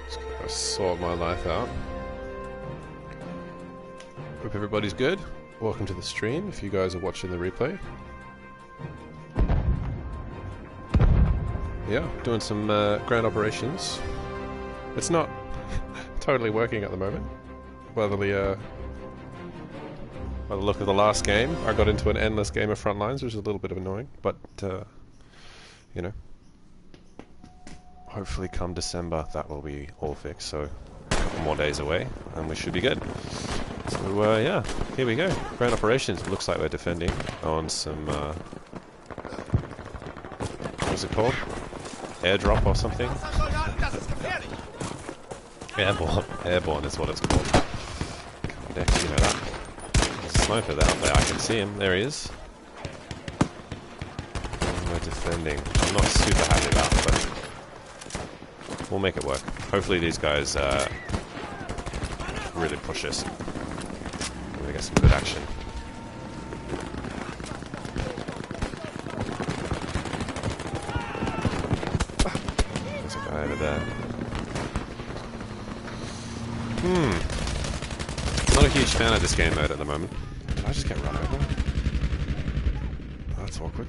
Just gotta sort my life out. Hope everybody's good. Welcome to the stream if you guys are watching the replay. Yeah, doing some ground operations. It's not totally working at the moment. By the look of the last game, I got into an endless game of Frontlines, which is a little bit of annoying, but you know, hopefully come December that will be all fixed. So a couple more days away, and we should be good. So yeah, here we go. Ground operations. It looks like we're defending on some what's it called? Airdrop or something? Airborne is what it's called. MrDecs, you know that. There's a sniper out there, I can see him. There he is. And we're defending. I'm not super happy about it, but we'll make it work. Hopefully these guys really push us. We're gonna get some good action. Over there. Not a huge fan of this game mode at the moment. Did I just get run over? Oh, that's awkward.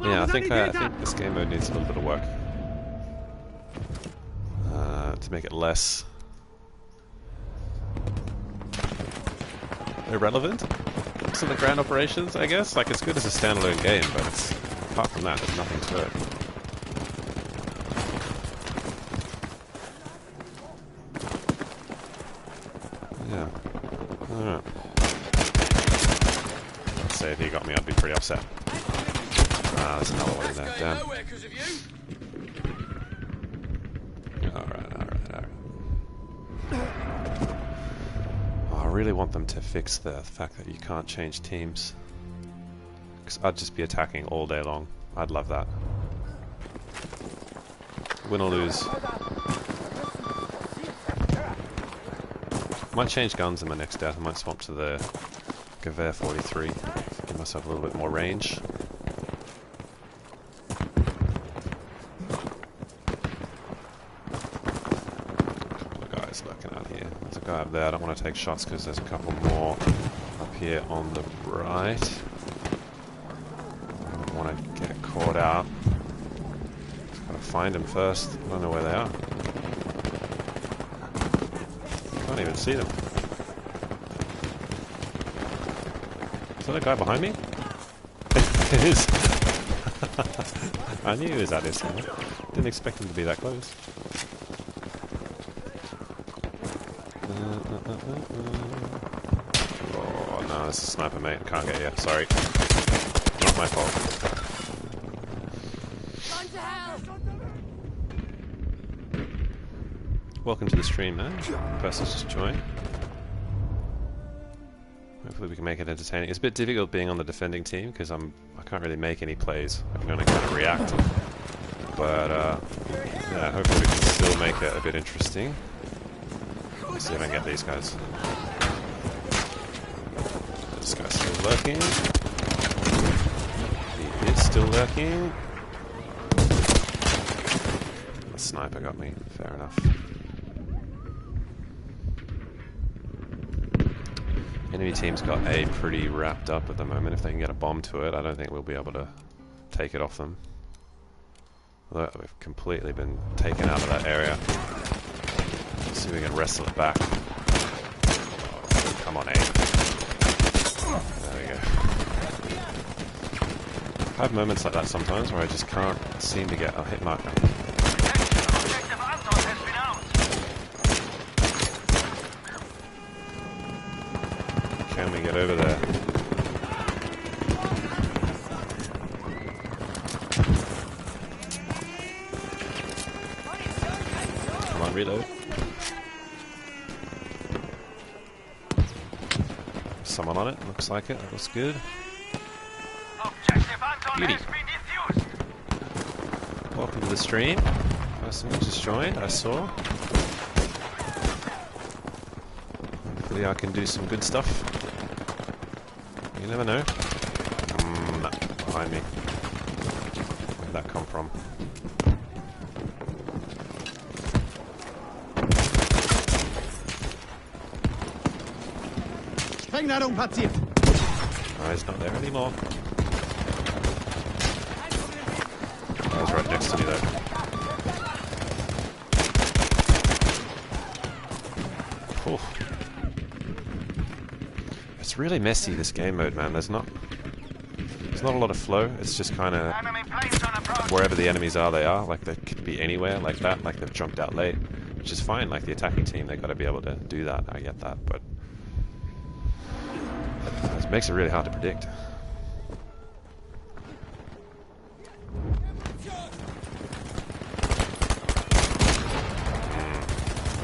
Yeah, I think this game mode needs a little bit of work to make it less irrelevant to the ground operations, I guess. Like, it's good as a standalone game, but it's, apart from that, there's nothing to it. Yeah. Alright. Let's say if he got me, I'd be pretty upset. Ah, there's another one in there. Damn. Alright. I really want them to fix the fact that you can't change teams. Because I'd just be attacking all day long. I'd love that. Win or lose. Might change guns in my next death. I might swap to the Gewehr 43. Give myself a little bit more range. Guy up there. I don't want to take shots because there's a couple more up here on the right. I don't want to get caught out. Just gotta find them first. I don't know where they are. Can't even see them. Is that a guy behind me? It is. I knew he was at this one. Didn't expect him to be that close. Oh no, it's a sniper, mate. I can't get you. Sorry. Not my fault. Welcome to the stream, man. Person's just joined. Hopefully we can make it entertaining. It's a bit difficult being on the defending team because I can't really make any plays. I can only kind of react. But yeah, hopefully we can still make it a bit interesting. Let's see if I can get these guys. This guy's still lurking. He is still lurking. The sniper got me. Fair enough. Enemy team's got A pretty wrapped up at the moment. If they can get a bomb to it, I don't think we'll be able to take it off them. Although we've completely been taken out of that area. Let's see if we can wrestle it back. Oh, come on, A. There we go. I have moments like that sometimes where I just can't seem to get a hit marker. Can we get over there? Come on, reload. Someone on it, looks like it, that looks good. Beauty. Welcome to the stream. Person just joined, I saw. Hopefully I can do some good stuff. You never know. No, behind me. Where'd that come from? Sprengladung platziert. Oh, he's not there anymore. That was right next to me though. Oof. It's really messy, this game mode, man. There's not a lot of flow. It's just kind of wherever the enemies are, they are. Like, they could be anywhere like that. Like, they've jumped out late, which is fine. Like, the attacking team, they got to be able to do that. I get that, but it makes it really hard to predict.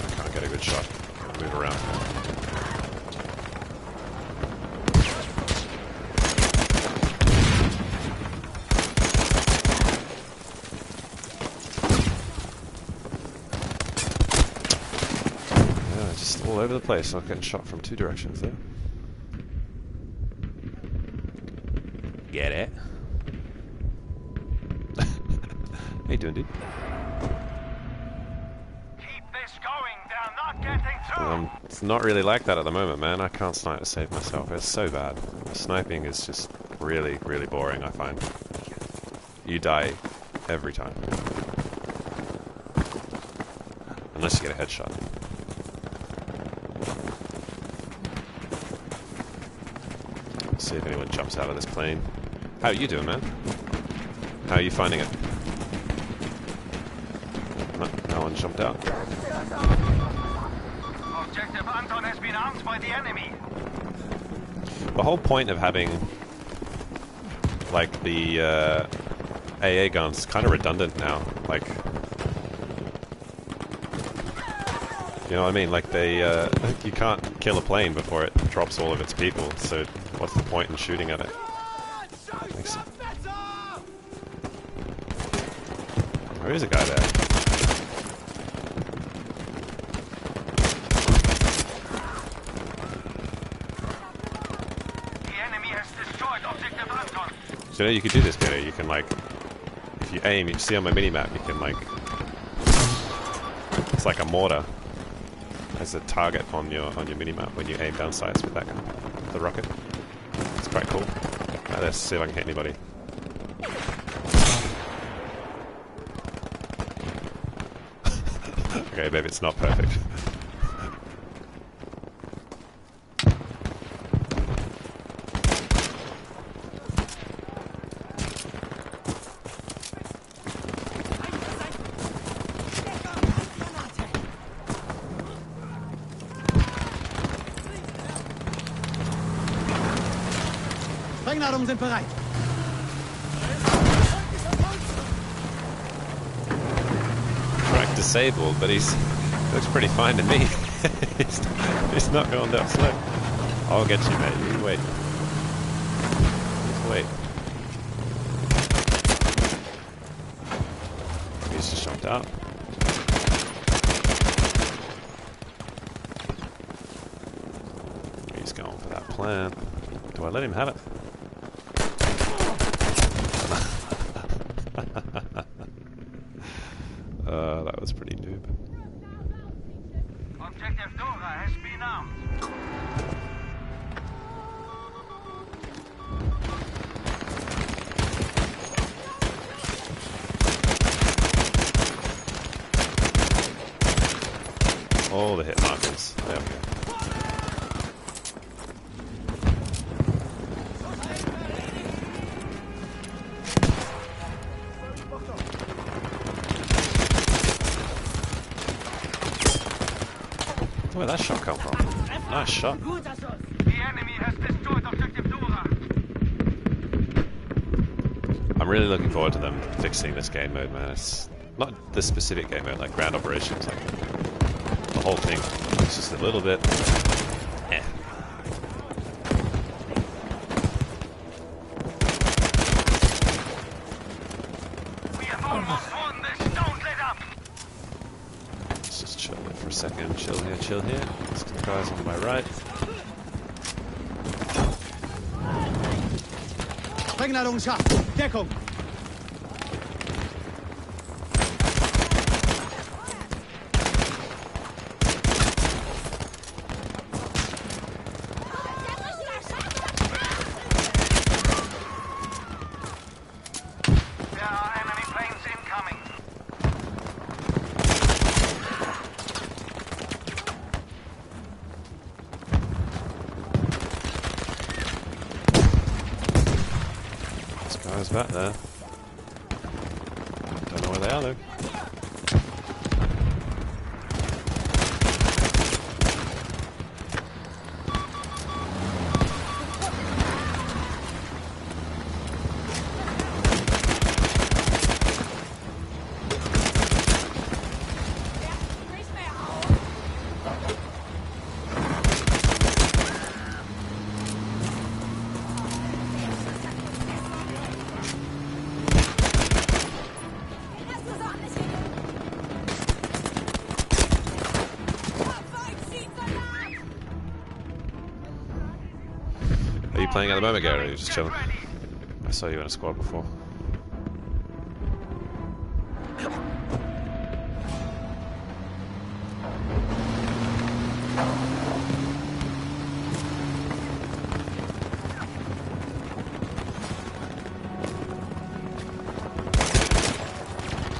I can't get a good shot. Move around. Yeah, just all over the place. I'm getting shot from two directions there. Get it? How you doing, dude? It's not really like that at the moment, man. I can't snipe to save myself. It's so bad. Sniping is just really, really boring, I find. You die every time. Unless you get a headshot. Let's see if anyone jumps out of this plane. How are you doing, man? How are you finding it? No one jumped out. Objective Anton has been armed by the enemy. The whole point of having, like, the AA guns is kind of redundant now. Like, you know what I mean? Like, they, you can't kill a plane before it drops all of its people, so what's the point in shooting at it? There is a guy there. So, you know, you could do this, Gator. You can, like, if you aim, you see on my minimap, you can, like, it's like a mortar as a target on your minimap when you aim down sights with that gun, the rocket. It's quite cool. Let's see if I can hit anybody. Okay, maybe it's not perfect. Sprengladungen sind bereit. Track disabled, but he looks pretty fine to me. he's not going down slow. I'll get you, mate. You wait. Just wait. He's just jumped out. He's going for that plant. Do I let him have it? That was pretty noob. Objective Dora has been armed. All the hit markers. There we go. Where'd that shot come from? Nice shot. The enemy has destroyed Objective Dora. I'm really looking forward to them fixing this game mode, man. It's not this specific game mode, like ground operations, like the whole thing. It's just a little bit. Eh. We have almost won this. Don't let up. Let's just chill there for a second. Chill here, chill here. There's some guys on my right. Sprengladung scharf. Deckung. Guys back there. Don't know where they are though. Are you playing at the moment, Gary, or are you just chilling? I saw you in a squad before.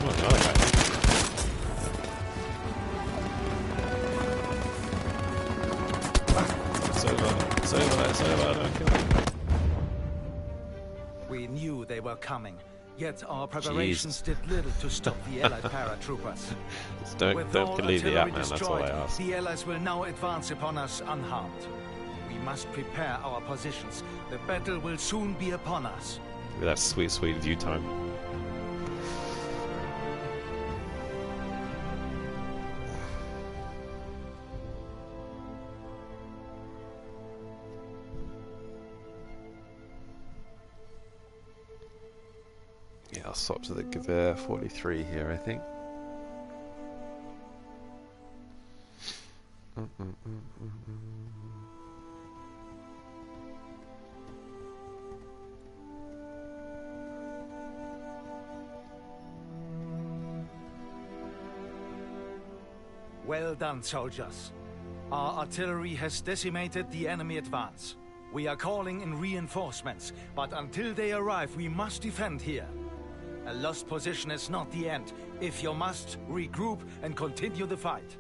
Oh, another guy. It's over, don't kill him. We knew they were coming, yet our preparations did little to stop the Allied paratroopers. Don't leave the app, man, that's all I ask. The Allies will now advance upon us unharmed. We must prepare our positions. The battle will soon be upon us. Look at that sweet, sweet view time. Yeah, I'll swap to the Gewehr 43 here, I think. Well done, soldiers. Our artillery has decimated the enemy advance. We are calling in reinforcements, but until they arrive, we must defend here. A lost position is not the end. If you must, regroup and continue the fight.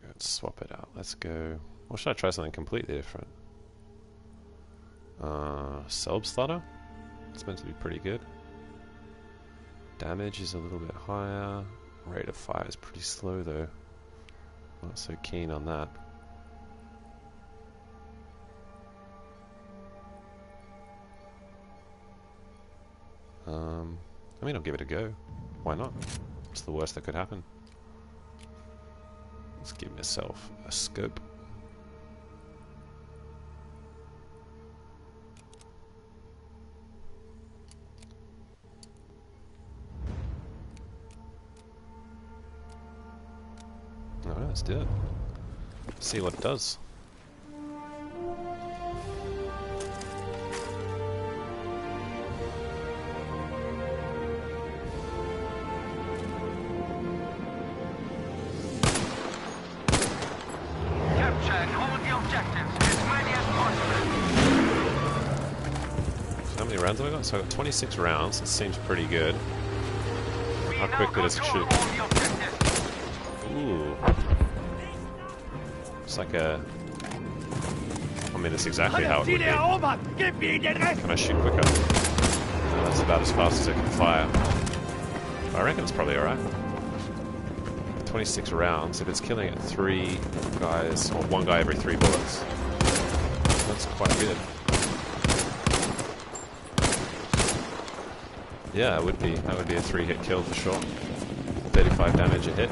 Let's swap it out. Let's go. Or should I try something completely different? Selbstarter? It's meant to be pretty good. Damage is a little bit higher. Rate of fire is pretty slow though. Not so keen on that. I mean, I'll give it a go. Why not? What's the worst that could happen? Let's give myself a scope. Alright, let's do it. See what it does. Capture and hold the objectives as many as possible. So how many rounds have I got? So I got 26 rounds. It seems pretty good. How quickly does it shoot? Ooh. It's like a... I mean, that's exactly how it would be. Can I shoot quicker? No, that's about as fast as I can fire. I reckon it's probably alright. 26 rounds, if it's killing at 3 guys, or 1 guy every 3 bullets, that's quite good. Yeah, it would be. That would be a 3-hit kill for sure. 35 damage a hit.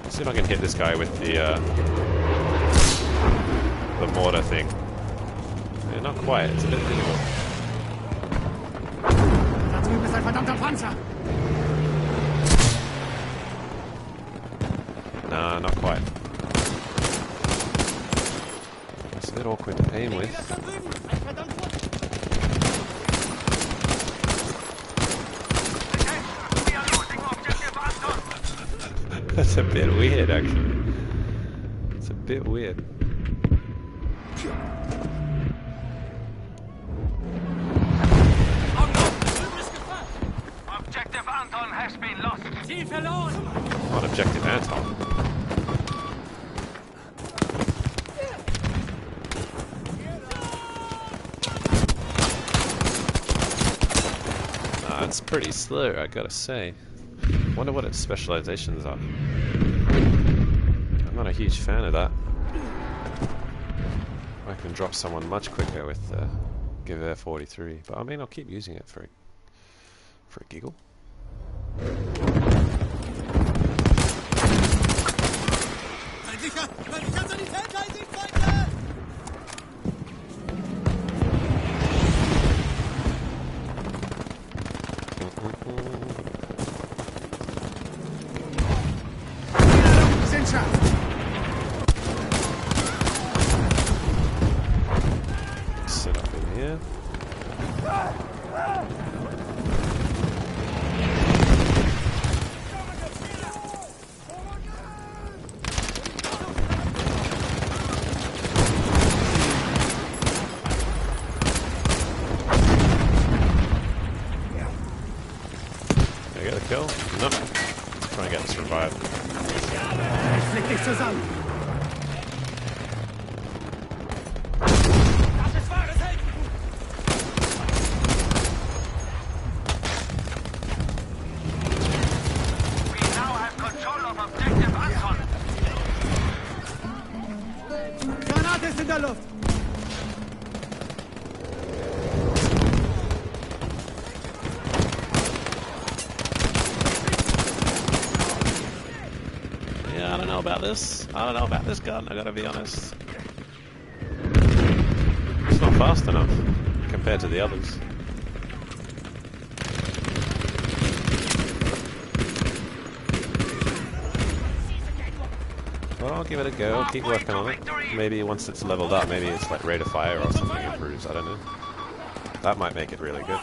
See if I can hit this guy with the mortar thing. Yeah, not quite. It's a bit difficult. Da drüben ist ein verdammter Panzer! Nah, not quite. It's a bit awkward to aim with. That's a bit weird, actually. It's a bit weird. Objective Anton has been lost. Not objective Anton. pretty slow, I gotta say. Wonder what its specializations are. I'm not a huge fan of that. I can drop someone much quicker with Gewehr 43, but I mean I'll keep using it for a giggle. Sit up in here. Did I get a kill? Nope. Try and get this revived. Flick dich zusammen! We now have control of objective Anton. Granate ist in der Luft! Yeah, I don't know about this. I don't know about this gun, I gotta be honest. It's not fast enough compared to the others. Well, I'll give it a go, I'll keep working on it. Maybe once it's leveled up, maybe it's like rate of fire or something improves, I don't know. That might make it really good.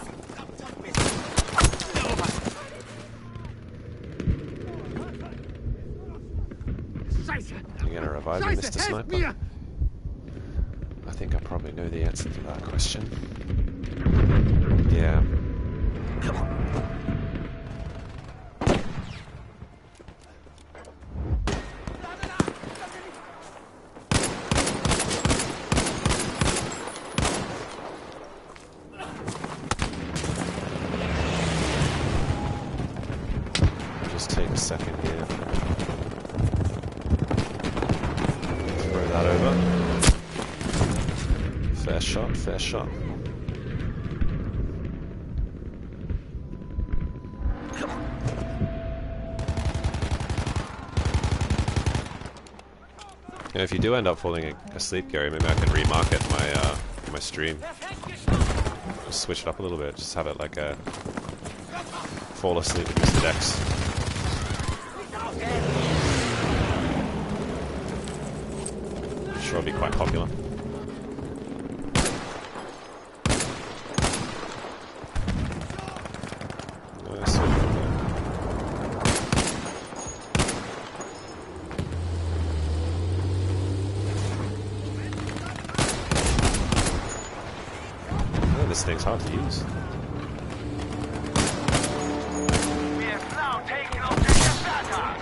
You're gonna revive me, Mr. Sniper? I think I probably know the answer to that question. Yeah. Just take a second here. Throw that over. Fair shot, fair shot. Yeah, if you do end up falling asleep, Gary, maybe I can remarket my stream. Just switch it up a little bit. Just have it like a fall asleep with MrDecs. I'm sure it'll be quite popular. Nice. Oh, this thing's hard to use. We have now taken objective Beta.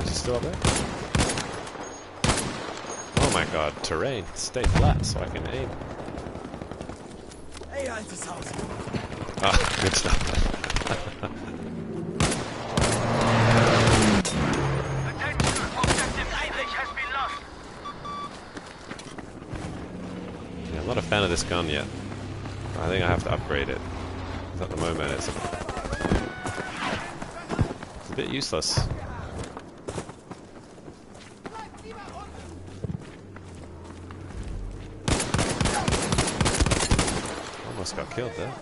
Is he still up there? Oh my god, terrain. Stay flat so I can aim. Ah, good stuff. Attention, objective Heinrich has been lost. Yeah, I'm not a fan of this gun yet. I think I have to upgrade it. 'Cause at the moment it's a bit useless. Almost got killed there.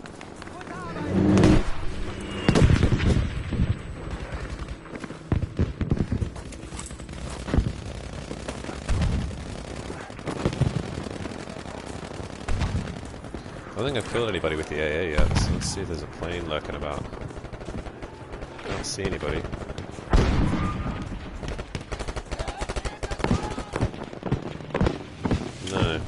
I don't think I've killed anybody with the AA yet, so let's see if there's a plane lurking about. I don't see anybody. No.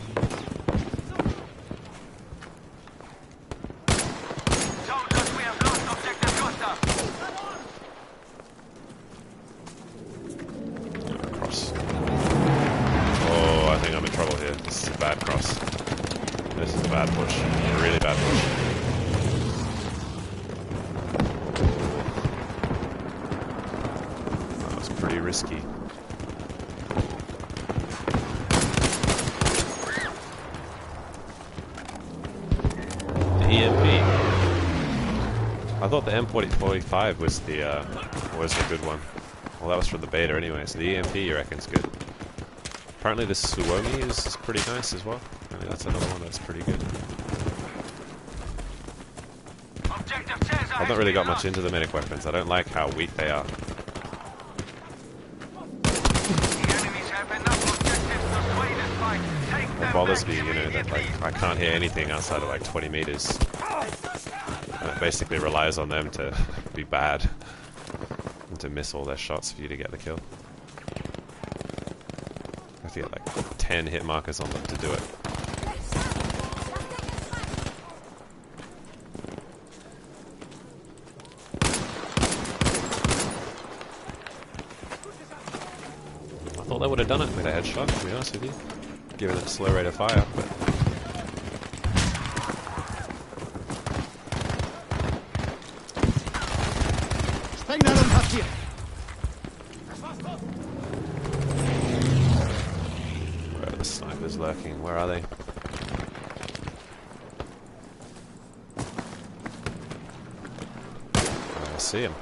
Soldiers, we have lost objective Gustav. Cross. Oh, I think I'm in trouble here. This is a bad cross. This is a bad push. A really bad push. risky. The EMP. I thought the M4045 was the good one. Well, that was from the beta anyway, so the EMP you reckon's good. Apparently the Suomi is pretty nice as well. I mean, that's another one that's pretty good. I've not really got much into the medic weapons. I don't like how weak they are. It bothers me, you know, that like I can't hear anything outside of like 20 meters. And it basically relies on them to be bad and to miss all their shots for you to get the kill. I have to get like 10 hit markers on them to do it. I thought they would have done it with a headshot, to be honest with you. Given it a slow rate of fire, but... Where are the snipers lurking? Where are they? I see them.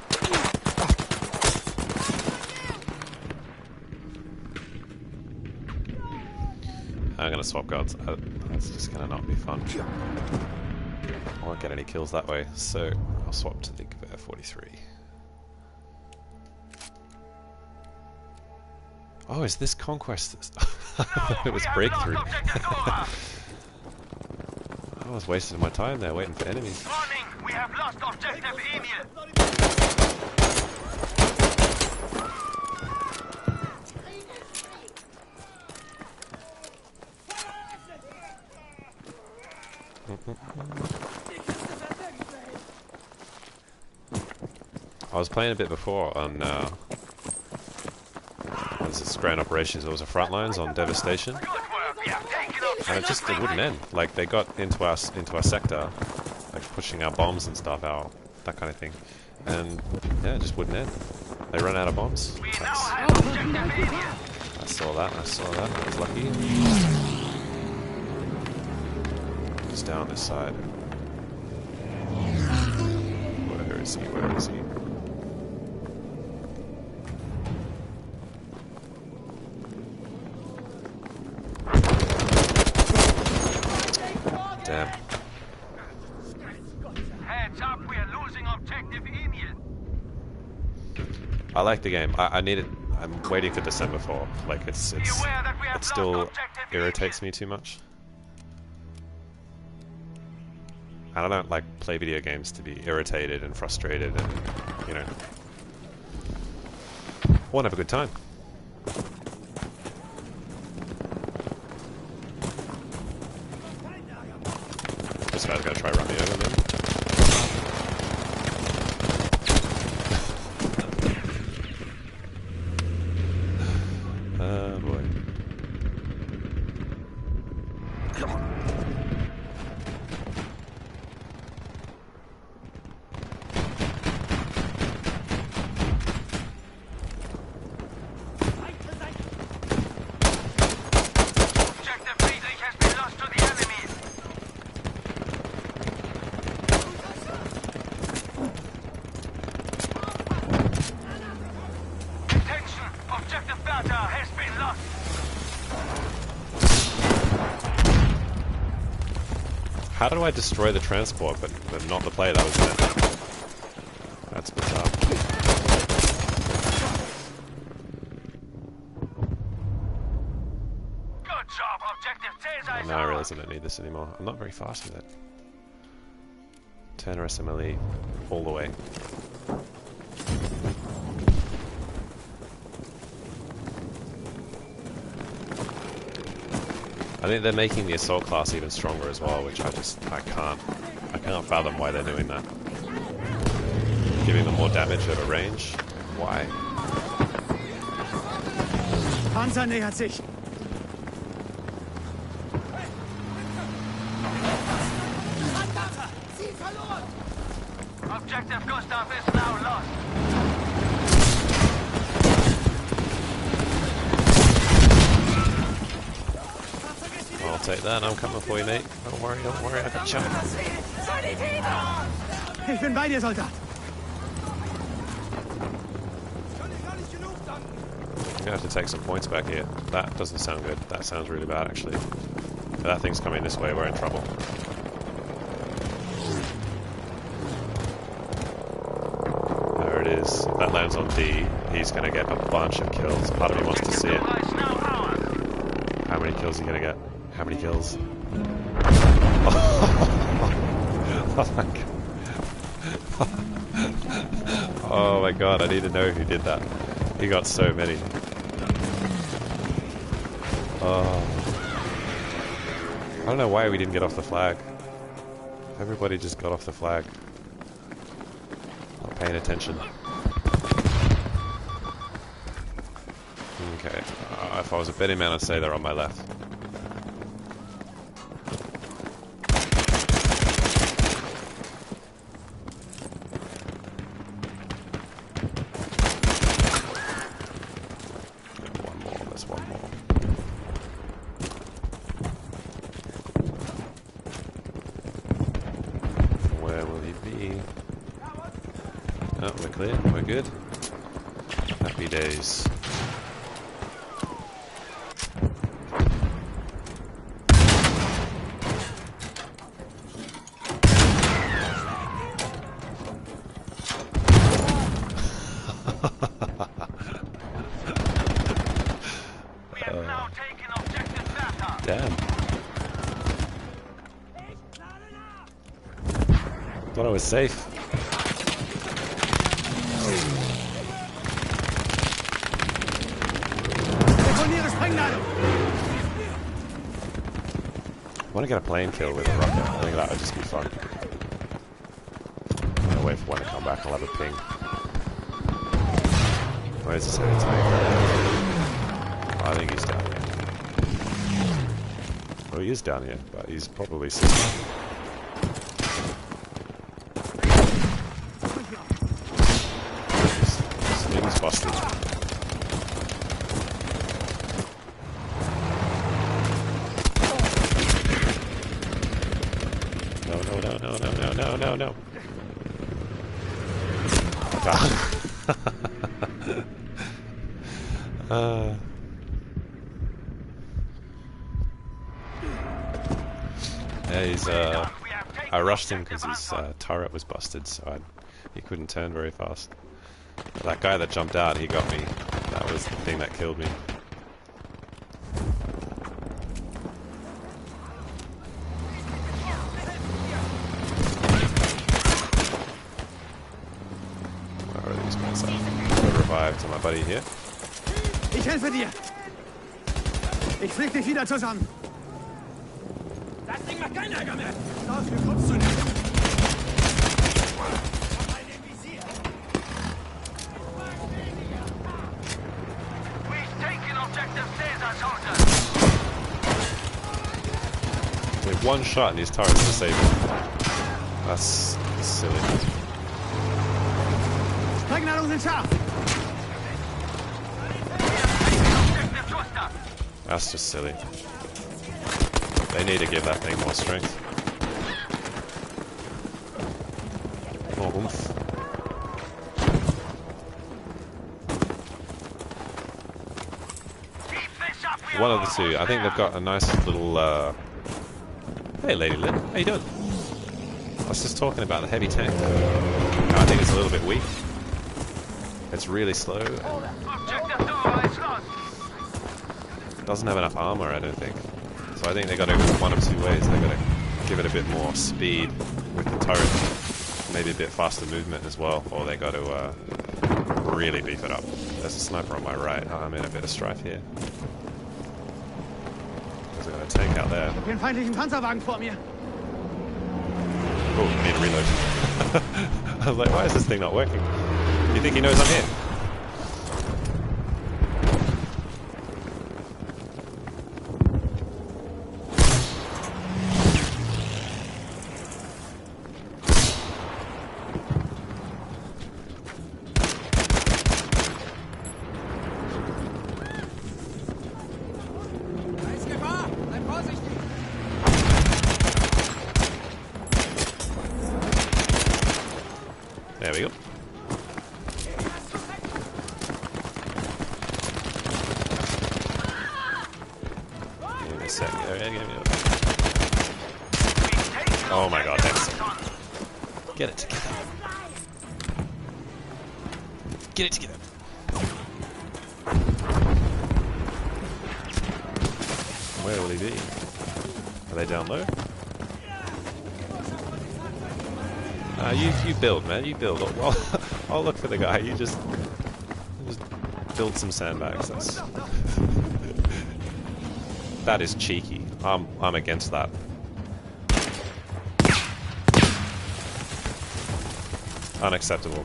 I'm gonna swap guards. That's just gonna not be fun. I won't get any kills that way, so I'll swap to the Gewehr 43. Oh, is this Conquest? I thought it was Breakthrough. I was wasting my time there waiting for enemies. Warning, we have lost objective Emil. I was playing a bit before on what is this, Grand Operations. It was a Frontlines on Devastation, and it wouldn't end. Like they got into our sector, like pushing our bombs and stuff out, that kind of thing, and yeah, it just wouldn't end. They run out of bombs. I saw that. I was lucky. It's down this side. Where is he? Where is he? Damn. Heads up, we are losing objective Emil. I like the game. I need it. I'm waiting for December 4. Like it still irritates me too much. I don't like play video games to be irritated and frustrated and, you know, I want to have a good time. This guy's gonna try to run me over then. Oh boy. How do I destroy the transport, but not the player that was in it? That's bizarre. Good job, objective Caesar. Now I realize I don't need this anymore. I'm not very fast with it. Turner SMLE all the way. I think they're making the assault class even stronger as well, which I can't fathom why they're doing that. Giving them more damage over range. Why? Panzer nähert sich. Objective Gustav is now lost. take that. I'm coming for you, mate. Don't worry, I got you. Ich bin bei dir, Soldat. I'm gonna have to take some points back here. That doesn't sound good. That sounds really bad, actually. If that thing's coming this way, we're in trouble. There it is. If that lands on D, he's gonna get a bunch of kills. Part of me wants to see it. How many kills are you gonna get? How many kills? Oh my god. Oh my god, I need to know who did that. He got so many. Oh. I don't know why we didn't get off the flag. Everybody just got off the flag. Not paying attention. Okay. If I was a betting man, I'd say they're on my left. Oh, we're clear, we're good. Happy days. We have now taken objective Bertha. Damn. Thought I was safe. I want to get a plane kill with a rocket. I think that would just be fun. I'm gonna wait for one to come back. I'll have a ping. Where's this heavy tank? Oh, I think he's down here. Well, he is down here, but he's probably sitting. Sling's busted. No. Yeah, he's, I rushed him because his turret was busted, so he couldn't turn very fast. But that guy that jumped out, he got me. That was the thing that killed me. To my buddy here. Ich helfe dir. Ich flieg dich wieder zusammen. Das Ding macht keinen Ärger mehr. Dafür kommst du nicht. We've taken objective Caesar, soldiers. With one shot and his turret's disabled. That's silly. Vergnadung sind scharf. That's just silly. They need to give that thing more strength. More oomph. One of the two. I think they've got a nice little, Hey, Lady Lynn. How you doing? I was just talking about the heavy tank. I think it's a little bit weak. It's really slow. Doesn't have enough armor, I don't think. So I think they got to go one of two ways. They got to give it a bit more speed with the turret, maybe a bit faster movement as well, or they got to really beef it up. There's a sniper on my right. Oh, I'm in a bit of strife here. There's a tank out there. Den feindlichen Panzerwagen vor mir. Oh, I need to reload. I was like, why is this thing not working? You think he knows I'm here? sec. Oh my god, Dex. Get it together. Get it together. Where will he be? Are they down low? You build, man. You build. I'll look for the guy. You just build some sandbags. That is cheeky. I'm against that. Unacceptable.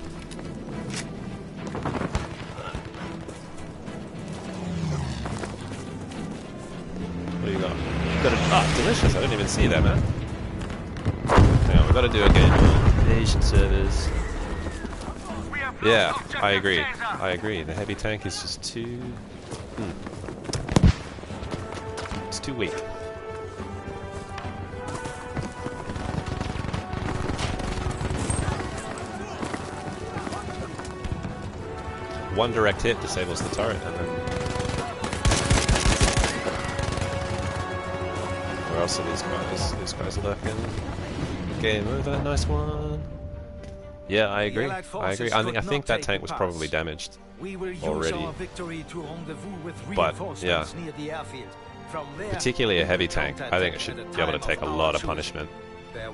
What do you got? You got a delicious. I didn't even see that, man. Hang on, we've got to do a game. Asian servers. Yeah, I agree. I agree. The heavy tank is just too... It's too weak. One direct hit disables the turret, and then... Where else are these guys? These guys lurking. Game over, nice one. Yeah, I agree. I agree. I think that tank was probably damaged already. But yeah, particularly a heavy tank, I think it should be able to take a lot of punishment. I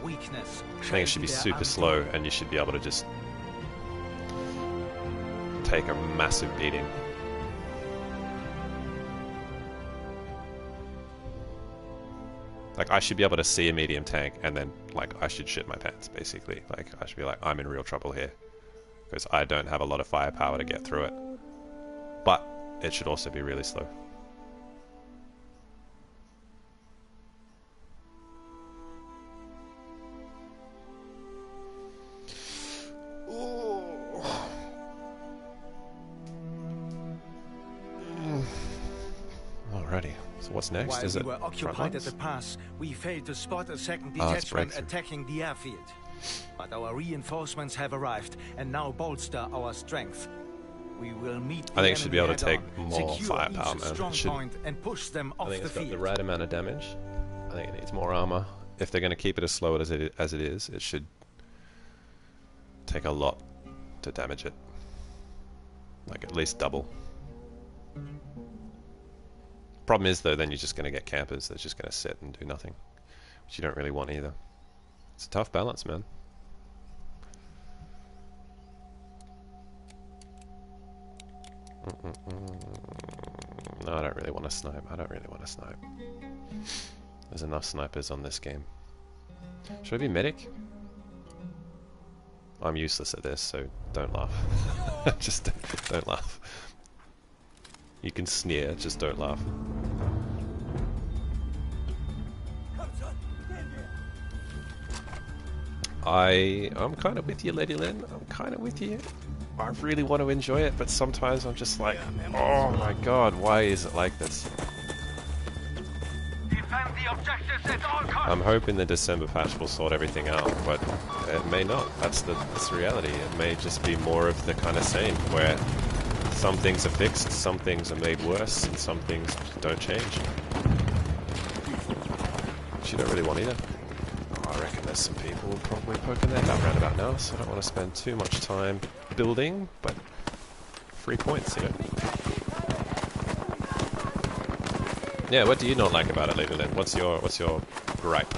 think it should be super slow, and you should be able to just take a massive beating. Like, I should be able to see a medium tank, and then, like, I should shit my pants, basically. Like, I should be like, I'm in real trouble here. Because I don't have a lot of firepower to get through it. But it should also be really slow. Alrighty. So what's next? While Is it we were occupied at the pass, we failed to spot a second detachment attacking the airfield. But our reinforcements have arrived and now bolster our strength. We will meet the I think it should be able to take enemy more head-on, firepower, secure man. each strong point and push them off I think the it's got field. the right amount of damage. I think it needs more armor. If they're going to keep it as slow as it is, it should take a lot to damage it. Like, at least double. Problem is, though, then you're just going to get campers that's just going to sit and do nothing, which you don't really want either. It's a tough balance, man. No, I don't really want to snipe. I don't really want to snipe. There's enough snipers on this game. Should I be medic? I'm useless at this, so don't laugh. Just don't laugh. You can sneer, just don't laugh. I'm kind of with you, Lady Lynn. I'm kind of with you. I really want to enjoy it, but sometimes I'm just like, oh my god, why is it like this? Defend the objectives at all costs. I'm hoping the December patch will sort everything out, but it may not. That's the reality. It may just be more of the kind of same, where some things are fixed, some things are made worse, and some things don't change. Which you don't really want either. Oh, I reckon there's some people probably poking their head around about now, so I don't want to spend too much time building, but 3 points, you know. Yeah, what do you not like about it, Lady Lynn? What's your gripe?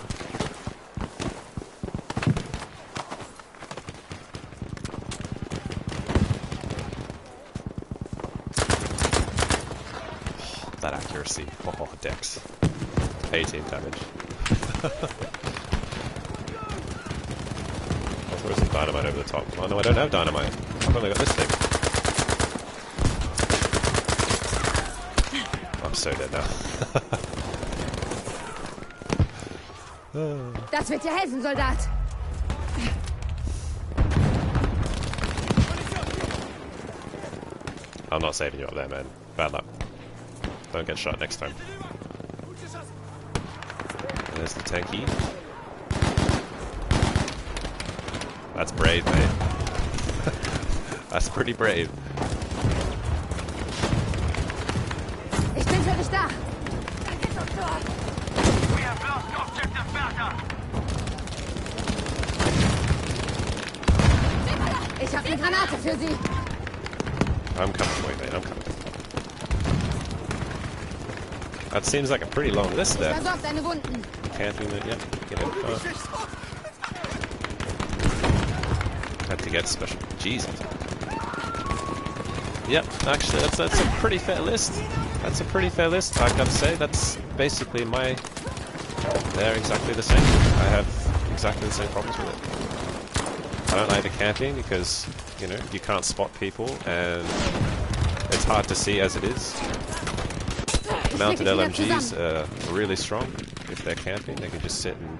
That accuracy. Oh, Dex. 18 damage. I'll throw some dynamite over the top. Oh no, I don't have dynamite. I've only got this thing. I'm so dead now. Das wird dir helfen, Soldat. I'm not saving you up there, man. Bad luck. Don't get shot next time. There's the tanky. That's brave, mate. That's pretty brave. Ich bin für dich da. We have lost objective Bertha. Ich habe eine Granate für Sie. I'm coming, wait, I'm coming. That seems like a pretty long list there. Versorgt deine Wunden. Camping it, yeah, get it. Had to get special. Jesus. Yep, actually, that's a pretty fair list. That's a pretty fair list. I gotta say, that's basically my. They're exactly the same. I have exactly the same problems with it. I don't like the camping because, you know, you can't spot people and it's hard to see as it is. Mounted LMGs are really strong. If they're camping, they can just sit and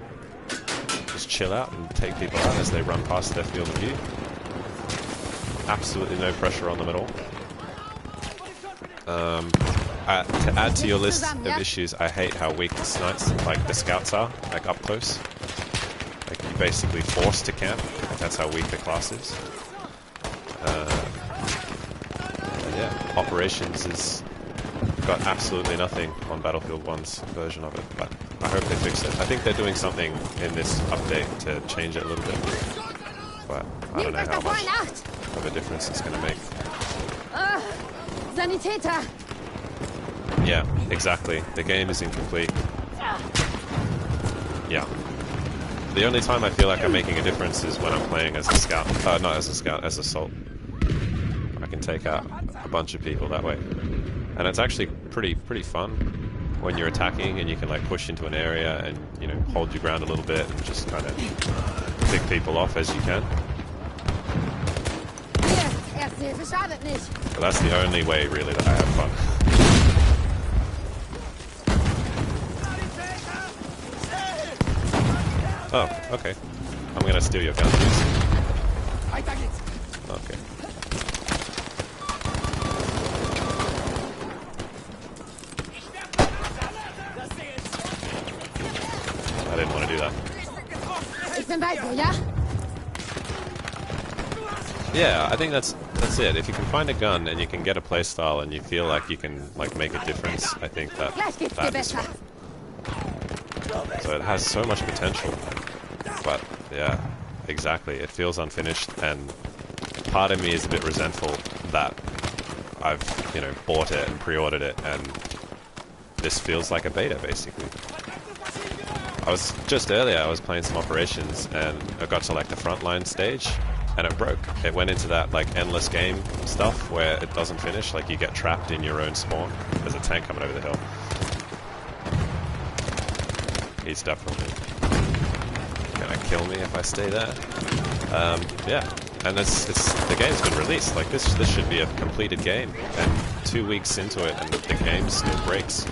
just chill out and take people out as they run past their field of view. Absolutely no pressure on them at all. To add to your list of issues, I hate how weak the snipes, like the scouts are, like up close. Like you're basically forced to camp. Like that's how weak the class is. And yeah, operations is got absolutely nothing on Battlefield 1's version of it, but I hope they fix it. I think they're doing something in this update to change it a little bit, but I don't know how much of a difference it's going to make. Sanitäter! Yeah, exactly. The game is incomplete. Yeah. The only time I feel like I'm making a difference is when I'm playing as a scout. Not as a scout, as assault. I can take out a bunch of people that way. And it's actually pretty fun when you're attacking and you can like push into an area and, you know, hold your ground a little bit and just kind of pick people off as you can. But that's the only way really that I have fun. Oh, okay. I'm gonna steal your gun, please. Okay. I didn't want to do that. Yeah, I think that's it. If you can find a gun and you can get a playstyle and you feel like you can like make a difference, I think that is fun. So it has so much potential. But yeah, exactly. It feels unfinished, and part of me is a bit resentful that I've, you know, bought it and pre-ordered it, and this feels like a beta, basically. I was playing some operations, and I got to like the frontline stage, and it broke. It went into that like endless game stuff where it doesn't finish, like you get trapped in your own spawn. There's a tank coming over the hill. He's definitely gonna kill me if I stay there. Yeah, and the game's been released. Like this should be a completed game, and 2 weeks into it, and the game still breaks.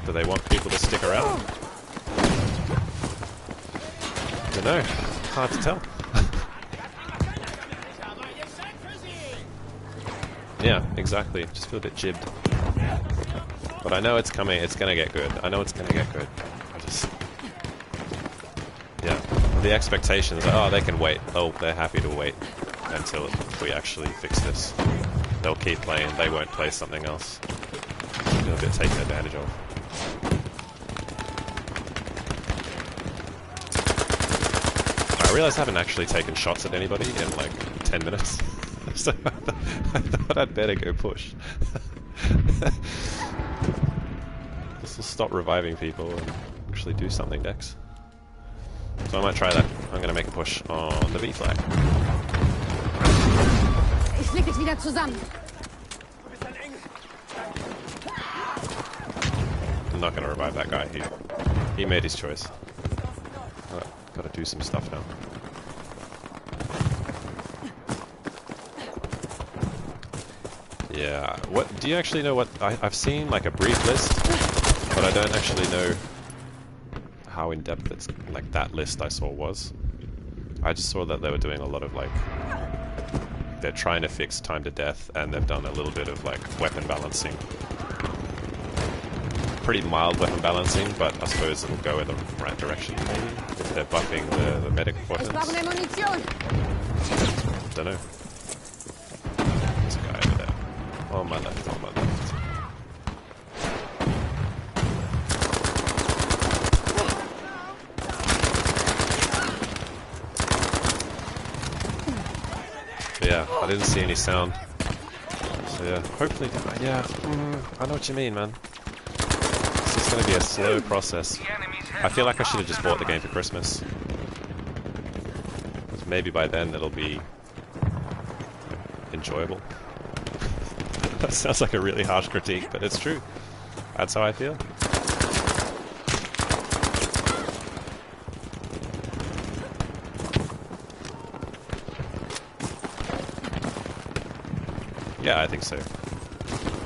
Do they want people to stick around? Don't know. Hard to tell. Yeah, exactly. Just feel a bit jibbed. But I know it's coming. It's gonna get good. I know it's gonna get good. Yeah, the expectations are, oh, they can wait. Oh, they're happy to wait until we actually fix this. They'll keep playing. They won't play something else. Feel a bit taken advantage of. I realize I haven't actually taken shots at anybody in like 10 minutes. So I thought I'd better go push. This will stop reviving people and actually do something, Dex. So I might try that. I'm going to make a push on the B flag. Ich leg dich wieder zusammen. I'm not going to revive that guy. He made his choice. Got to do some stuff now. Yeah. What do you actually know? What I've seen like a brief list, but I don't actually know how in depth it's like that list I saw was. I just saw that they were doing a lot of like they're trying to fix time to death, and they've done a little bit of like weapon balancing. Pretty mild weapon balancing, but I suppose it'll go in the right direction maybe if they're buffing the medic weapons. Don't know. There's a guy over there. On my left, on my left. yeah, I didn't see any sound. So yeah, hopefully, yeah, I know what you mean, man. It's just gonna be a slow process. I feel like I should have just bought the game for Christmas. Maybe by then it'll be enjoyable. That sounds like a really harsh critique, but it's true. That's how I feel. Yeah, I think so.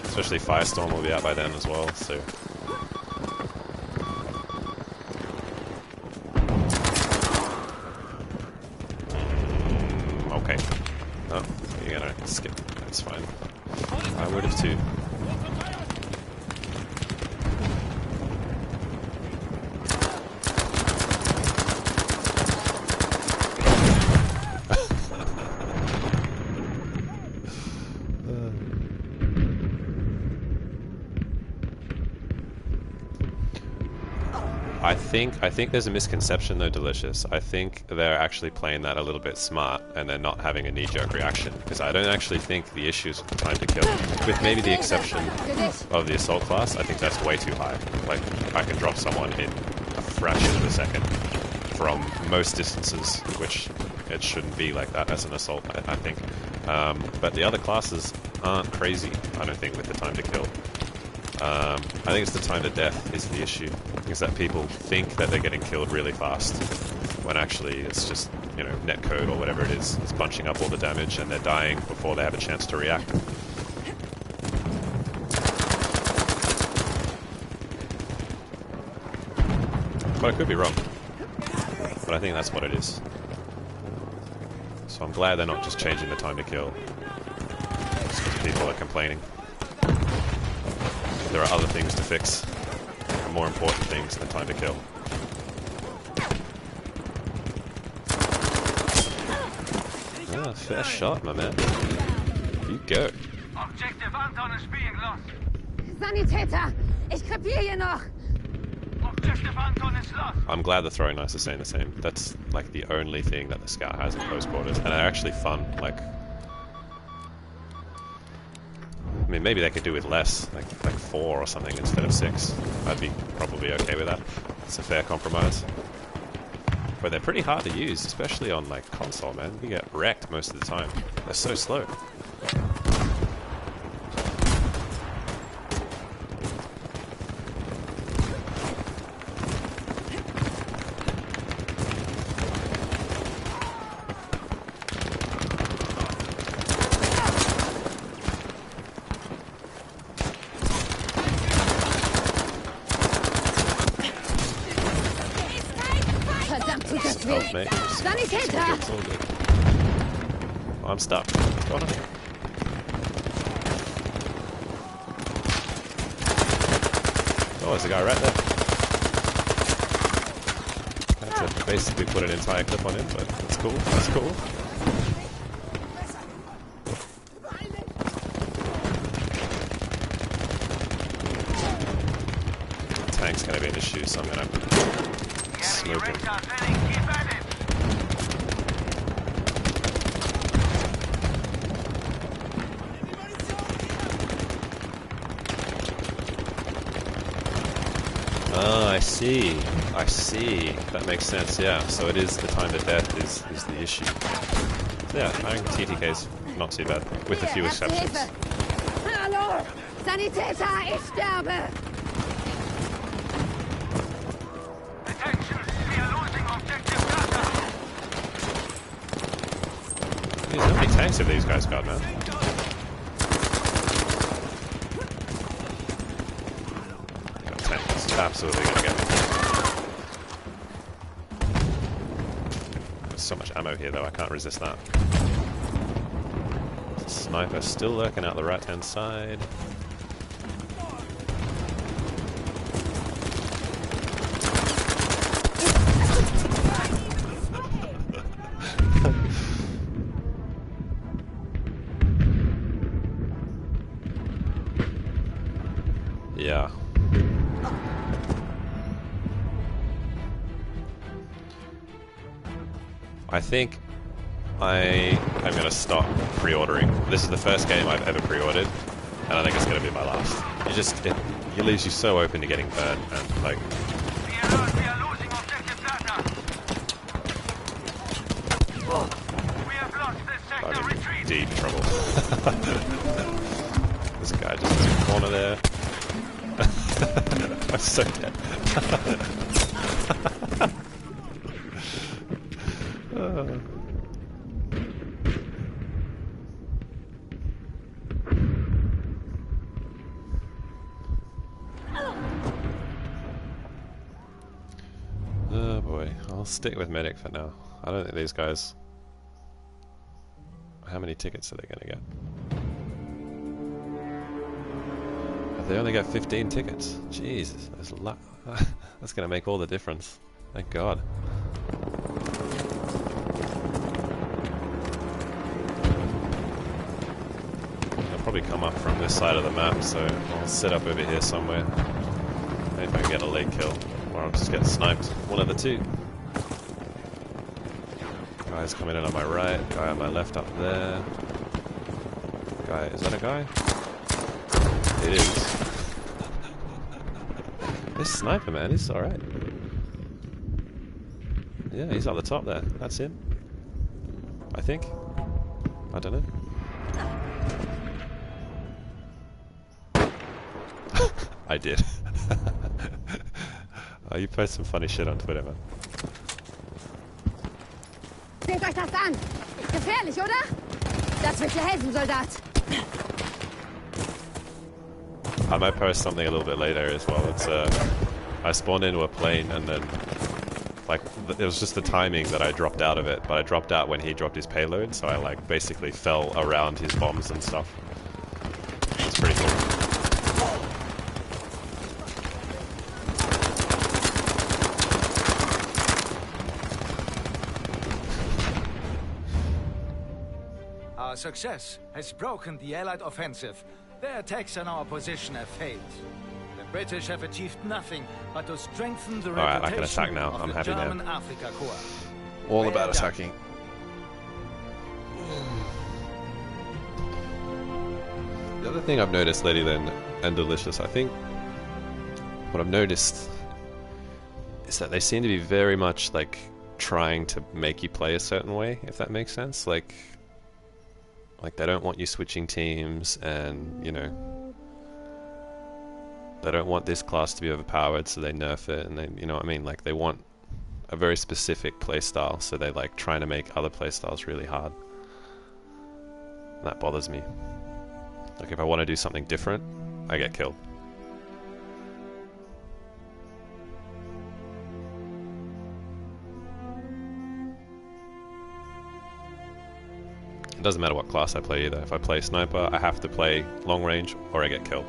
Especially Firestorm will be out by then as well, so... okay. Oh, you're gonna skip. That's fine. I would have too. I think there's a misconception though, Delicious. I think they're actually playing that a little bit smart and they're not having a knee-jerk reaction. Because I don't actually think the issue is with the time to kill. With maybe the exception of the assault class, I think that's way too high. Like, I can drop someone in a fraction of a second from most distances, which it shouldn't be like that as an assault, I think. But the other classes aren't crazy, I don't think, with the time to kill. I think it's the time to death is the issue. Is that people think that they're getting killed really fast, when actually it's just, you know, netcode or whatever it is. It's bunching up all the damage and they're dying before they have a chance to react. But I could be wrong. But I think that's what it is. So I'm glad they're not just changing the time to kill. Just because people are complaining. There are other things to fix. More important things than time to kill. Ah, fair shot, my man. You go. Objective Anton is being lost. Sanitäter! Ich krepiere hier noch! Objective Anton is lost. I'm glad the throwing knives are staying the same. That's like the only thing that the Scout has in close quarters. And they're actually fun. Like, I mean, maybe they could do with less, like 4 or something instead of 6. I'd be probably okay with that. It's a fair compromise. But they're pretty hard to use, especially on like console, man. You get wrecked most of the time. They're so slow. Help, mate. Sanitäter! It's all good. Oh, I'm stuck. What's going on here? Oh, there's a guy right there. I had to basically put an entire clip on him, but that's cool. That's cool. The tank's gonna be an issue, so I'm gonna smoke him. Oh, I see. I see. That makes sense, yeah. So it is the time to death is the issue. Yeah, I think TTK's not too bad, with a few exceptions. Hallo! Sanitäter, ich sterbe! Attention, we are losing objective data. Jeez, how many tanks have these guys got, man? Got 10. It's absolutely gonna get me. There's so much ammo here, though, I can't resist that. Sniper still lurking out the right-hand side. Yeah. I think I'm going to stop pre-ordering. This is the first game I've ever pre-ordered, and I think it's going to be my last. It leaves you so open to getting burned, and like... We are losing objective data. We have lost this sector. I'm in Retreat. deep trouble. This guy just in the corner there. I'm so dead. Oh boy, I'll stick with medic for now. I don't think these guys... How many tickets are they going to get? They only got 15 tickets. Jesus, there's a lot. That's going to make all the difference. Thank God. I'll probably come up from this side of the map, so I'll sit up over here somewhere. Maybe if I can get a late kill, or I'll just get sniped. One of the two. Guy's coming in on my right, guy on my left up there. Guy, is that a guy? It is. This sniper, man, he's alright. Yeah, he's at the top there. That's him. I think. I don't know. I did. Oh, you post some funny shit on Twitter, man. Seht euch das an! Gefährlich, oder? Das wird dir helfen, Soldat. I might post something a little bit later as well. It's I spawned into a plane and then like it was just the timing that I dropped out of it, but I dropped out when he dropped his payload, so I like basically fell around his bombs and stuff. It's pretty cool. Our success has broken the Allied offensive. Their attacks on our position have failed. The British have achieved nothing but to strengthen the Alright, I can reputation attack now. of I'm the happy German now. Africa Corps. All Well about done. attacking. The other thing I've noticed, Lady Lynn and Delicious, I think what I've noticed is that they seem to be very much like trying to make you play a certain way, if that makes sense. Like they don't want you switching teams, and you know, they don't want this class to be overpowered, so they nerf it, and they, you know what I mean, like they want a very specific playstyle, so they like trying to make other playstyles really hard. And that bothers me. Like if I want to do something different, I get killed. It doesn't matter what class I play either. If I play sniper, I have to play long range or I get killed.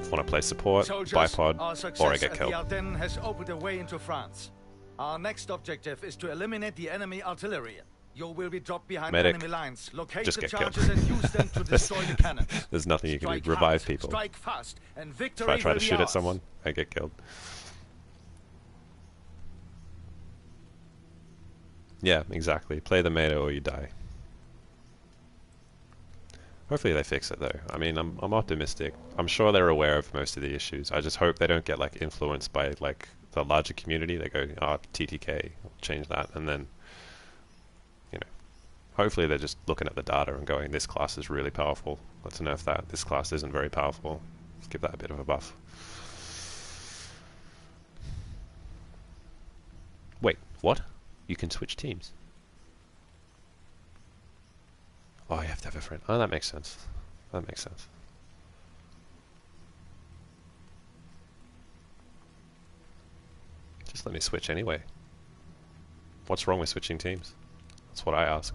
If I want to play support, Soldiers, bipod, our or I success get at killed. the Ardennes has opened a way into France. Our next objective is to eliminate the enemy artillery. You will be dropped behind Medic. enemy lines. Locate Just the get charges killed. and use them to destroy the cannons. There's nothing you can Strike do. Revive hard, people. Strike fast, and victory If I try will to be shoot at ours. someone, I get killed. Yeah, exactly. Play the meta or you die. Hopefully they fix it though. I mean, I'm optimistic. I'm sure they're aware of most of the issues. I just hope they don't get like influenced by like the larger community. They go, oh, TTK, change that, and then, you know, hopefully they're just looking at the data and going, this class is really powerful. Let's nerf that. This class isn't very powerful. Let's give that a bit of a buff. Wait, what? You can switch teams. Oh, you have to have a friend. Oh, that makes sense. That makes sense. Just let me switch anyway. What's wrong with switching teams? That's what I ask.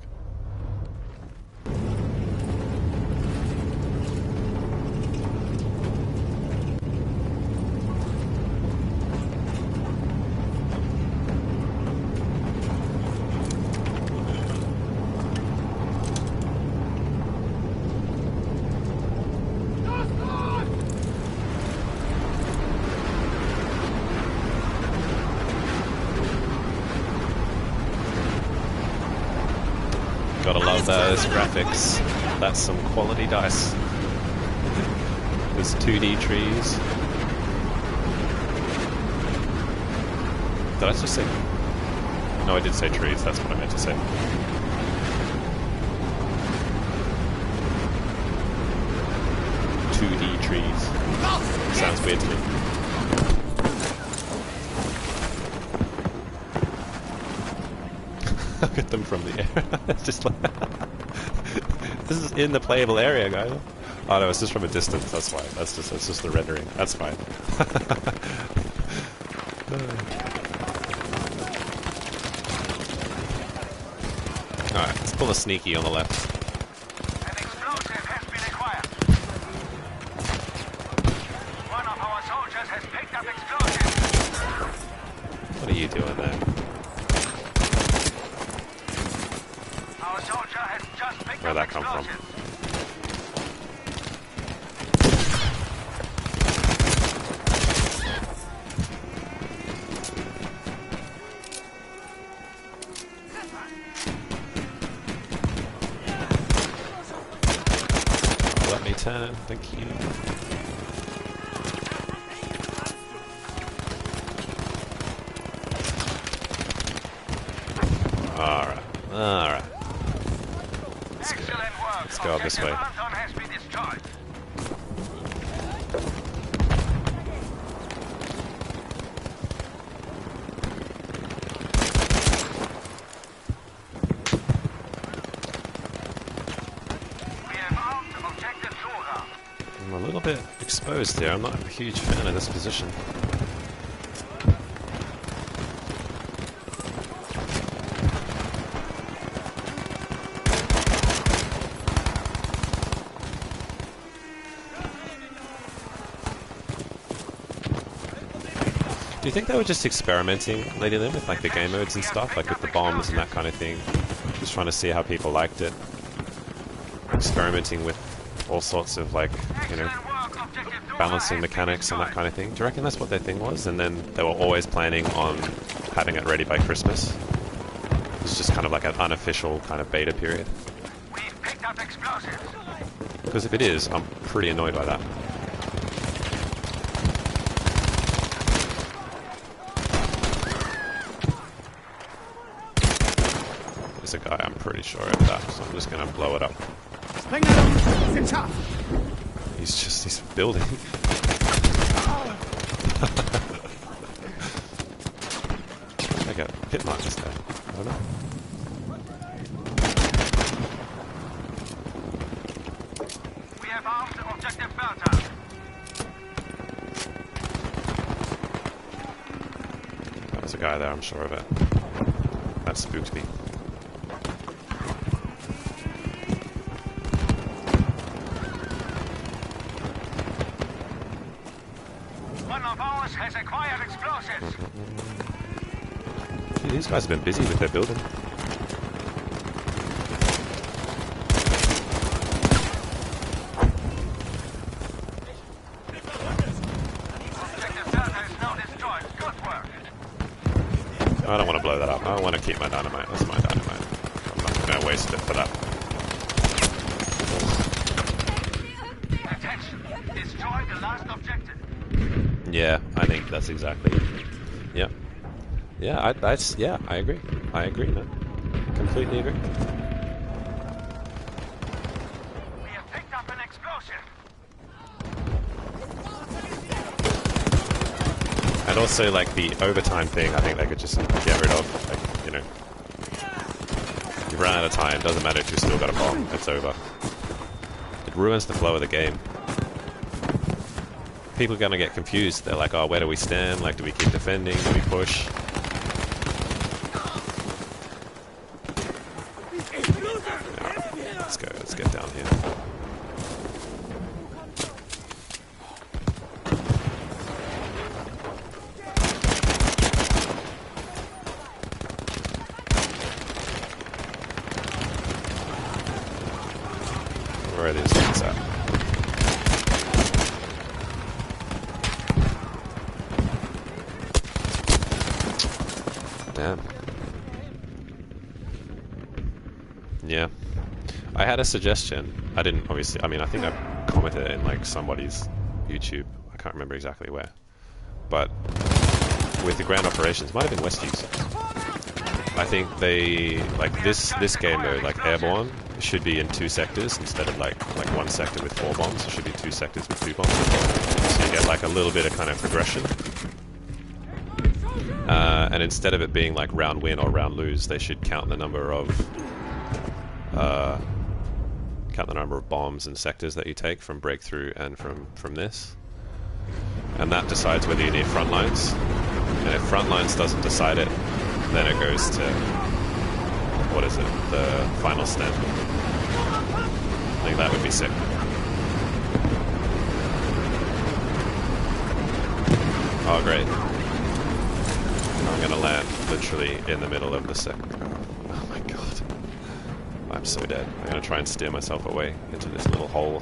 those graphics. That's some quality dice. There's 2D trees. Did I just say... No, I did say trees. That's what I meant to say. Trees. Sounds weird to me. Look at them from the air. It's just like this is in the playable area, guys. Oh no, it's just from a distance. That's why. That's just the rendering. That's fine. All right, let's pull a sneaky on the left. What are you doing there? Where'd that come from? Let me turn, thank you. Alright. Let's go this way. I'm a little bit exposed here. I'm not a huge fan of this position. Do you think they were just experimenting, Lady Lim, with like the game modes and stuff, like with the bombs and that kind of thing? Just trying to see how people liked it. Experimenting with all sorts of like, you know, balancing mechanics and that kind of thing. Do you reckon that's what their thing was? And then they were always planning on having it ready by Christmas? It's just kind of like an unofficial kind of beta period. We've picked up explosives. Because if it is, I'm pretty annoyed by that. There's a guy, I'm pretty sure of that, so I'm just gonna blow it up. He's building. I got hit markers there. I don't know. We have armed objective Delta. There's a guy there, I'm sure of it. That spooked me. Has acquired explosives. Gee, these guys have been busy with their building. Objective Delta is now destroyed. Good work. I don't want to blow that up. I want to keep my dynamite. That's my dynamite. I'm not going to waste it for that. Attention. Destroy the last objective. Yeah, I think that's exactly it. Yeah. Yeah, I agree. I agree, man. Completely agree. We have picked up an explosive. And also, like, the overtime thing, I think they could just get rid of. Like, you know. You've run out of time. Doesn't matter if you've still got a bomb. It's over. It ruins the flow of the game. People are going to get confused. They're like, oh, where do we stand? Like, do we keep defending? Do we push? Yeah, let's go. Let's get down here. Where are these guys at? Damn. Yeah. I had a suggestion. I didn't, obviously, I mean, I think I commented it in like somebody's YouTube. I can't remember exactly where. But with the ground operations, might have been Westview's. I think they, like this game mode, like airborne, should be in 2 sectors instead of like 1 sector with 4 bombs. It should be 2 sectors with 2 bombs. So you get like a little bit of kind of progression. And instead of it being like round win or round lose, they should count the number of bombs and sectors that you take from breakthrough and from this. And that decides whether you need front lines. And if front lines doesn't decide it, then it goes to, what is it, the final stand. I think that would be sick. Oh great. I'm gonna land literally in the middle of the sector. Oh my god. I'm so dead. I'm gonna try and steer myself away into this little hole.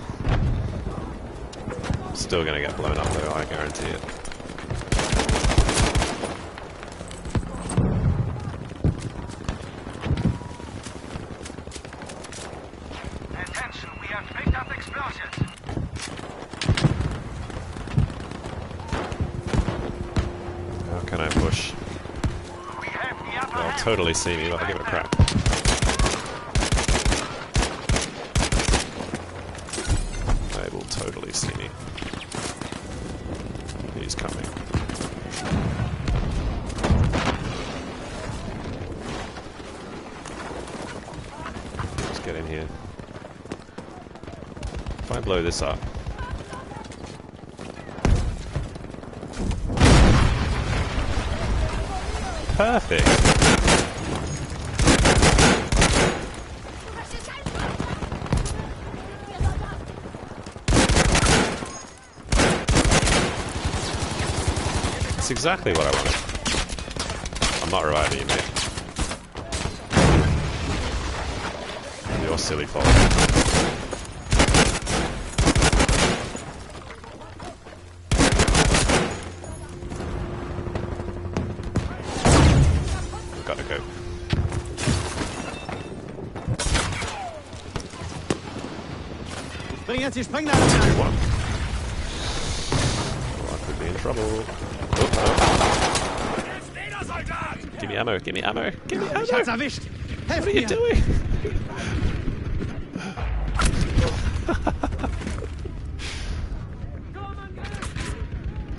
I'm still gonna get blown up though, I guarantee it. Attention, we have picked up explosions. How can I push? We have the upper They'll hand. totally see me, but I'll give it a crack. They will totally see me. He's coming. Let's get in here. If I blow this up. Perfect. That's exactly what I wanted. I'm not reviving you, mate. Your silly fault. I've got to go. Bring jetzt die Sprengladung an. 2-1. Oh, I could be in trouble. Oh, no. Give me ammo, give me ammo, give me ammo! Ich hab's erwischt. Helf What are you mir. doing?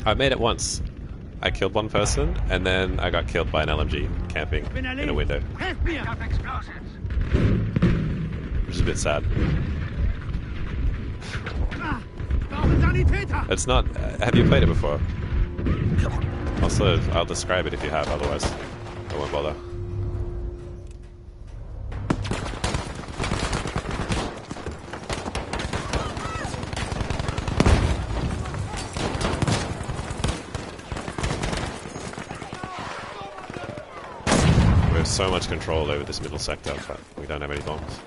I made it once. I killed one person, and then I got killed by an LMG camping Bin in a erledigt. window, Helf mir. Picked up explosions. which is a bit sad. Ah, brauchen Sanitäter. It's not... have you played it before? Also, I'll describe it if you have, otherwise I won't bother. We have so much control over this middle sector, but we don't have any bombs.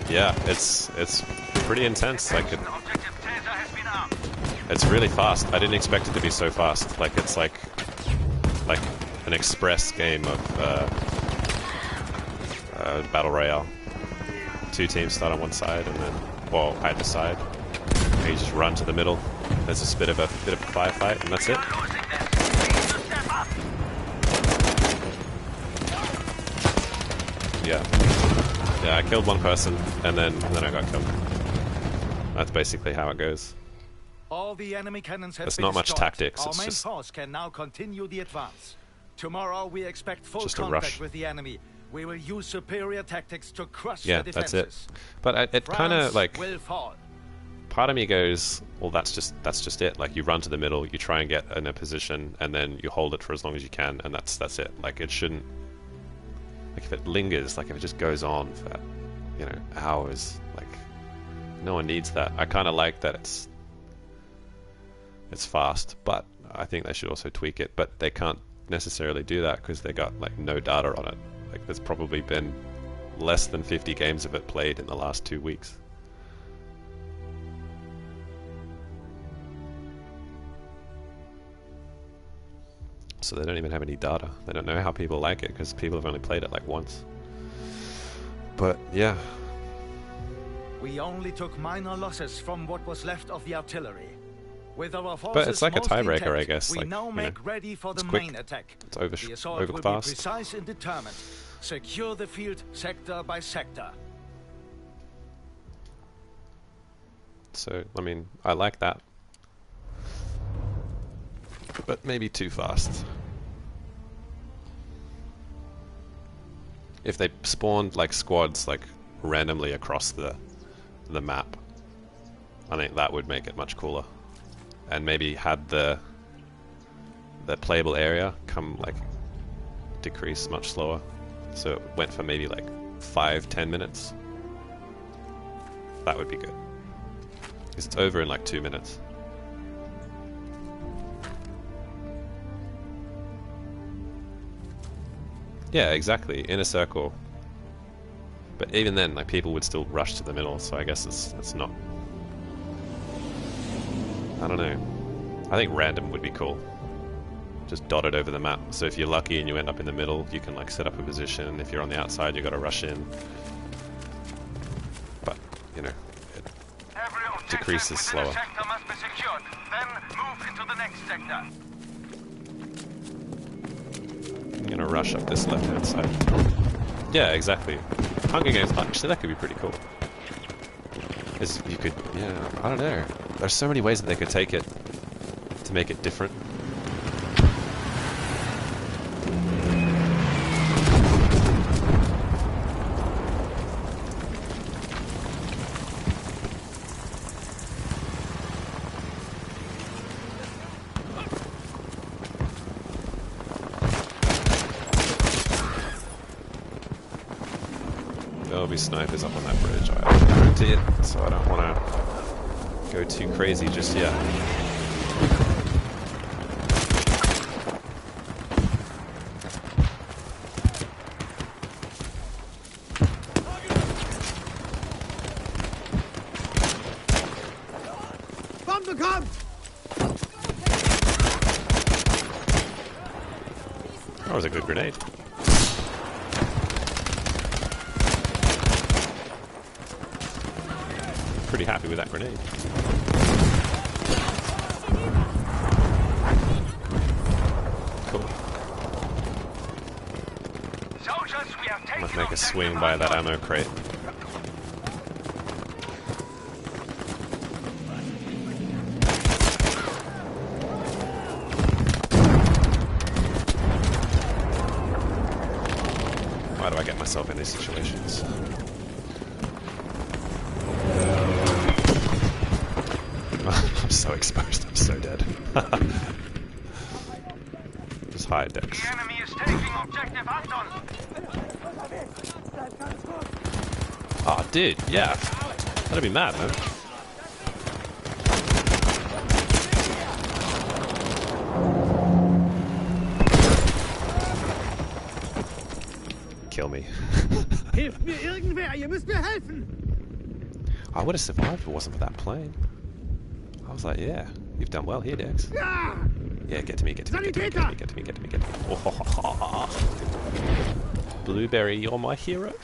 Yeah, it's pretty intense. Like Objective Taser has been armed. it's really fast. I didn't expect it to be so fast. Like it's like an express game of battle royale. 2 teams start on one side and then, well, either side. And you just run to the middle. There's a bit of a firefight, and that's it. Losing them. We need to step up. Yeah. Yeah, I killed one person, and then I got killed. That's basically how it goes. All the enemy cannons have There's been not much destroyed. tactics, Our it's main just- force can now continue the advance. Tomorrow we expect full Just a contact rush. with the enemy. We will use superior tactics to crush Yeah, the that's defenses. it. But it kind of France like, will fall. part of me goes, well, that's just it. Like you run to the middle, you try and get in a position, and then you hold it for as long as you can, and that's it. Like it shouldn't. Like if it lingers, like if it just goes on for, you know, hours, like no one needs that. I kind of like that it's fast, but I think they should also tweak it. But they can't necessarily do that because they got like no data on it. Like there's probably been less than 50 games of it played in the last 2 weeks. so they don't even have any data. They don't know how people like it because people have only played it like once. But yeah. We only took minor losses from what was left of the artillery. With our forces But it's like a mostly tiebreaker, intact, I guess. we like, now you make know, ready for the quick. main attack. It's over The assault will be fast. precise and determined. Secure the field sector by sector. So, I mean, I like that. But maybe too fast. If they spawned like squads like randomly across the map, I think that would make it much cooler. And maybe had the playable area come like decrease much slower. So it went for maybe like 5-10 minutes. That would be good. Because it's over in like 2 minutes. Yeah, exactly. In a circle. But even then, like, people would still rush to the middle, so I guess it's not... I don't know. I think random would be cool. Just dotted over the map. So if you're lucky and you end up in the middle, you can like set up a position. If you're on the outside, you got to rush in. But, you know, it decreases slower. Sector must be secured. Then move into the next sector. I'm gonna rush up this left-hand side. Yeah, exactly. Hunger Games, actually, that could be pretty cool. Is you could, yeah, I don't know. There's so many ways that they could take it to make it different. There'll be snipers up on that bridge, I guarantee it, so I don't want to go too crazy just yet. Bombe kommt! That was a good grenade. Pretty happy with that grenade. Cool. Soldiers, we have taken Might make a swing by that ammo crate. Why do I get myself in these situations? I'm so exposed, I'm so dead. Just hide, Dex. The enemy is taking objective Anton. Aw, dude, yeah. That'd be mad, man. Kill me. Hilft mir irgendwer, ihr müsst mir helfen! I would have survived if it wasn't for that plane. I was like, yeah, you've done well here, Dex. Ja! Yeah, get to me, get to me, get to me, get to me, get to me, get to me, get to me. Oh, ho, ho, ho. Blueberry, you're my hero.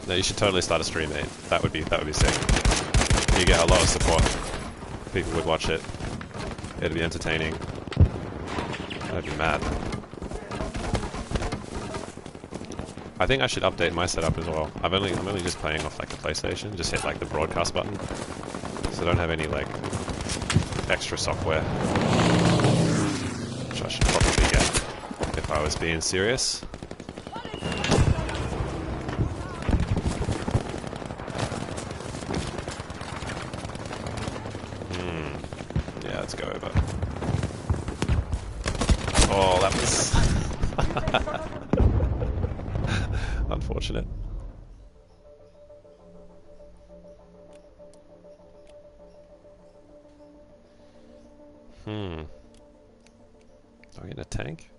No, you should totally start a stream, mate. That would be sick. You get a lot of support. People would watch it. It'd be entertaining. That'd be mad. I think I should update my setup as well. I'm only just playing off like the PlayStation. Just hit like the broadcast button. So I don't have any like extra software. Which I should probably get if I was being serious. Let's go over. Oh, that was unfortunate. unfortunate. Do I get a tank?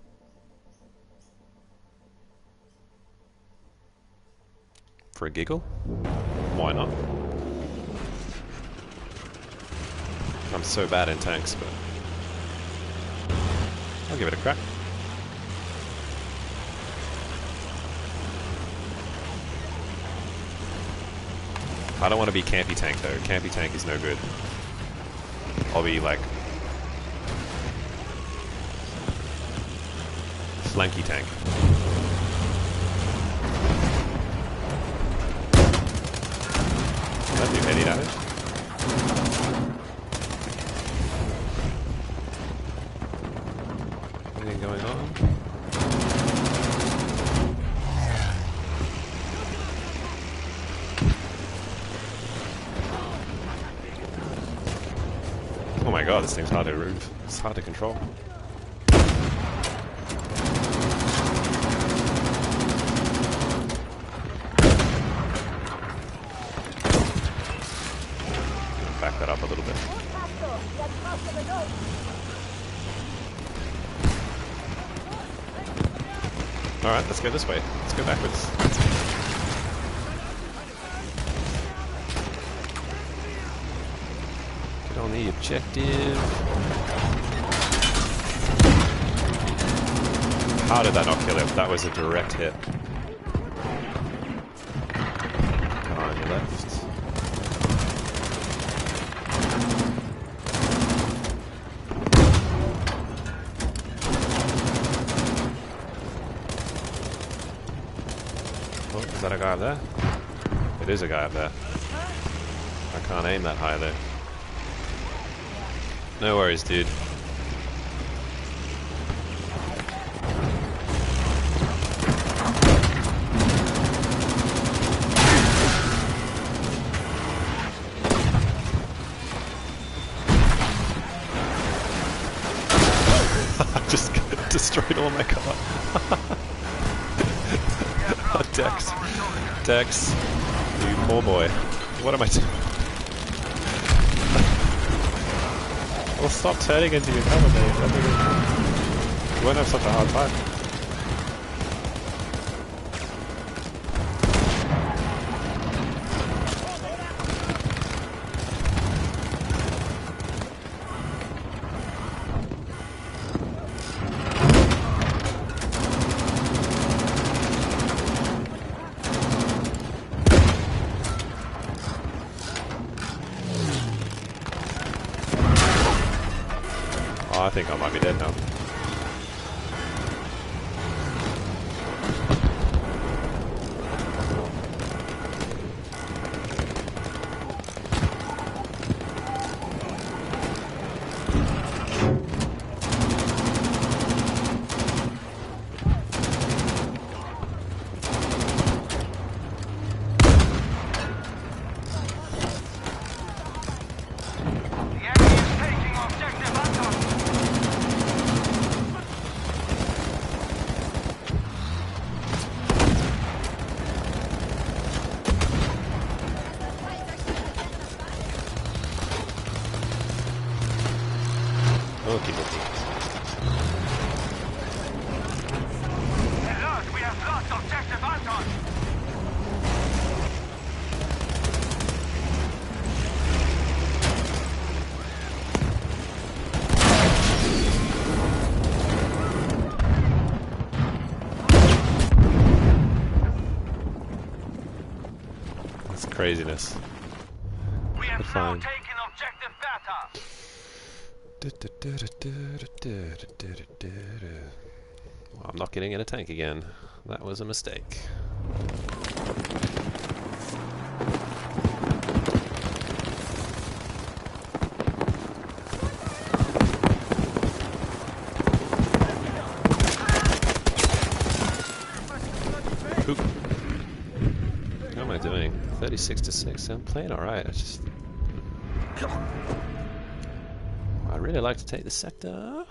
For a giggle? Why not? I'm so bad in tanks, but I'll give it a crack. I don't want to be campy tank though. Campy tank is no good. I'll be like flanky tank. Does that do any damage? Anything going on? Oh my god, this thing's hard to move. It's hard to control. Back that up a little bit. Alright, let's go this way. Let's go backwards. Get on the objective. How did that not kill him? That was a direct hit. On your left. Oh, is that a guy up there? It is a guy up there. I can't aim that high though. No worries, dude. I just destroyed all my car. Oh, Dex. Dex. You poor boy. What am I doing? Well, stop turning into your cover, mate. You won't have such a hard time. Oh, I think I might be dead now. Okie dokie. Alert, we have lost objective Anton. That's craziness. We have now Fine. taken objective Beta. Well, I'm not getting in a tank again. That was a mistake. Poop. How am I doing? 36 to 6. I'm playing alright. I'd really like to take the sector.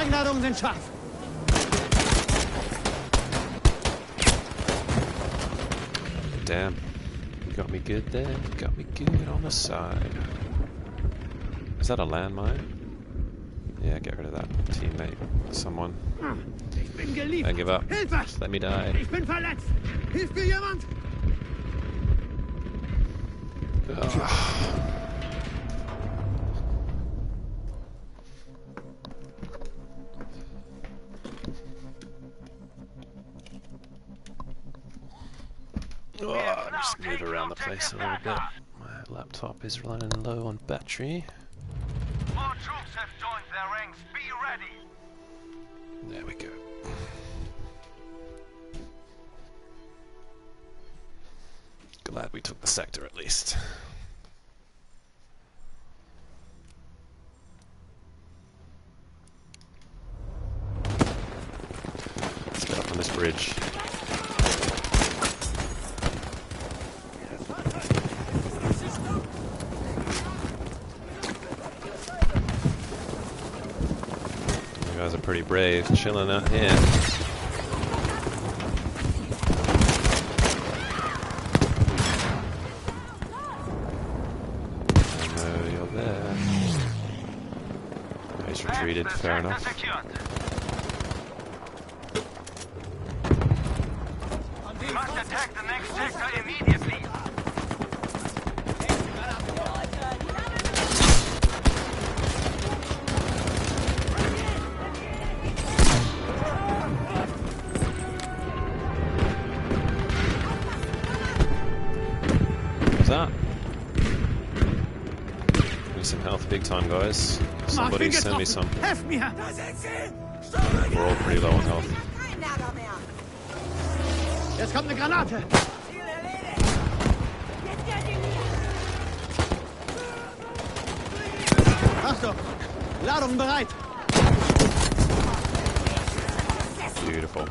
Fangladungen sind scharf. Damn. You got me good there. You got me good on the side. Is that a landmine? Yeah, get rid of that. Teammate. Someone. Ich bin geliebt. I give up. Hilfe! Just let me die. Ich bin verletzt. Hilft mir jemand? Oh, just move around the place a little bit. My laptop is running low on battery. More troops have joined their ranks. Be ready. There we go. Glad we took the sector at least. Let's get up on this bridge. You guys are pretty brave, chilling out here. Retreated, fair enough. We must attack the next sector immediately. What's that? Need some health big time, guys. Somebody send me some. Helft mir! We're all pretty low on health. Jetzt kommt eine Granate! Achtung! Ladung bereit! Beautiful.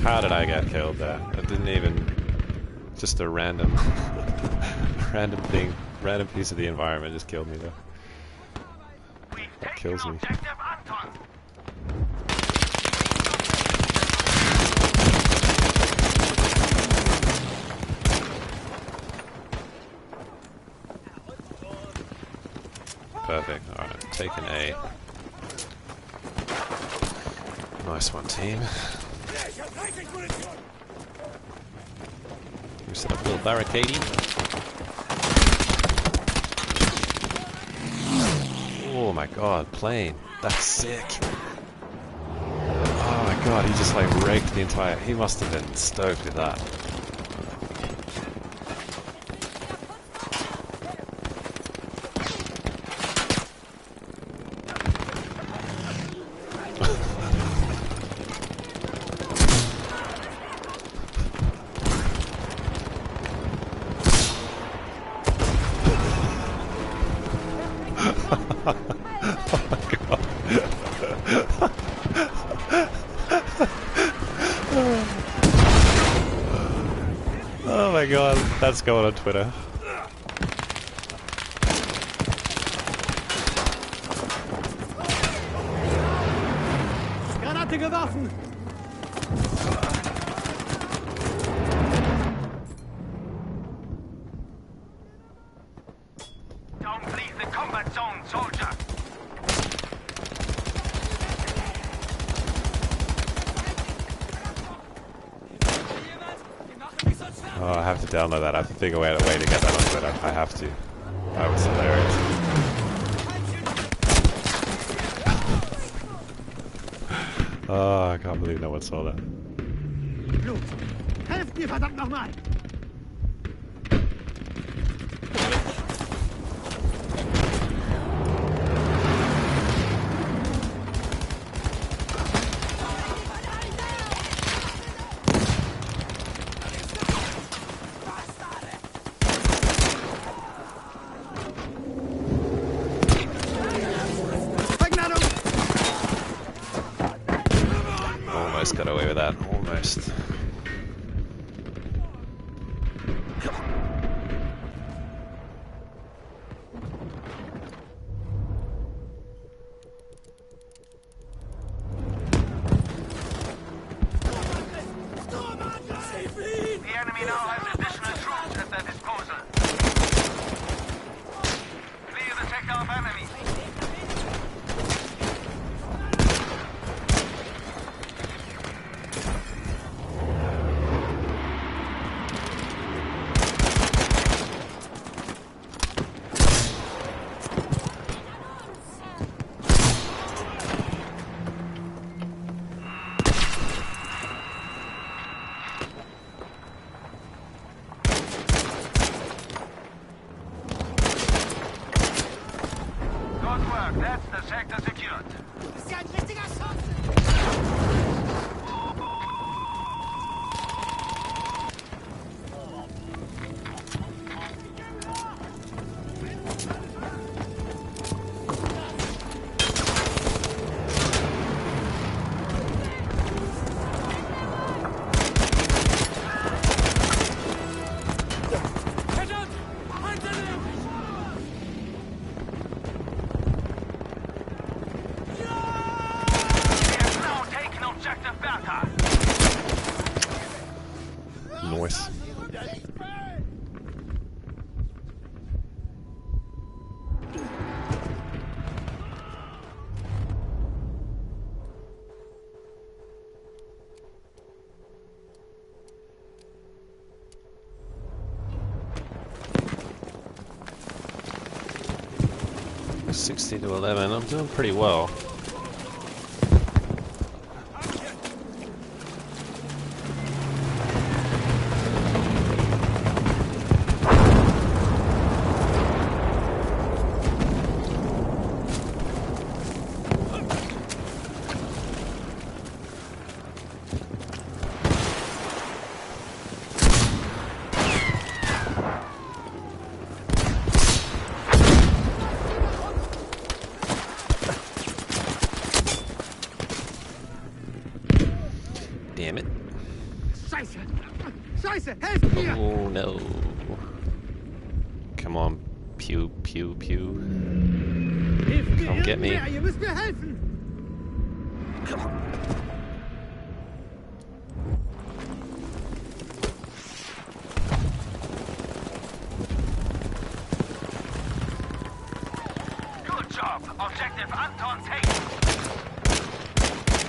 How did I get killed there? I didn't even... Just a random... random thing. Random piece of the environment just killed me there. That kills me. Perfect. Alright, taking A. Nice one, team. We set up a little barricade. Oh my god, plane. That's sick. Oh my god, he just like raked the entire... He must have been stoked with that. Oh my god, that's going on Twitter. Granate geworfen! Don't leave the combat zone, soldier. Oh, I have to download that. I have to figure out a way to get that on Twitter. I have to. That was hilarious. Oh, I can't believe no one saw that. Blut! Helft mir verdammt nochmal! Almost got away with that. Almost. That's the sector secured. Das ist ja ein richtiger Schutz! We have now taken objective Bertha. Nice. $16 to 11. I'm doing pretty well. Damn it. Scheiße! Scheiße! Helft mir! Oh no. Come on, pew, pew, pew. Hilft mir Come get me. irgendwer, ihr müsst mir helfen! Good job. Objective Anton taken.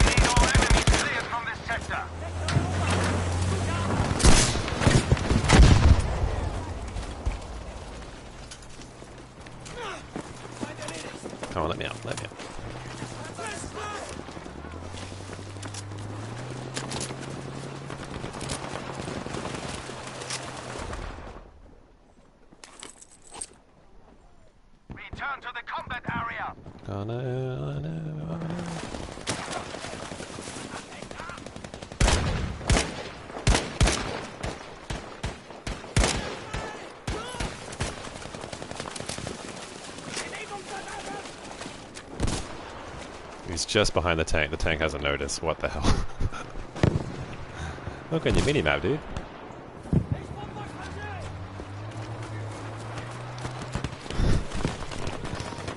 We need all enemies cleared from this sector. Come on, let me out, let me out. Return to the combat area. Oh no, oh no, oh no. He's just behind the tank. The tank hasn't noticed. What the hell? Look on your minimap, dude.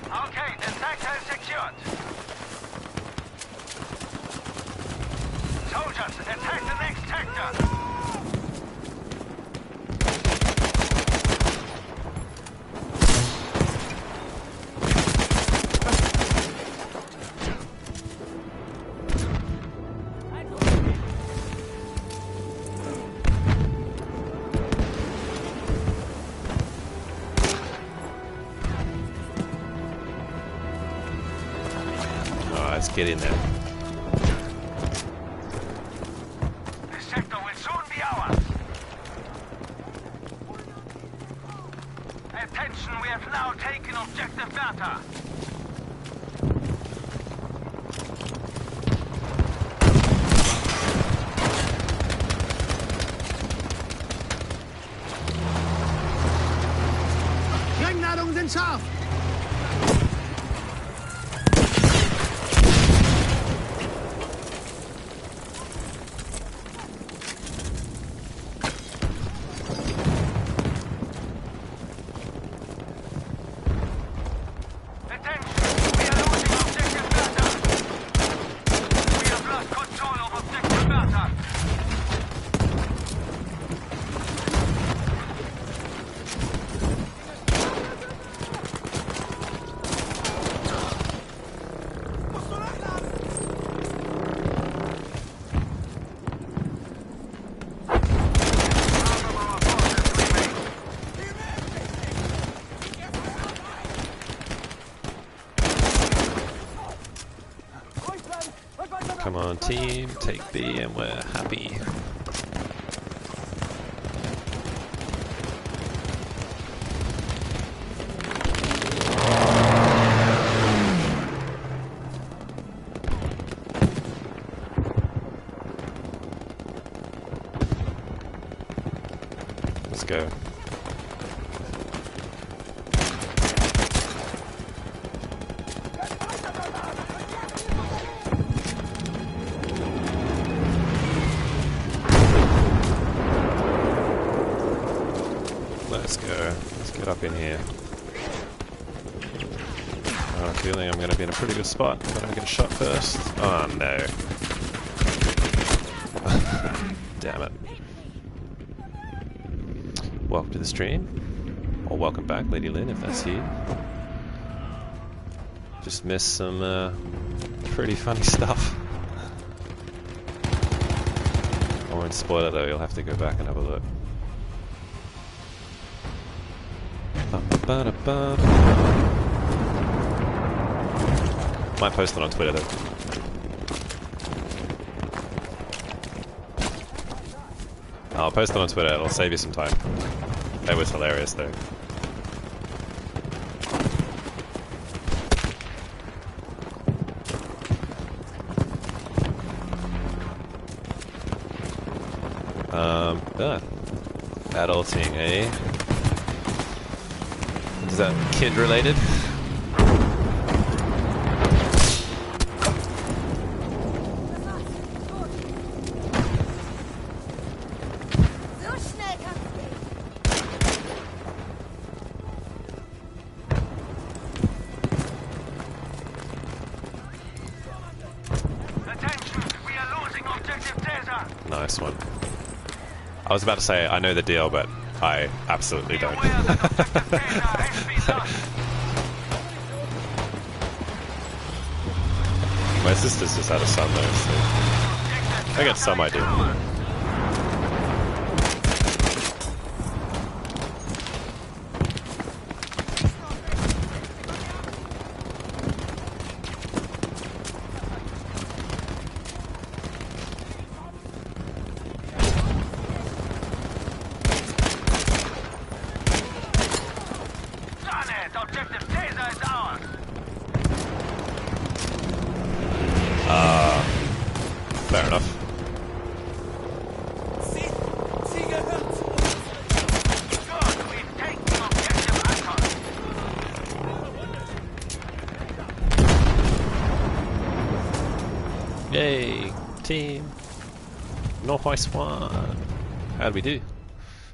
Okay, the sector is secured. Soldiers, attack the next sector. Let's get in there. The sector will soon be ours. Attention, we have now taken objective Bertha. Sprengladungen sind scharf! Come on, team, take B and we're happy. go. Let's go. Let's get up in here. I have a feeling I'm going to be in a pretty good spot, but I get shot first. Oh no. Damn it. Welcome to the stream. Or welcome back, Lady Lynn, if that's you. Just missed some pretty funny stuff. I won't spoil it though, you'll have to go back and have a look. Might post it on Twitter though. I'll post it on Twitter, it'll save you some time. That was hilarious though. Adulting, eh? Is that kid related? Nice one. I was about to say I know the deal, but I absolutely don't. My sister's just had a son though, so I get some idea. Fair enough. Yay, team. Northwest squad. How'd we do?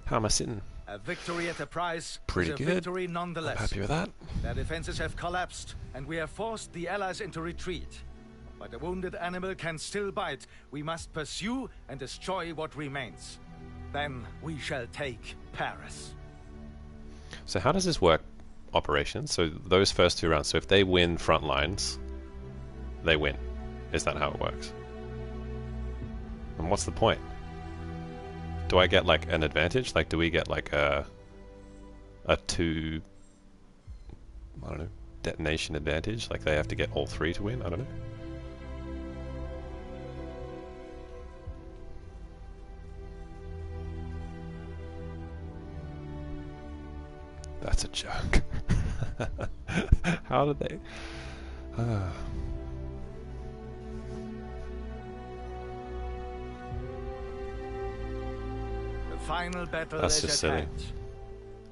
How am I sitting? A victory at a price. Pretty is a good. Victory nonetheless. I'm happy with that. Their defenses have collapsed, and we have forced the Allies into retreat. But a wounded animal can still bite. We must pursue and destroy what remains. Then we shall take Paris. So how does this work, operations? So those first two rounds, so if they win front lines, they win. Is that how it works? And what's the point? Do I get like an advantage? Like do we get like a two, I don't know, detonation advantage? Like they have to get all three to win? I don't know. That's a joke. How did they? The final battle That's is just at silly. hand.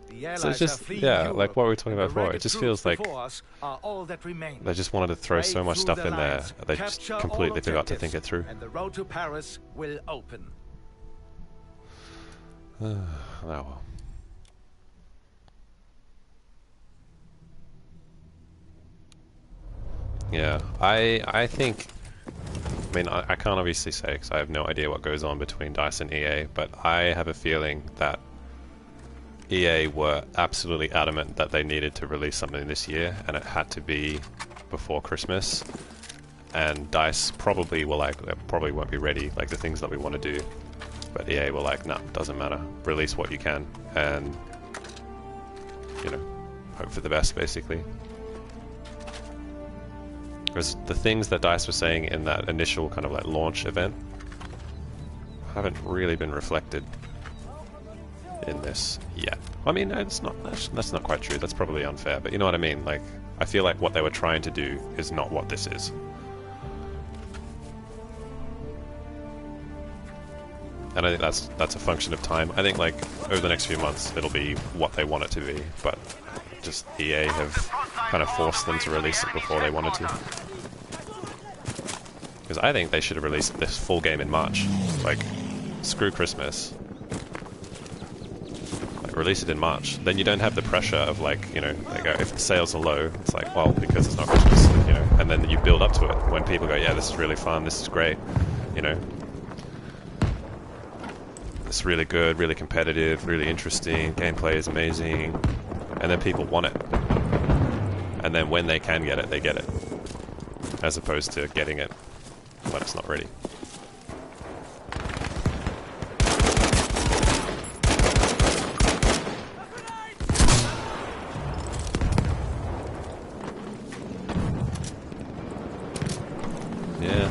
The Allies So it's just, are fleeing yeah, Europe, like what we were talking and about the before. It ragged just troops feels like before us are all that remain. they just wanted to throw so Break much through stuff the in there, lines, they capture just all completely forgot to think it objectives, through. And the road to Paris will open. Oh well. Yeah, I think, I mean, I can't obviously say because I have no idea what goes on between DICE and EA, but I have a feeling that EA were absolutely adamant that they needed to release something this year, and it had to be before Christmas. And DICE probably were like, they probably won't be ready, like the things that we want to do. But EA were like, nah, doesn't matter. Release what you can, and you know, hope for the best, basically. Because the things that DICE was saying in that initial kind of like launch event haven't really been reflected in this yet. I mean, it's not, that's not quite true. That's probably unfair, but you know what I mean? Like, I feel like what they were trying to do is not what this is. And I think that's a function of time. I think like over the next few months it'll be what they want it to be, but just EA have kind of forced them to release it before they wanted to. Because I think they should have released this full game in March. Like, screw Christmas. Like, release it in March. Then you don't have the pressure of like, you know, they go, if the sales are low, it's like, well, because it's not Christmas, you know, and then you build up to it. When people go, yeah, this is really fun, this is great, you know. It's really good, really competitive, really interesting, gameplay is amazing, and then people want it. And then when they can get it, they get it. As opposed to getting it when it's not ready. Yeah.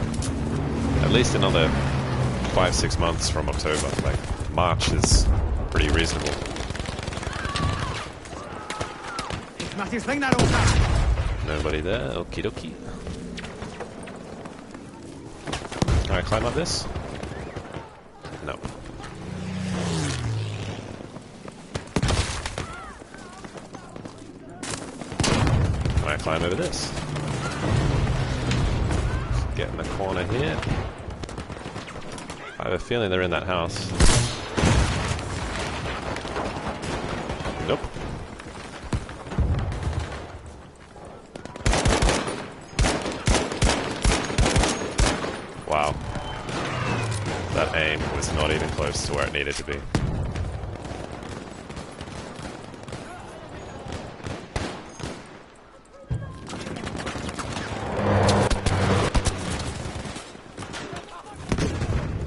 At least another 5-6 months from October. Like, March is pretty reasonable. Mach die Sprengladung runter! Nobody there. Okie dokie. Alright, climb up this? No. Can I climb over this? Get in the corner here. I have a feeling they're in that house. Nope. Wow. That aim was not even close to where it needed to be.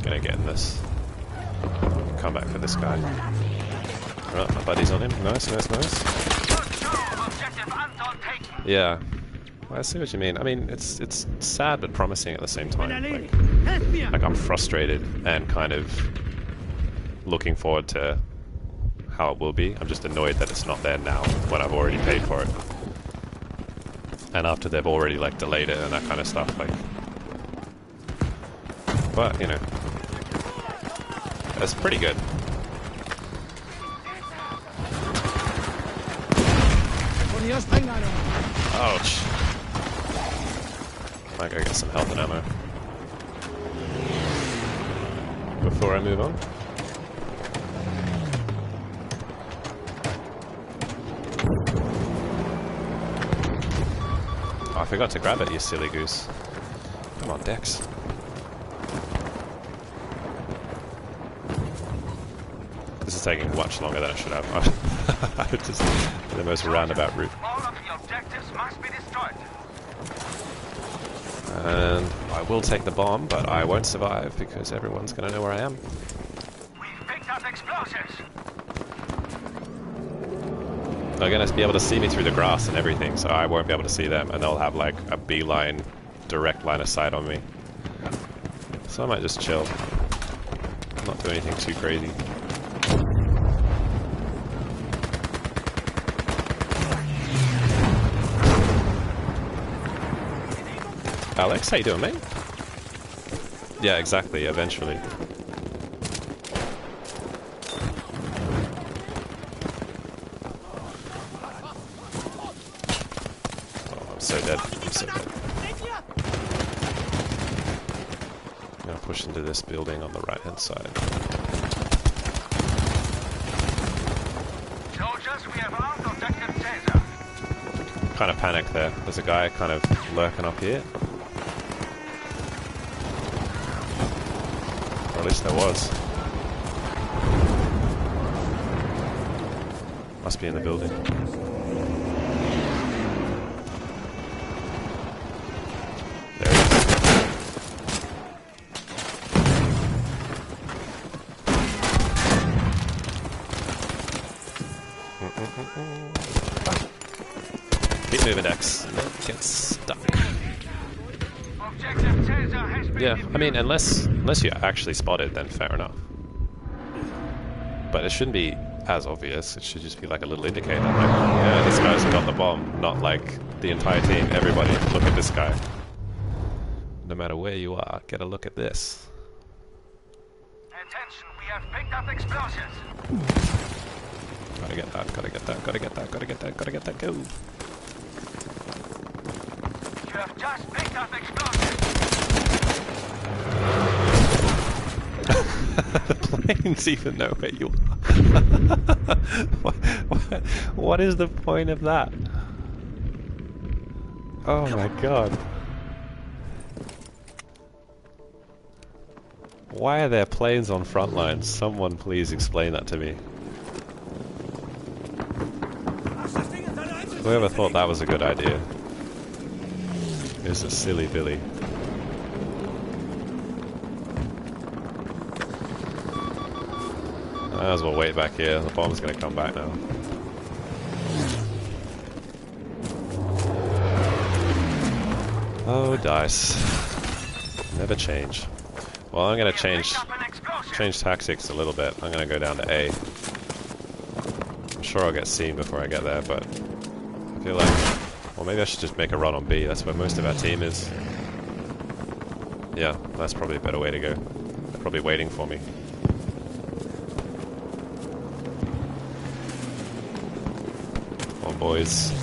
Gonna get in this. Come back for this guy. Right, my buddy's on him. Nice, nice, nice. Yeah. I see what you mean. I mean, it's sad but promising at the same time. Like I'm frustrated and kind of looking forward to how it will be. I'm just annoyed that it's not there now when I've already paid for it. And after they've already like delayed it and that kind of stuff. Like, but you know, it's pretty good. Ouch. Might go get some health and ammo before I move on. Oh, I forgot to grab it, you silly goose. Come on, Dex. This is taking much longer than I should have. I just the most roundabout route. All of the objectives must be destroyed. And I will take the bomb, but I won't survive because everyone's going to know where I am. We've picked up explosives. They're going to be able to see me through the grass and everything, so I won't be able to see them, and they'll have like a beeline, direct line of sight on me. So I might just chill. Not do anything too crazy. Alex, how you doing, mate? Yeah, exactly, eventually. Oh, I'm so dead. I'm so dead. I'm gonna push into this building on the right-hand side. Soldiers, we have armed objective Caesar. Kind of panicked there. There's a guy kind of lurking up here. Or at least there was. Must be in the building. There he is. Keep moving, Dex. Get stuck. Objective Caesar has been Yeah, I mean, unless you actually spot it, then fair enough. But it shouldn't be as obvious. It should just be like a little indicator. Like, yeah, this guy's got the bomb. Not like the entire team. Everybody, look at this guy. No matter where you are, get a look at this. Attention, have picked up explosives. Gotta get that, gotta get that, gotta get that, gotta get that, gotta get that, go! You have just picked up explosives. The planes even know where you are. What is the point of that? Oh my god. Why are there planes on front lines? Someone please explain that to me. Whoever thought that was a good idea is a silly Billy. Might as well wait back here. The bomb's gonna come back now. Oh, dice. Never change. Well, I'm gonna change tactics a little bit. I'm gonna go down to A. I'm sure I'll get seen before I get there, but I feel like... Well, maybe I should just make a run on B. That's where most of our team is. Yeah, that's probably a better way to go. They're probably waiting for me. Come on, boys.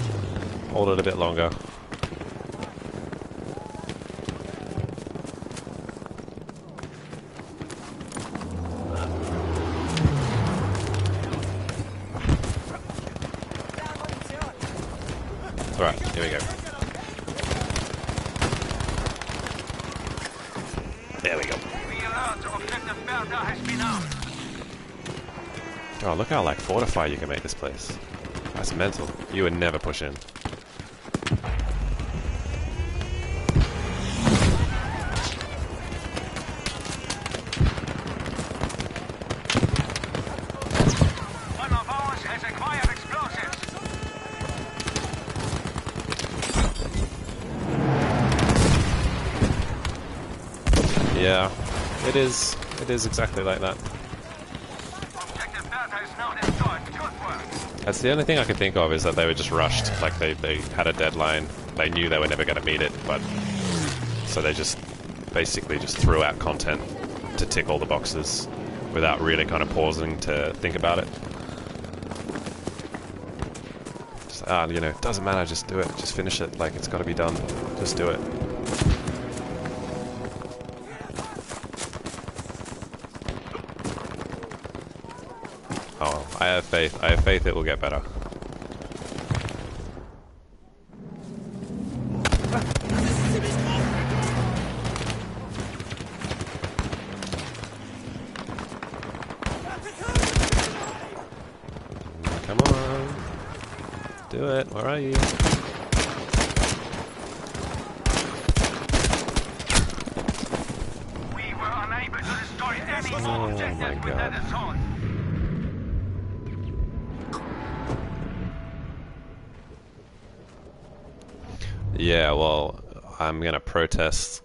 Hold it a bit longer. Alright, here we go. There we go. Oh, look how, like, fortified you can make this place. That's mental. You would never push in. One of ours has acquired explosives. Yeah, it is. It is exactly like that. Objective data is now destroyed. Good work. That's the only thing I could think of is that they were just rushed. Like they had a deadline. They knew they were never going to meet it, but so they just basically just threw out content to tick all the boxes without really kind of pausing to think about it. Just, you know, it doesn't matter. Just do it. Just finish it. Like it's got to be done. Just do it. Oh, well, I have faith. I have faith it will get better. Come on. Do it. Where are you? We were unable to destroy any Oh objective my with God. that assault. Yeah, well, I'm gonna protest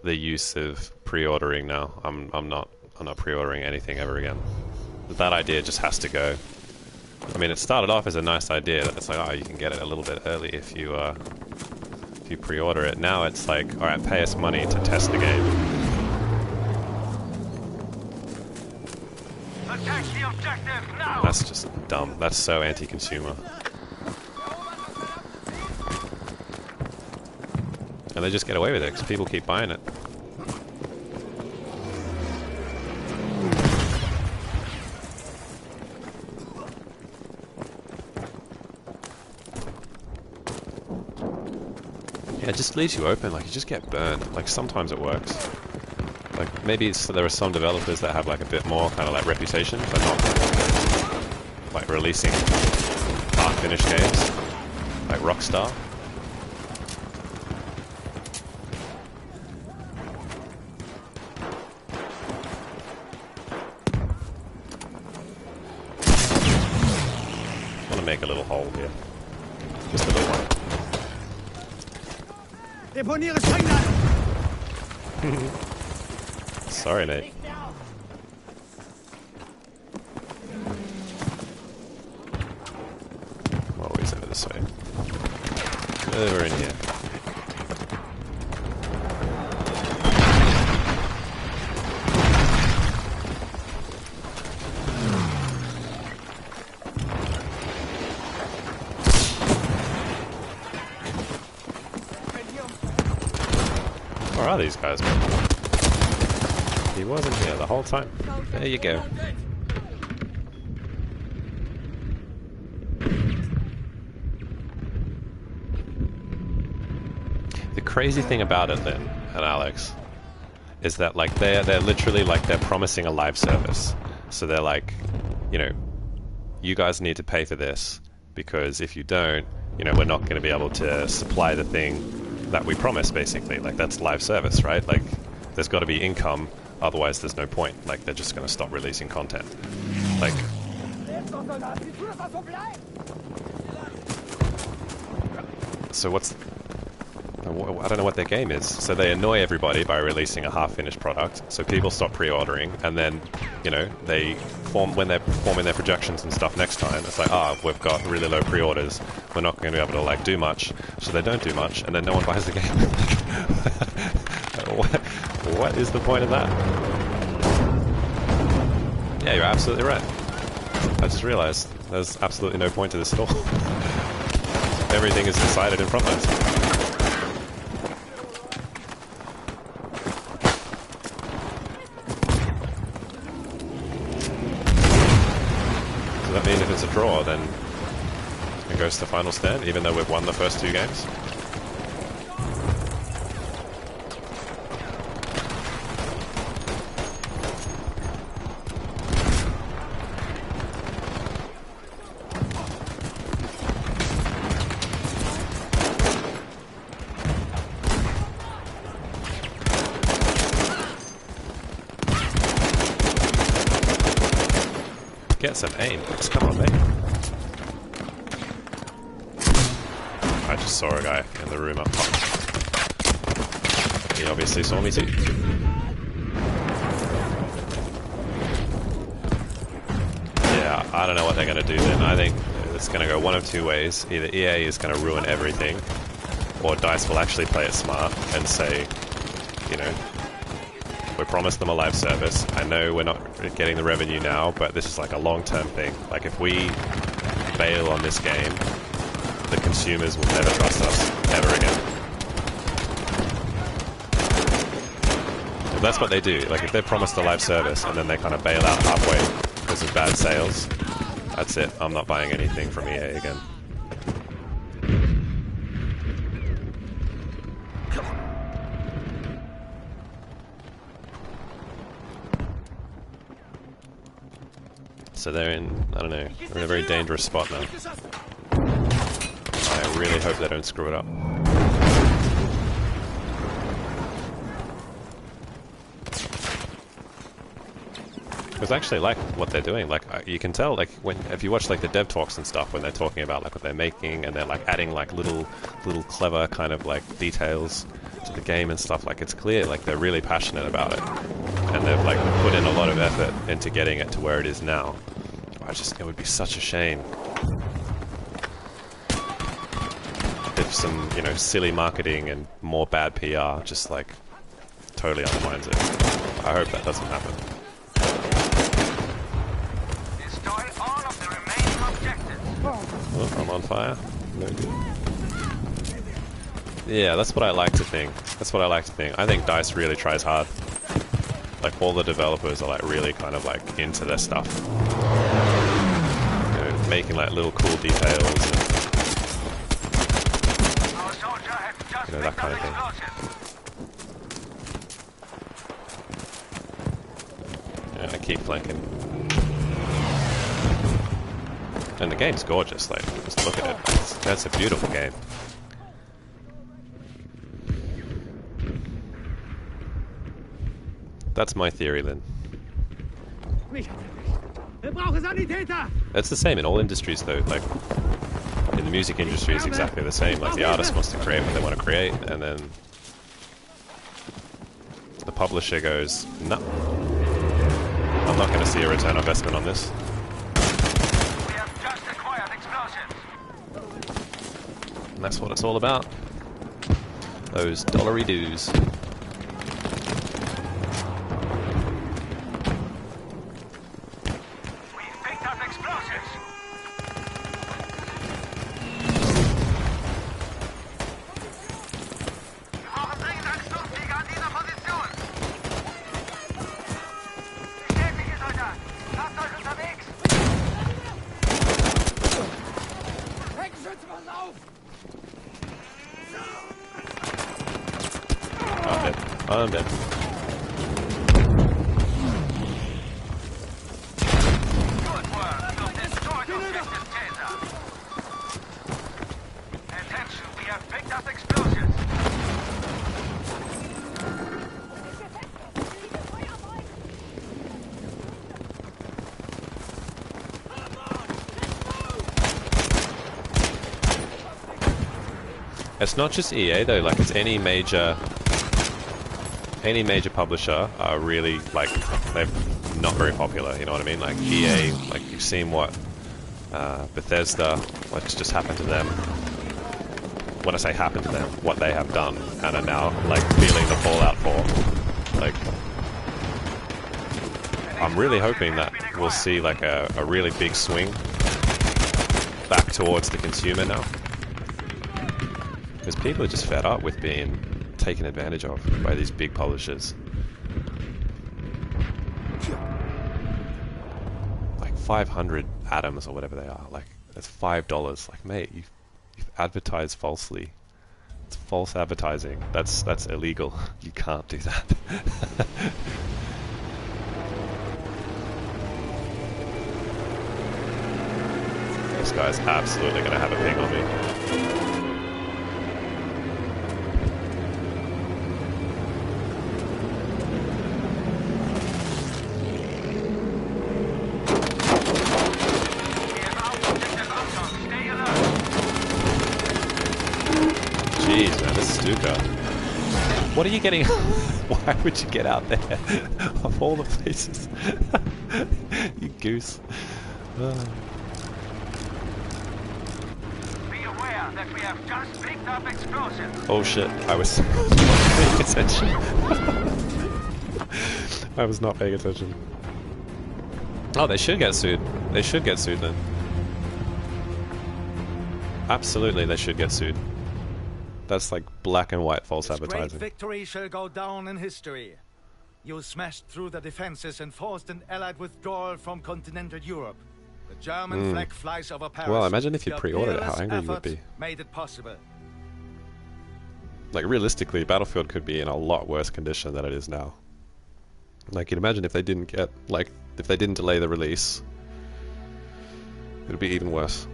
the use of pre-ordering now. I'm not pre-ordering anything ever again. That idea just has to go. I mean, it started off as a nice idea. It's like, oh, you can get it a little bit early if you pre-order it. Now it's like, all right, pay us money to test the game. Attack the objective now. That's just dumb. That's so anti-consumer. And they just get away with it because people keep buying it. Yeah, it just leaves you open. Like you just get burned. Like sometimes it works. Like maybe there are some developers that have like a bit more kind of like reputation for not like releasing half-finished games, like Rockstar. Make a little hole here. Just a little one. Deponiere Sprengladung! Sorry, Nate. Always over this way. Over in here. Where are these guys, man? He wasn't here the whole time. There you go. The crazy thing about it, then, and Alex, is that like they're literally like they're promising a live service. So they're like, you know, you guys need to pay for this because if you don't, you know, we're not going to be able to supply the thing that we promise. Basically, like that's live service, right? Like there's got to be income. Otherwise, there's no point. Like, they're just going to stop releasing content. Like... So what's... I don't know what their game is. So they annoy everybody by releasing a half-finished product, so people stop pre-ordering, and then, you know, they form... When they're performing their projections and stuff next time, it's like, we've got really low pre-orders. We're not going to be able to, like, do much. So they don't do much, and then no one buys the game. What is the point of that? Yeah, you're absolutely right. I just realized there's absolutely no point to this at all. Everything is decided in front of us. Does that mean if it's a draw, then it goes to final stand, even though we've won the first 2 games? Get some aim. Just come on, mate. I just saw a guy in the room up top. He obviously saw me too. Yeah, I don't know what they're going to do then. I think it's going to go one of 2 ways. Either EA is going to ruin everything, or DICE will actually play it smart and say, you know, we promised them a live service. I know we're not getting the revenue now, but this is like a long-term thing. Like if we bail on this game, the consumers will never trust us ever again. If that's what they do, like if they promised a live service and then they kind of bail out halfway because of bad sales, that's it. I'm not buying anything from EA again. So they're in, I don't know, they're in a very dangerous spot now. I really hope they don't screw it up. Because I actually like what they're doing. Like you can tell, like if you watch like the dev talks and stuff, when they're talking about like what they're making, and they're like adding like little clever kind of like details to the game and stuff. Like it's clear, like they're really passionate about it, and they've like put in a lot of effort into getting it to where it is now. It would be such a shame if some, you know, silly marketing and more bad PR just like totally undermines it. I hope that doesn't happen. Destroy all of the remaining objectives. Oh, I'm on fire. No good. Yeah, that's what I like to think. I think DICE really tries hard. Like all the developers are like really kind of like into their stuff. You know, making like little cool details and, you know, that kind of thing. Yeah, I keep flanking. And the game's gorgeous, like, just look at it. That's a beautiful game. That's my theory, then. It's the same in all industries, though. Like, in the music industry, it's exactly the same. Like, the artist wants to create what they want to create, and then the publisher goes, no, I'm not going to see a return on investment on this. We have just acquired explosives. And that's what it's all about. Those dollary dues. confirmed it. Good work. You've destroyed objective Caesar. Attention, we have picked up explosives. It's not just EA though, like it's any major publisher are really like they're not very popular, you know what I mean? Like EA, like you've seen what Bethesda, what's just happened to them. When I say happened to them, what they have done and are now like feeling the fallout for. Like I'm really hoping that we'll see like a really big swing back towards the consumer now. Because people are just fed up with being taken advantage of by these big publishers. Like 500 atoms or whatever they are, like that's $5. Like mate, you've advertised falsely. It's false advertising. That's illegal. You can't do that. This guy's absolutely gonna have a ping on me. What are you getting? Why would you get out there of all the places? You goose. Be aware that we have just picked up explosives. Oh shit, I was not paying attention. I was not paying attention. Oh, they should get sued. They should get sued then. Absolutely, they should get sued. That's like black and white false advertising. This great victory shall go down in history. You smashed through the defenses and forced an allied withdrawal from continental Europe. The German flag flies over Paris. Well, imagine if you Your pre-ordered it, how fearless angry you would be. made it possible. Like realistically, Battlefield could be in a lot worse condition than it is now. Like you'd imagine if they didn't get, like, if they didn't delay the release, it would be even worse.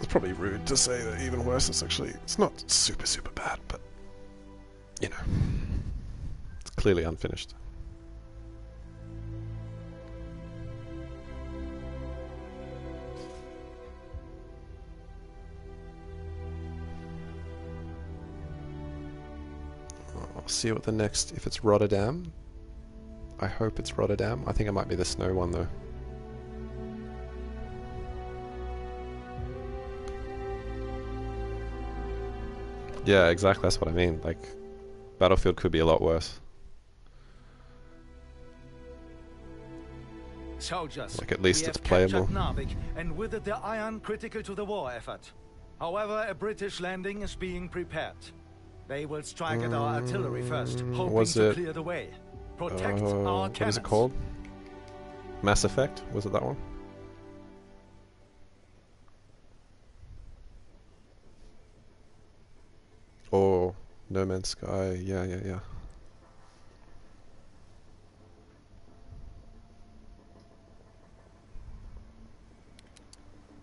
It's probably rude to say that even worse. It's not super bad, but you know, it's clearly unfinished. I'll see what the next, if it's Rotterdam. I hope it's Rotterdam. I think it might be the snow one though. Yeah, exactly, that's what I mean. Like, Battlefield could be a lot worse. Soldiers, like, at least it's playable. Narvik, and with it the iron critical to the war effort. However, a British landing is being prepared. They will strike at our artillery first, hoping to clear the way. Protect our cannons. What is it called? Mass Effect? Was it that one? Or No Man's Sky, yeah.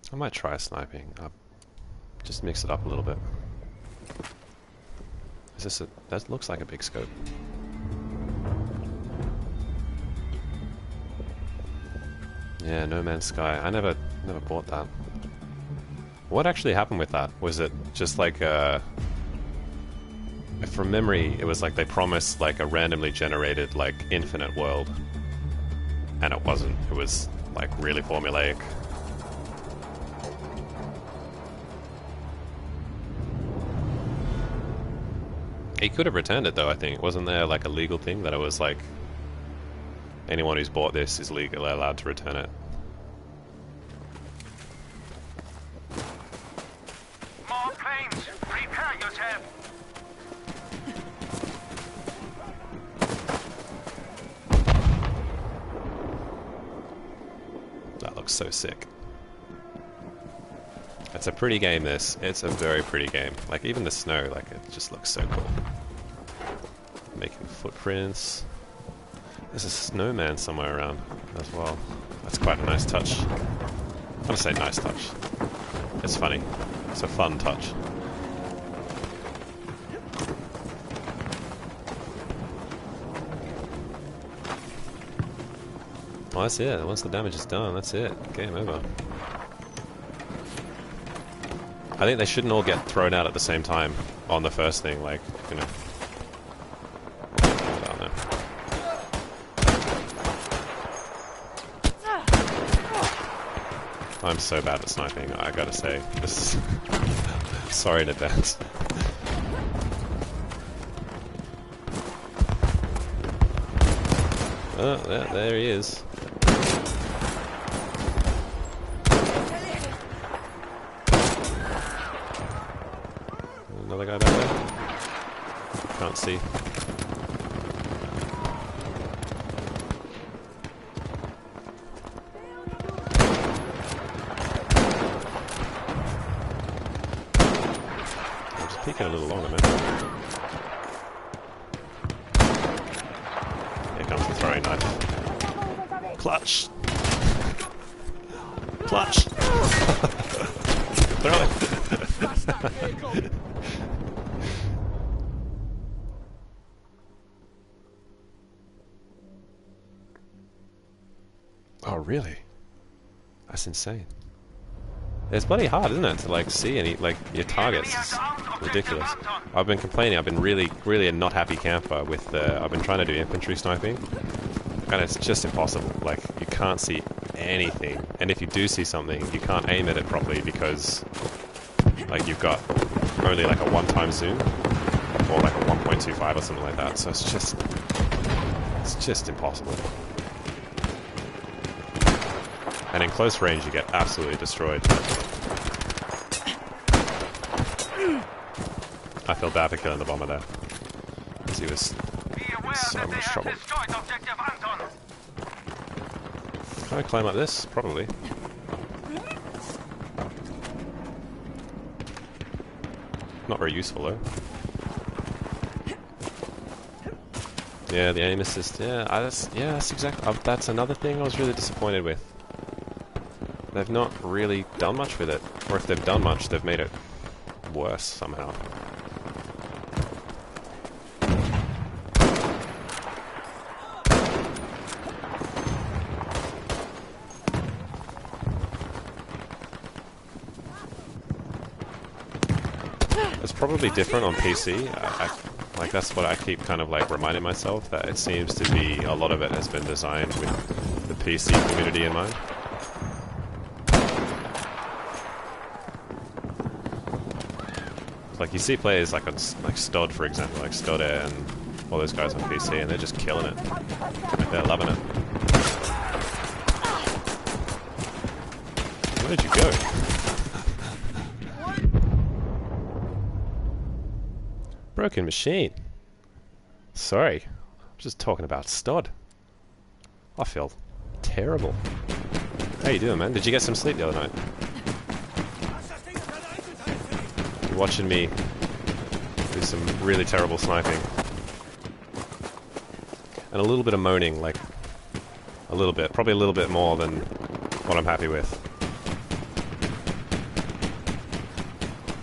I might try sniping. Just mix it up a little bit. Is this a... that looks like a big scope. Yeah, No Man's Sky. I never bought that. What actually happened with that? Was it just like from memory, it was like they promised like a randomly generated like infinite world, and it wasn't. It was like really formulaic. He could have returned it though, I think. Wasn't there like a legal thing that it was like anyone who's bought this is legally allowed to return it? More planes! Prepare yourself! That looks so sick. It's a pretty game, this. It's a very pretty game. Like, even the snow, like, it just looks so cool. Making footprints. There's a snowman somewhere around as well. That's quite a nice touch. I'm gonna say nice touch. It's funny. It's a fun touch. Well, that's it. Once the damage is done, that's it. Game over. I think they shouldn't all get thrown out at the same time on the first thing, like, you know. I don't know. I'm so bad at sniping, I gotta say. This is sorry in advance. Oh, there he is. Another guy back there? Can't see. I'm just peeking a little longer, man. Here comes the throwing knife. Clutch! Clutch! Throw it! Oh, really? That's insane. It's bloody hard, isn't it, to like see any like your targets? It's ridiculous. I've been complaining. I've been really a not happy camper with. I've been trying to do infantry sniping, and it's just impossible. Like you can't see anything, and if you do see something, you can't aim at it properly because like you've got only like a one-time zoom or like a 1.25 or something like that. So it's just impossible. And in close range, you get absolutely destroyed. I feel bad for killing the bomber there, because he was in so much trouble. Can I climb up this? Probably. Not very useful though. Yeah, the aim assist. Yeah, that's exactly. That's another thing I was really disappointed with. They've not really done much with it, or if they've done much, they've made it worse somehow. It's probably different on PC. Like that's what I keep kind of like reminding myself, that it seems to be a lot of it has been designed with the PC community in mind. Like you see players like on Stod, for example, like Stod Air and all those guys on PC, and they're just killing it. Like they're loving it. Where did you go? Broken machine. Sorry, I'm just talking about Stod. I feel terrible. How you doing, man? Did you get some sleep the other night? Watching me do some really terrible sniping. And a little bit of moaning, like a little bit, probably a little bit more than what I'm happy with.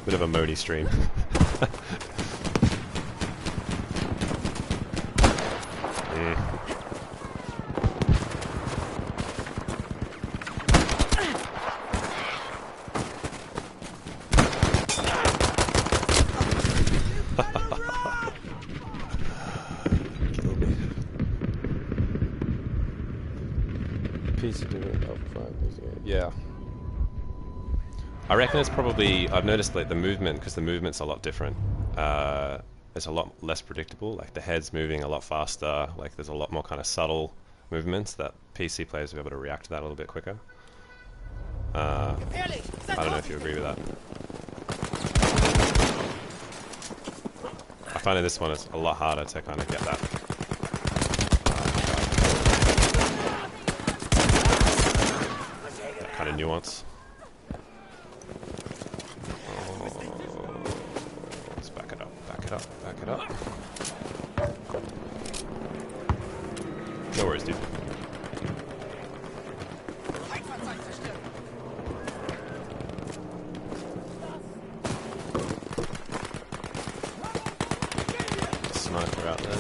Bit of a moany stream. Yeah. Yeah. I reckon it's probably, I've noticed like the movement, because the movement's a lot different. It's a lot less predictable, like the head's moving a lot faster, like there's a lot more kind of subtle movements that PC players will be able to react to that a little bit quicker. I don't know if you agree with that. I find in this one it's a lot harder to kind of get that. Kind of nuance. Oh, let's back it up, back it up, back it up. No worries, dude. Sniper out there.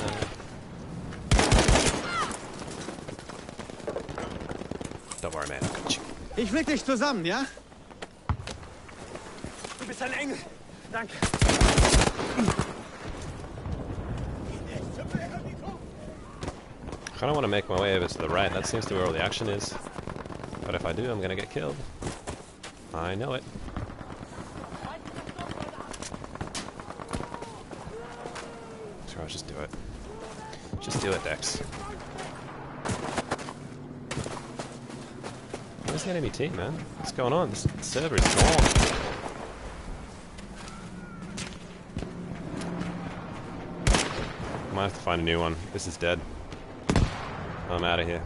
Don't worry, man. I got you. Ich flick dich zusammen, ja? Du bist ein Engel. Danke. I kind of want to make my way over to the right. That seems to be where all the action is. But if I do, I'm going to get killed. I know it. Sure, I'll just do it. Just do it, Dex. Where's the enemy team, man? What's going on? This server is gone. Might have to find a new one. This is dead. I'm out of here.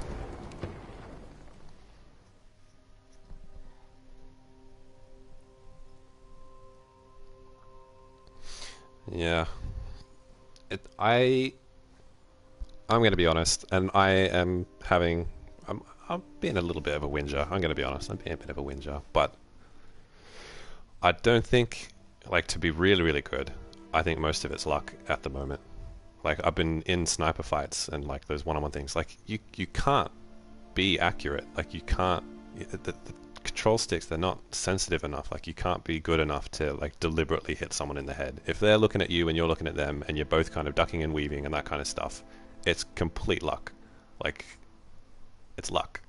Yeah. I'm going to be honest, and I am having... I'm being a little bit of a whinger. I'm going to be honest. I'm being a bit of a whinger. But I don't think, like, to be really, really good, I think most of it's luck at the moment. Like, I've been in sniper fights and, like, those one-on-one things. Like, you can't be accurate. Like, you can't... The control sticks, they're not sensitive enough. Like, you can't be good enough to, like, deliberately hit someone in the head. If they're looking at you and you're looking at them and you're both kind of ducking and weaving and that kind of stuff, it's complete luck. Like, it's luck.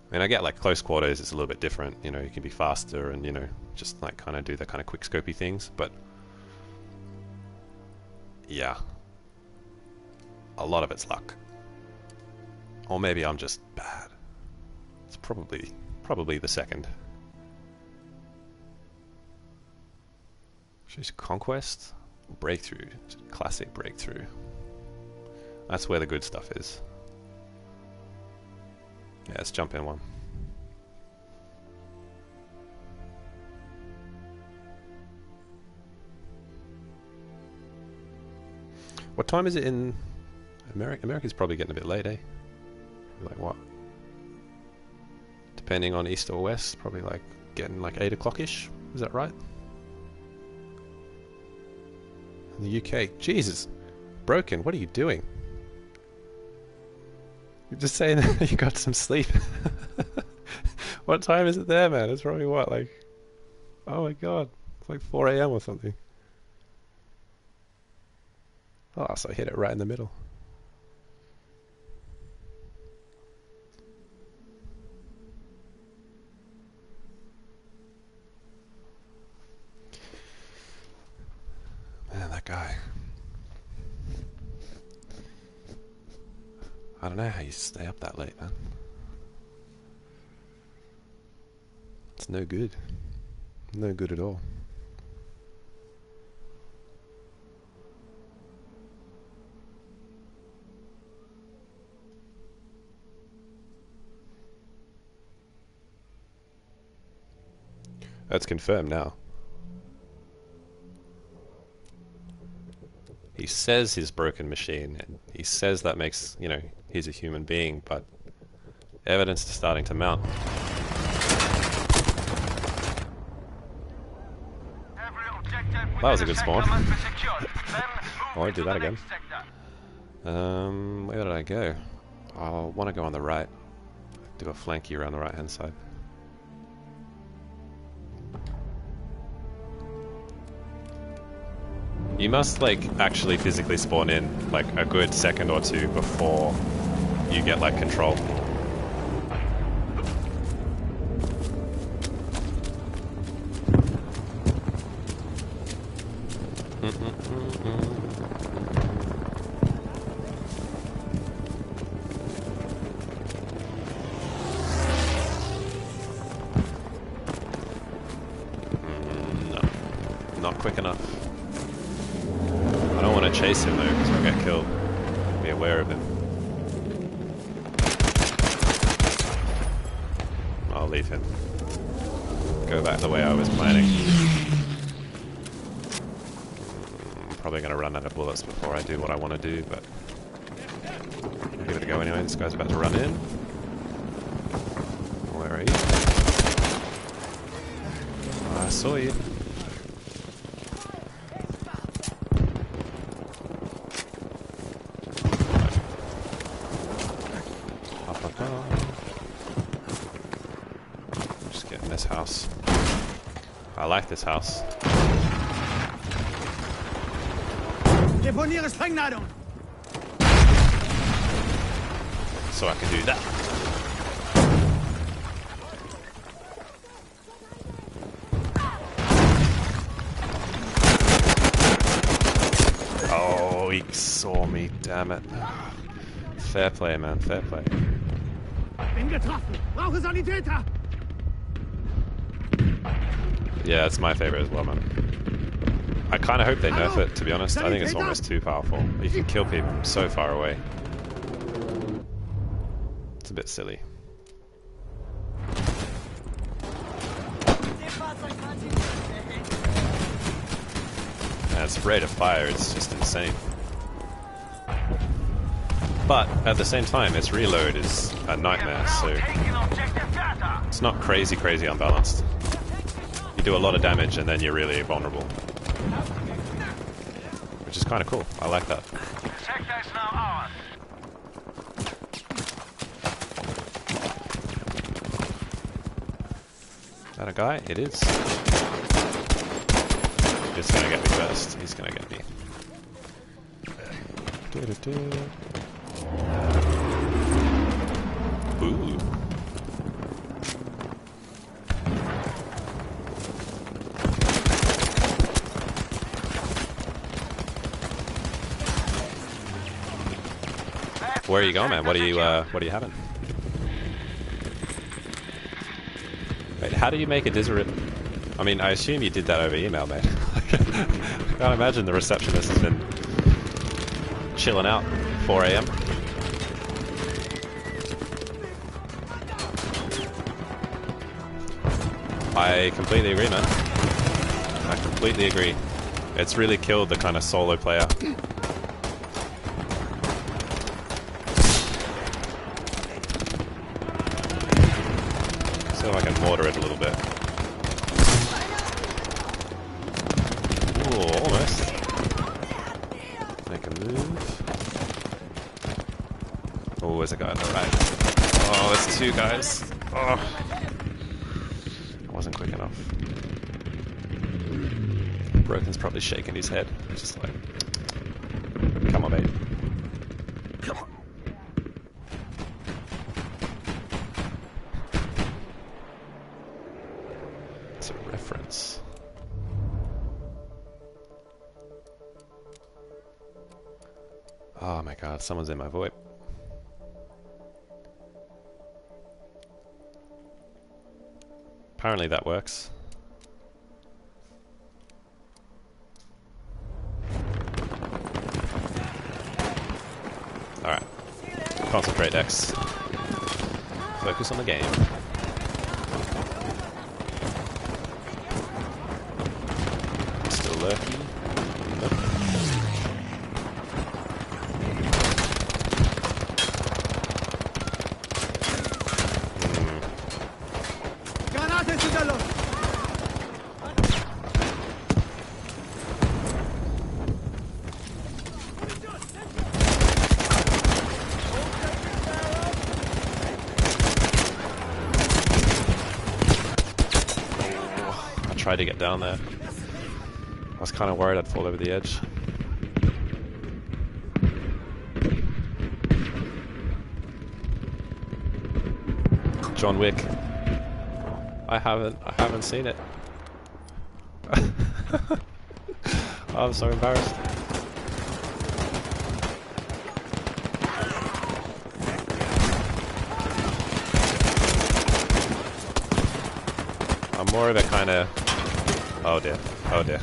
I mean, I get, like, close quarters, it's a little bit different. You know, you can be faster and, you know, just, like, kind of do the kind of quick scopey things, but... yeah. A lot of it's luck. Or maybe I'm just bad. It's probably the second. Choose Conquest? Breakthrough. Classic Breakthrough. That's where the good stuff is. Yeah, let's jump in one. What time is it in America? America's probably getting a bit late, eh? Like what? Depending on east or west, probably like getting like 8 o'clock-ish. Is that right? In the UK. Jesus! Broken, what are you doing? You're just saying that you got some sleep. What time is it there, man? It's probably what, like... oh my god. It's like 4 AM or something. Oh, so I hit it right in the middle. Man, that guy. I don't know how you stay up that late, man. It's no good. No good at all. That's confirmed now. He says he's broken machine, and he says that makes, you know, he's a human being, but evidence is starting to mount. That was a good spawn. I won't do that again. Where did I go? I'll want to go on the right. Do a flanky around the right hand side. You must, like, actually physically spawn in, like, a good second or two before you get, like, control. No. Not quick enough. I don't want to chase him though, because I'll get killed. Be aware of him. I'll leave him. Go back the way I was planning. Probably going to run out of bullets before I do what I want to do, but I'll give it a go anyway. This guy's about to run in. Where are you? I saw you. Just get in this house. I like this house. Deponiere Sprengladung! So I can do that. Oh, he saw me, damn it. Fair play, man, fair play. Bin getroffen! Brauche Sanitäter! Yeah, it's my favorite as well, man. I kind of hope they nerf it, to be honest. I think it's almost too powerful. You can kill people from so far away. It's a bit silly. And its rate of fire is just insane. But at the same time, its reload is a nightmare, so it's not crazy unbalanced. You do a lot of damage and then you're really vulnerable. Which is kind of cool. I like that. The sector is now ours. Is that a guy? It is. He's gonna get me first. He's gonna get me. Ooh. Where are you going, man? What are you having? Wait, how do you make a disarray? I mean, I assume you did that over email, mate. I can't imagine the receptionist has been chilling out 4 AM. I completely agree, man. I completely agree. It's really killed the kind of solo player. See if I can mortar it a little bit. Ooh, almost. Make a move. Oh, there's a guy on the right. Oh, there's two guys. Oh. I wasn't quick enough. Broken's probably shaking his head. Just like, come on, mate. Come on. It's a reference. Oh my god, someone's in my VoIP. Apparently that works. Alright. Concentrate, Dex. Focus on the game. Still lurking. Nope. Granate ist in der Luft! I tried to get down there. I was kind of worried I'd fall over the edge. John Wick. I haven't seen it. I'm so embarrassed. I'm more of a kind of... Oh dear. Oh dear.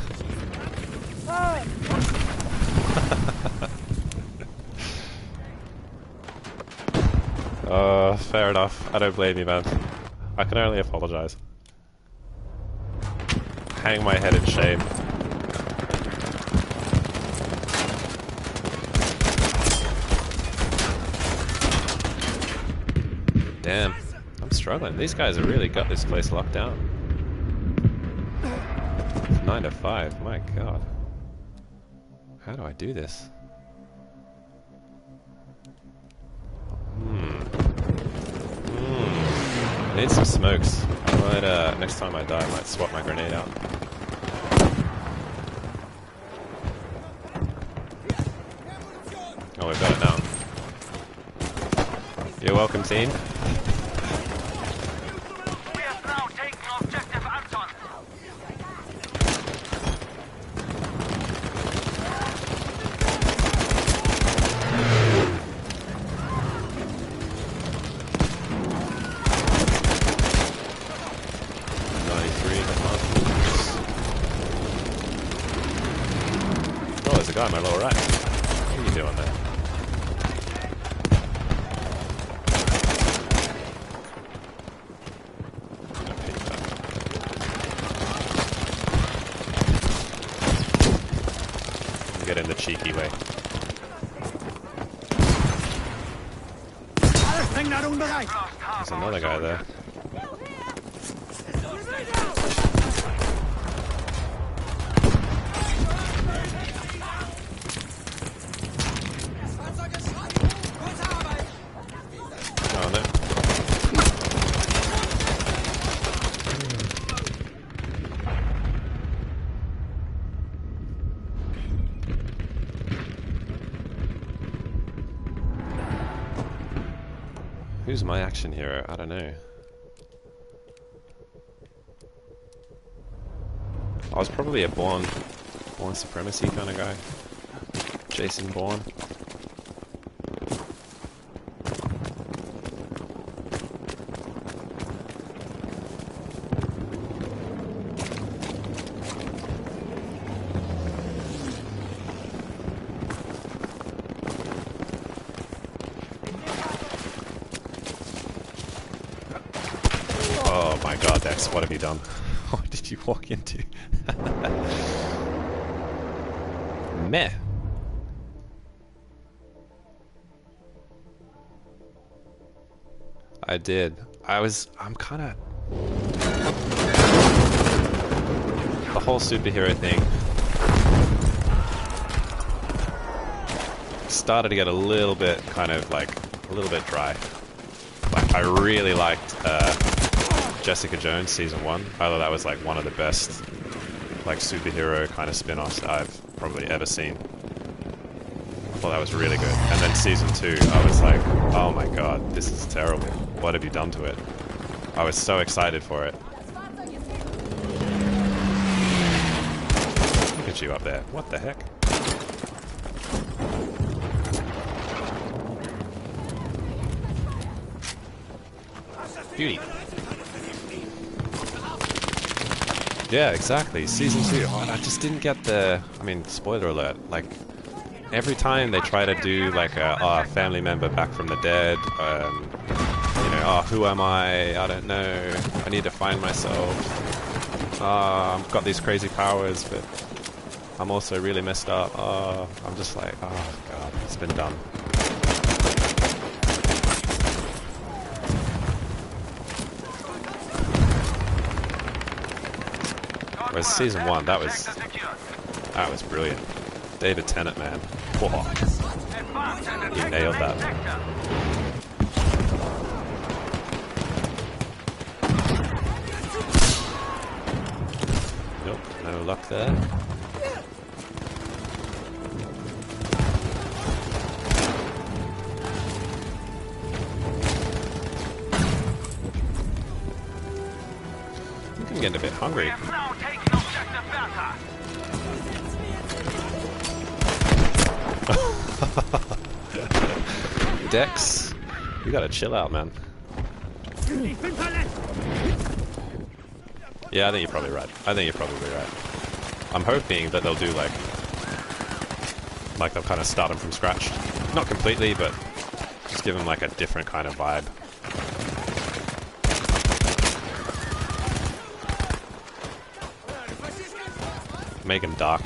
Fair enough. I don't blame you, man. I can only apologize. Hang my head in shame. struggling. These guys have really got this place locked down. 9 to 5, my god. How do I do this? I need some smokes. I might, next time I die, I might swap my grenade out. Oh, we've got it now. You're welcome, team. We have now taken objective Anton. Oh, there's a guy on my lower right. What are you doing there? Get in the cheeky way. There's another guy there. Oh no. Who's my action hero? I don't know. I was probably a Bourne Supremacy kind of guy. Jason Bourne. Oh my god, Dex, what have you done? What did you walk into? Meh. I did. I'm kinda... The whole superhero thing started to get a little bit dry. Like, I really liked Jessica Jones Season 1. I thought that was like one of the best like superhero kind of spin-offs I've probably ever seen. I thought that was really good. And then Season 2, I was like, oh my god, this is terrible. What have you done to it? I was so excited for it. Look at you up there. What the heck? Beauty. Yeah, exactly. Season 2. Oh, I just didn't get the... I mean, spoiler alert. Like, every time they try to do, like, a family member back from the dead, you know, oh, who am I? I don't know. I need to find myself. I've got these crazy powers, but I'm also really messed up. I'm just like, oh, God, it's been done. Whereas Season 1, that was brilliant. David Tennant, man. Whoa. He nailed that. Nope, no luck there. I'm getting a bit hungry. Dex, you gotta chill out, man. Yeah, I think you're probably right. I'm hoping that they'll do like they'll kind of start them from scratch. Not completely, but just give them like a different kind of vibe. Make them dark,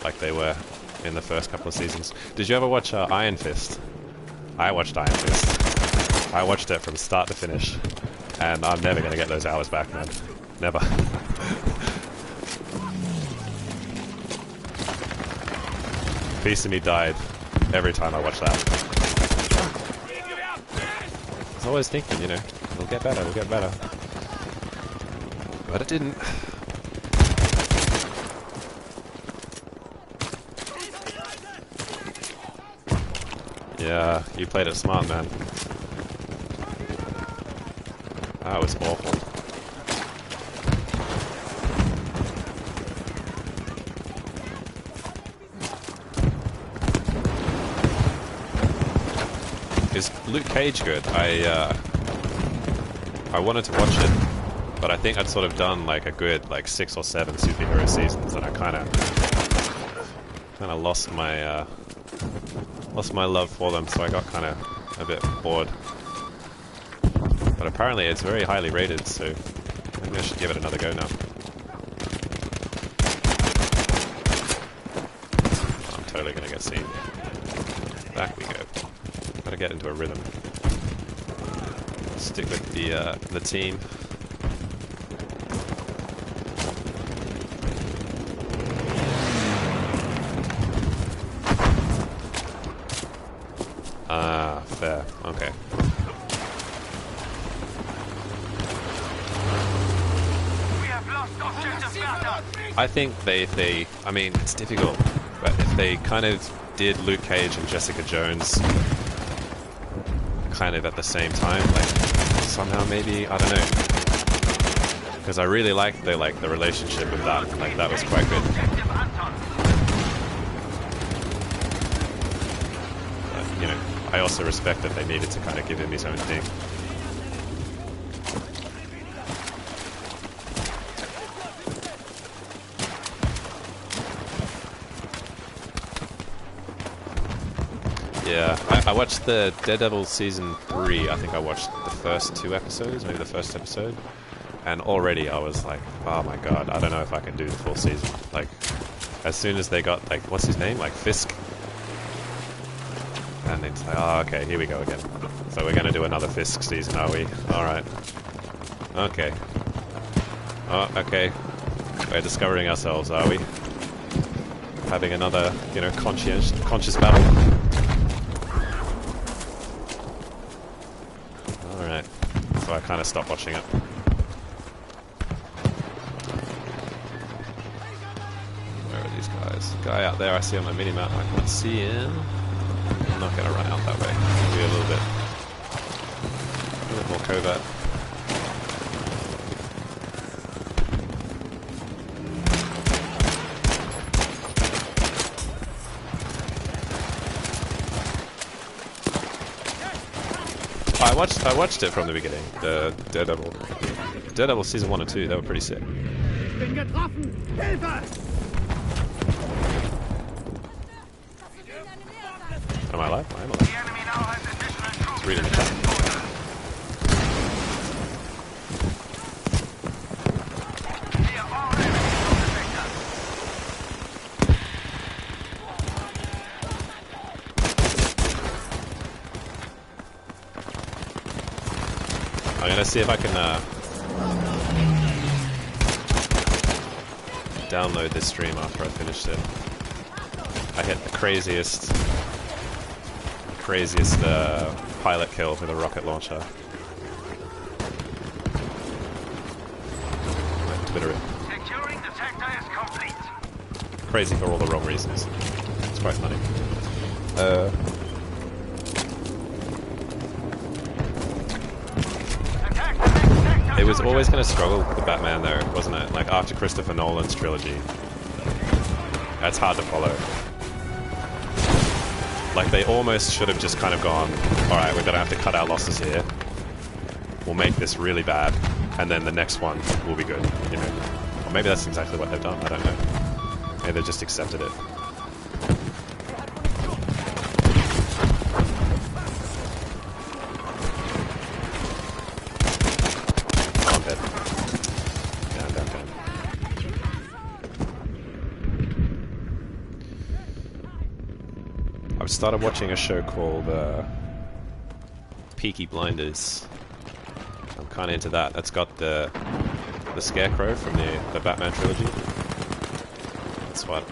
like they were in the first couple of seasons. Did you ever watch Iron Fist? I watched Iron Fist. I watched it from start to finish, and I'm never gonna get those hours back, man. Never. Piece of me died every time I watched that. I was always thinking, you know, we'll get better, we'll get better. But it didn't. Yeah, you played it smart, man. That was awful. Is Luke Cage good? I wanted to watch it, but I think I'd sort of done like a good like 6 or 7 superhero seasons, and I kind of lost my love for them, so I got kind of a bit bored. But apparently it's very highly rated, so maybe I should give it another go now. I'm totally gonna get seen. Back we go. Gotta get into a rhythm. Stick with the team. Ah, fair. Okay. We have lost objective Bertha. I think they I mean, it's difficult, but if they kind of did Luke Cage and Jessica Jones kind of at the same time, like somehow maybe, I don't know, because I really liked the relationship with that, like that was quite good. Objective Anton. But, you know, I also respect that they needed to kind of give him his own thing. Yeah, I watched the Daredevil season 3. I think I watched the first 2 episodes, maybe the first episode, and already I was like, oh my god, I don't know if I can do the full season. Like, as soon as they got, like, what's his name? Like, Fisk? And it's like, oh, okay, here we go again. So we're gonna do another Fisk season, are we? Alright. Okay. Oh, okay. We're discovering ourselves, are we? Having another, you know, conscious battle. Alright. So I kind of stopped watching it. Where are these guys? Guy out there I see on my mini-map. I can't see him. I'm not going to run out that way. Be a little bit more covert. I watched it from the beginning. The Daredevil season 1 and 2. They were pretty sick. Ich bin getroffen! Hilfe! Am I alive? I am The alive. enemy now has additional troops. It's reading the chat. We are already victors. I'm gonna see if I can download this stream after I finish it. I hit the craziest pilot kill with a rocket launcher. My Twitter. Securing the sector is complete. Crazy for all the wrong reasons. It's quite funny. Attack the next sector. It was always going to struggle with the Batman though, wasn't it? Like after Christopher Nolan's trilogy. That's hard to follow. Like they almost should have just kind of gone, alright, we're going to have to cut our losses here. We'll make this really bad, and then the next one will be good, you know. Or maybe that's exactly what they've done, I don't know. Maybe they've just accepted it. I'm dead. Yeah, I'm down. I've started watching a show called Peaky Blinders. I'm kind of into that. That's got the Scarecrow from the Batman trilogy. That's what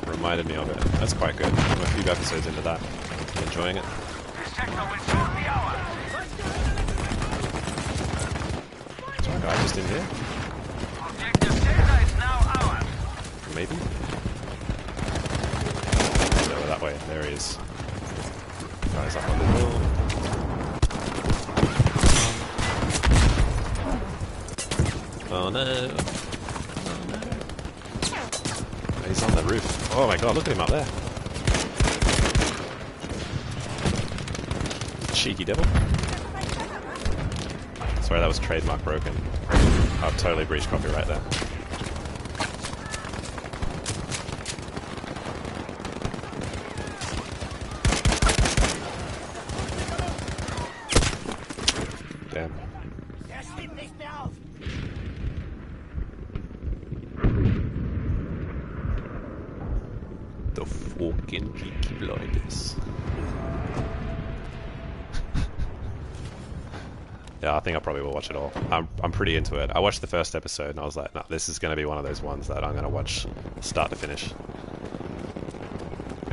reminded me of it. That's quite good. I'm a few episodes into that. I'm enjoying it. This sector will soon be ours. Is there a guy just in here? Objective Delta is now ours. Maybe? Over that way. There he is. Guy's up on the hill. Oh no. Oh no. He's on the roof. Oh my god, look at him up there. Cheeky devil. Sorry, that was trademark broken. I've totally breached copyright there. Damn. The fucking Peaky Blinders. Yeah, I think I probably will watch it all. I'm pretty into it. I watched the first episode and I was like, no, this is going to be one of those ones that I'm going to watch start to finish.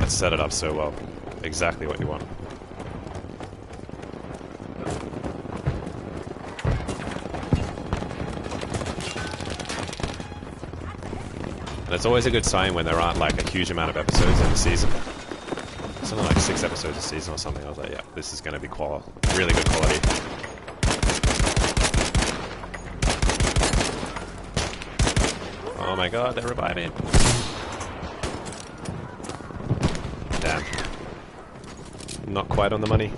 It's set it up so well. Exactly what you want. And it's always a good sign when there aren't like a huge amount of episodes in the season. Something like 6 episodes a season or something. I was like, yeah, this is going to be really good quality. Oh my god, they're reviving. Damn. Not quite on the money.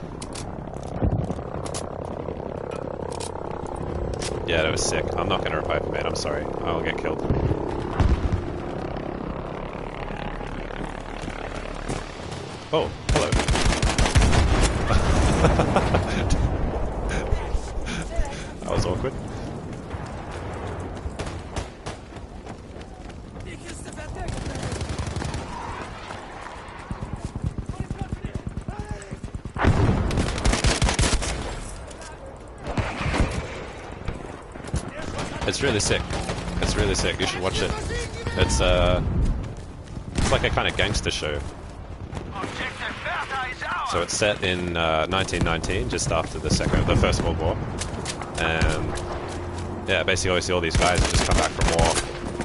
Yeah, that was sick. I'm not going to revive him, man. I'm sorry. I'll get killed. Oh, hello. That was awkward. It's really sick. It's really sick. You should watch it. It's like a kind of gangster show. So it's set in 1919, just after the First World War, and yeah, basically obviously all these guys have just come back from war,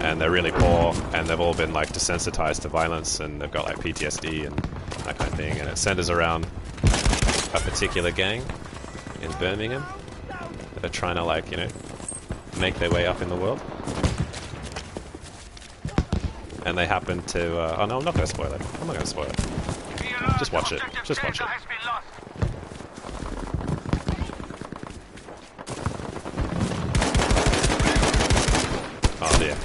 and they're really poor, and they've all been like desensitized to violence, and they've got like PTSD and that kind of thing, and it centers around a particular gang in Birmingham that are trying to like, you know, make their way up in the world. And they happen to... oh no, I'm not going to spoil it. I'm not going to spoil it. Just watch it. Just watch it. Oh dear.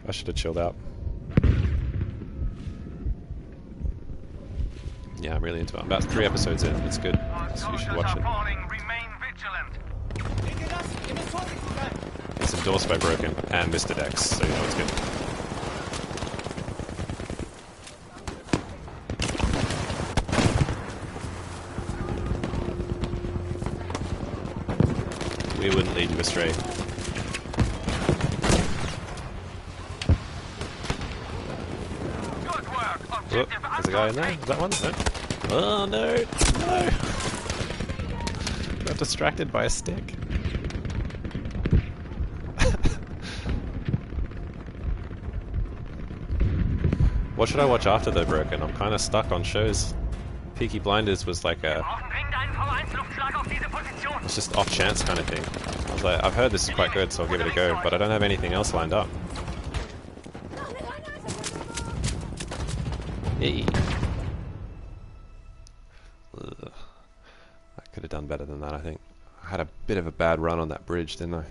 I should have chilled out. Yeah, I'm really into it. I'm about 3 episodes in. It's good. So you should watch it. It's endorsed by Broken and MrDecs, so you know it's good. We wouldn't lead you astray. Oh, there's a guy in there. Is that one? No. Oh no! No! Got distracted by a stick. What should I watch after though, Broken? I'm kind of stuck on shows. Peaky Blinders was like a... It's just off chance kind of thing. I was like, I've heard this is quite good, so I'll give it a go, but I don't have anything else lined up. Hey. Ugh. I could have done better than that, I think. I had a bit of a bad run on that bridge, didn't I?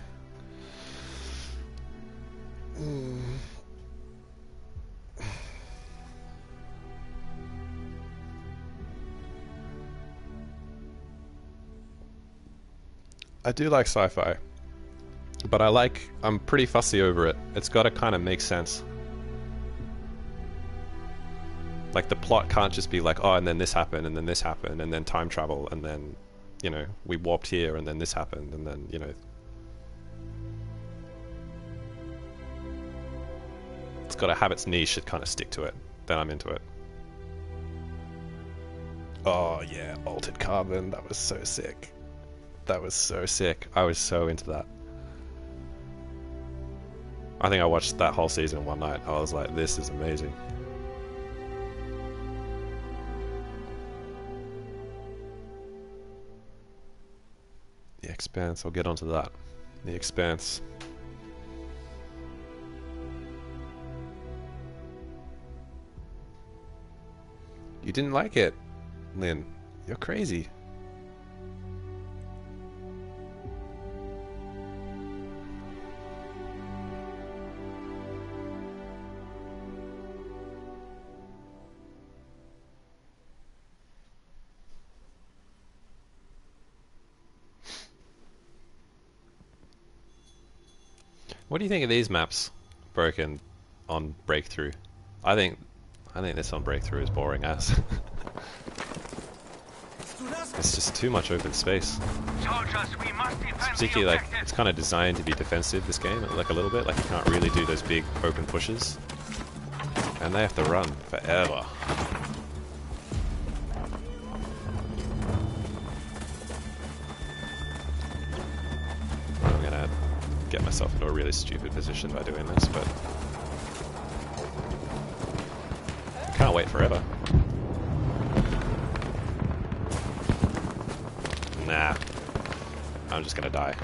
I do like sci-fi, but I'm pretty fussy over it. It's got to kind of make sense. Like, the plot can't just be like, oh, and then this happened, and then this happened, and then time travel, and then, you know, we warped here, and then this happened, and then, you know. It's got to have its niche and kind of stick to it. Then I'm into it. Oh, yeah, Altered Carbon. That was so sick. That was so sick. I was so into that. I think I watched that whole season one night. I was like, this is amazing. The Expanse, I'll get onto that. The Expanse. You didn't like it, Lynn. You're crazy. What do you think of these maps broken on Breakthrough? I think this on Breakthrough is boring as. It's just too much open space. Soldiers, we must defend It's particularly the like, objective. it's kind of designed to be defensive, this game, like a little bit. Like, you can't really do those big open pushes. And they have to run forever. I'm gonna get myself into a really stupid position by doing this, but can't wait forever. Nah. I'm just gonna die.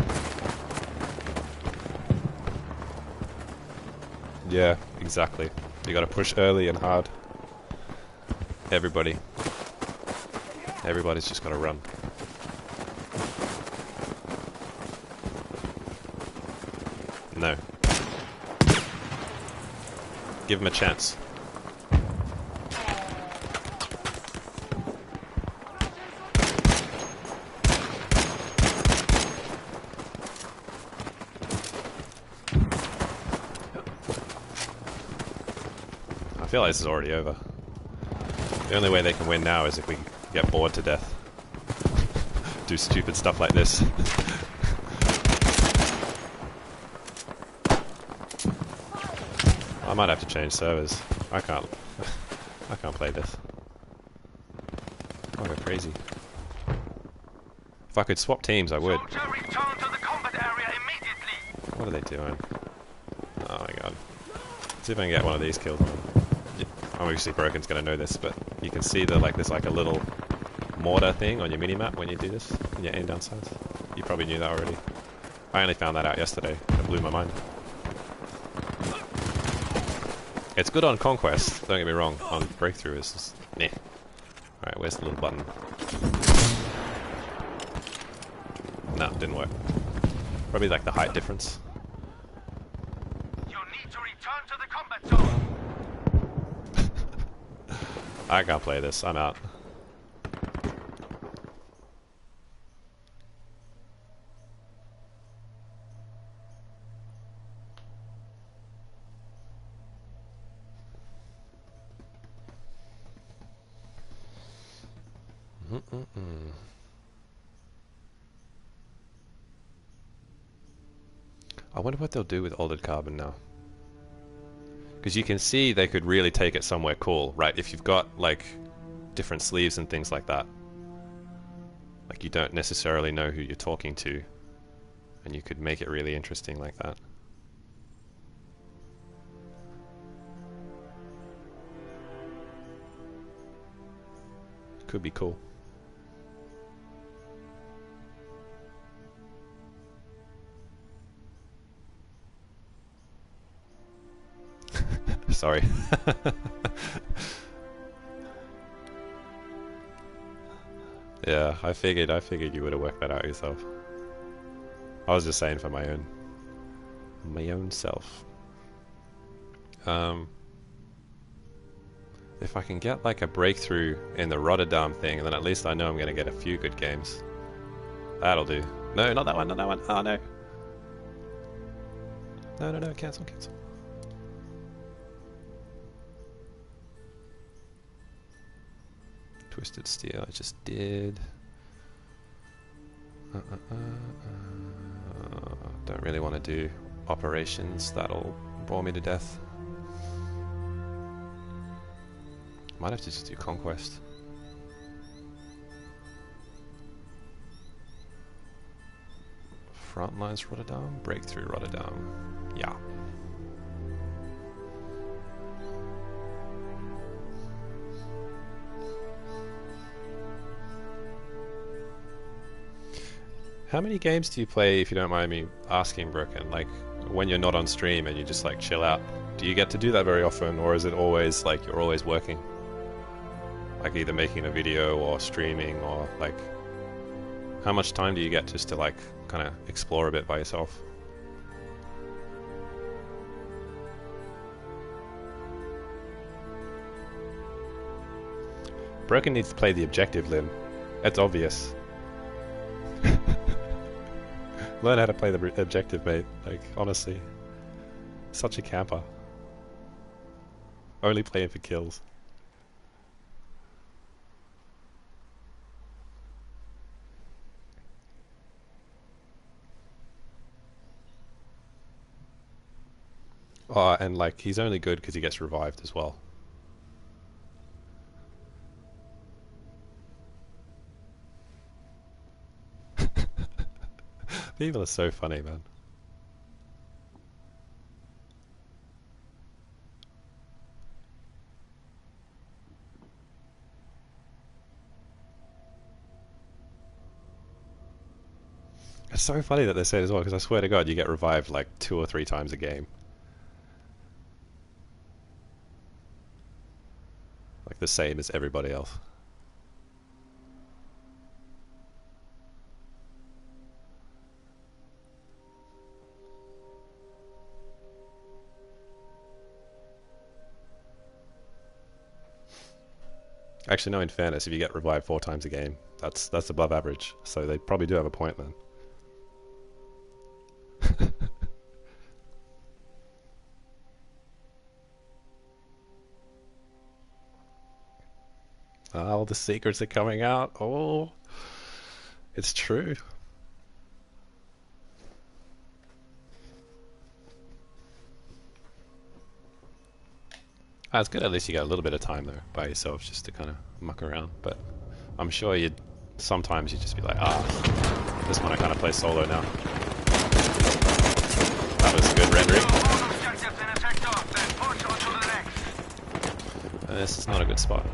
Yeah, exactly. You gotta push early and hard. Everybody. Everybody's just gotta run. No. Give him a chance. I feel like this is already over. The only way they can win now is if we get bored to death. Do stupid stuff like this. I might have to change servers. I can't play this. I'll go crazy. If I could swap teams, I would. Soldier, return to the combat area immediately. What are they doing? Oh my god. Let's see if I can get one of these killed. Obviously Broken's gonna know this, but you can see there's like a little mortar thing on your minimap when you do this, when you aim down sights. You probably knew that already. I only found that out yesterday. It blew my mind. It's good on Conquest, don't get me wrong. On Breakthrough it's just meh. Alright, where's the little button? No, didn't work. Probably like the height difference. You need to return to the combat zone. I can't play this, I'm out. I wonder what they'll do with Altered Carbon now. Because you can see they could really take it somewhere cool, right? If you've got, like, different sleeves and things like that. Like, you don't necessarily know who you're talking to. And you could make it really interesting like that. Could be cool. Sorry. Yeah, I figured you would have worked that out yourself. I was just saying for my own self. If I can get like a breakthrough in the Rotterdam thing, then at least I know I'm gonna get a few good games. That'll do. No, not that one, not that one. Oh no. No, cancel. Twisted Steel, I just did. Don't really want to do operations, that'll bore me to death. Might have to just do Conquest. Frontlines Rotterdam, Breakthrough Rotterdam. Yeah. How many games do you play, if you don't mind me asking, Broken? Like, when you're not on stream and you just like chill out, do you get to do that very often, or is it always like you're always working? Like either making a video or streaming, or like, how much time do you get just to like kind of explore a bit by yourself? Broken needs to play the objective, Lynn. It's obvious. Learn how to play the objective, mate. Like, honestly. Such a camper. Only playing for kills. Oh, and like, he's only good because he gets revived as well. People are so funny, man. It's so funny that they say it as well, because I swear to God, you get revived like 2 or 3 times a game. Like the same as everybody else. Actually, no, in fairness, if you get revived 4 times a game, that's above average. So they probably do have a point then. Oh, the secrets are coming out. Oh, it's true. It's good, at least you got a little bit of time though by yourself just to kind of muck around, but I'm sure sometimes you'd just be like, this one I kind of play solo now. That was good rendering. This is not a good spot.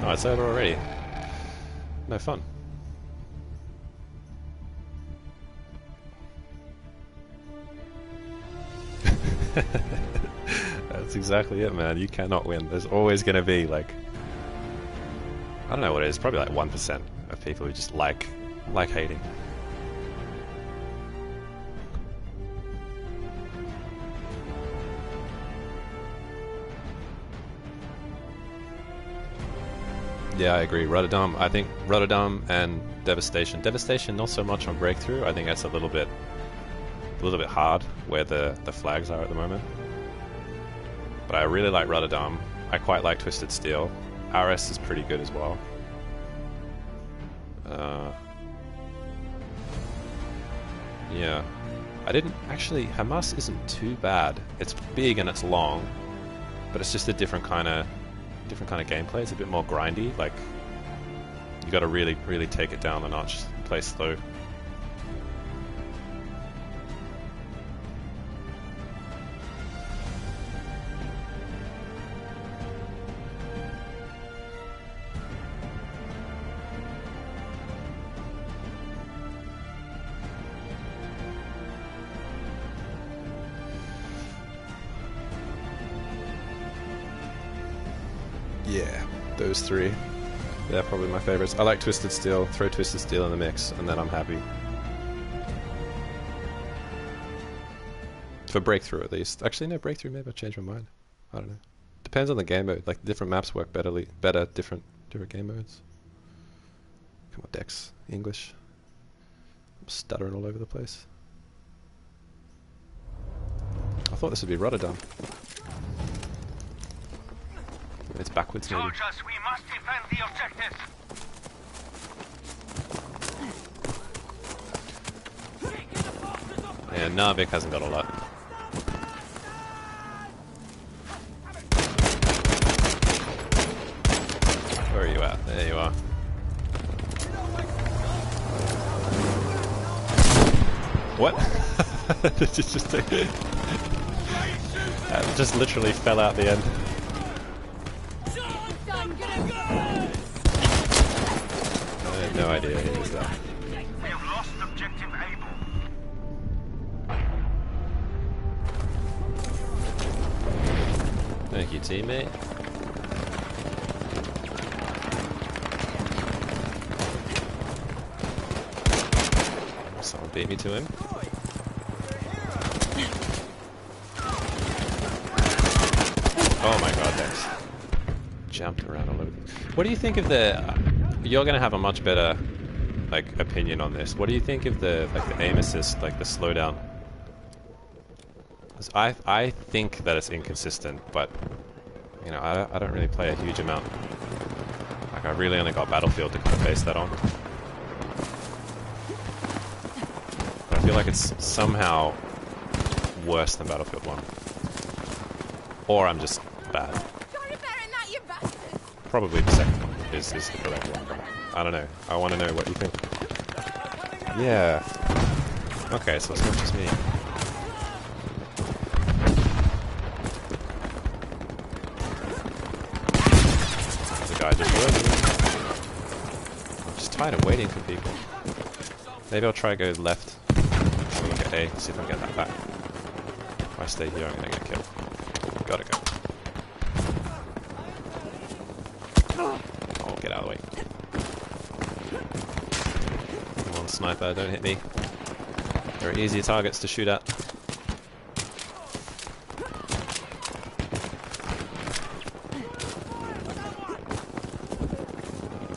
Oh, it's over already. No fun. That's exactly it, man. You cannot win. There's always going to be like, I don't know what it is, probably like 1% of people who just like hating. Yeah, I agree. Rotterdam, I think Rotterdam and Devastation. Devastation not so much on Breakthrough. I think that's a little bit hard where the flags are at the moment. But I really like Rotterdam. I quite like Twisted Steel. RS is pretty good as well. Yeah. I didn't actually, Hamas isn't too bad. It's big and it's long, but it's just a different kind of gameplay. It's a bit more grindy. Like, you got to really take it down a notch, play slow. Yeah, those 3. They're probably my favorites. I like Twisted Steel. Throw Twisted Steel in the mix, and then I'm happy. For Breakthrough, at least. Actually, no, Breakthrough, maybe I'll change my mind. I don't know. Depends on the game mode. Like, different maps work better different game modes. Come on, Dex. English. stuttering all over the place. I thought this would be Rotterdam. It's backwards maybe. Soldiers, we must defend the objectives. Yeah, Narvik hasn't got a lot. Where are you at? There you are. What? That just literally fell out the end. I had no idea he was that. We have lost objective Able. Thank you, teammate. Someone beat me to him. Oh my god, Dex. Jumped around all over. What do you think of the... you're gonna have a much better, like, opinion on this. What do you think of the, like, the aim assist, like, the slowdown? 'Cause I think that it's inconsistent, but, you know, I don't really play a huge amount. Like, I really only got Battlefield to kind of base that on. But I feel like it's somehow worse than Battlefield 1. Or I'm just bad. Probably the second one is the correct one, but I don't know. I want to know what you think. Yeah. Okay, so it's not just me. There's a guy just below me. I'm just tired of waiting for people. Maybe I'll try to go left. Have a look at A, see if I can get that back. If I stay here, I'm gonna get killed. Gotta go. Oh, get out of the way. Come on, sniper, don't hit me. There are easier targets to shoot at.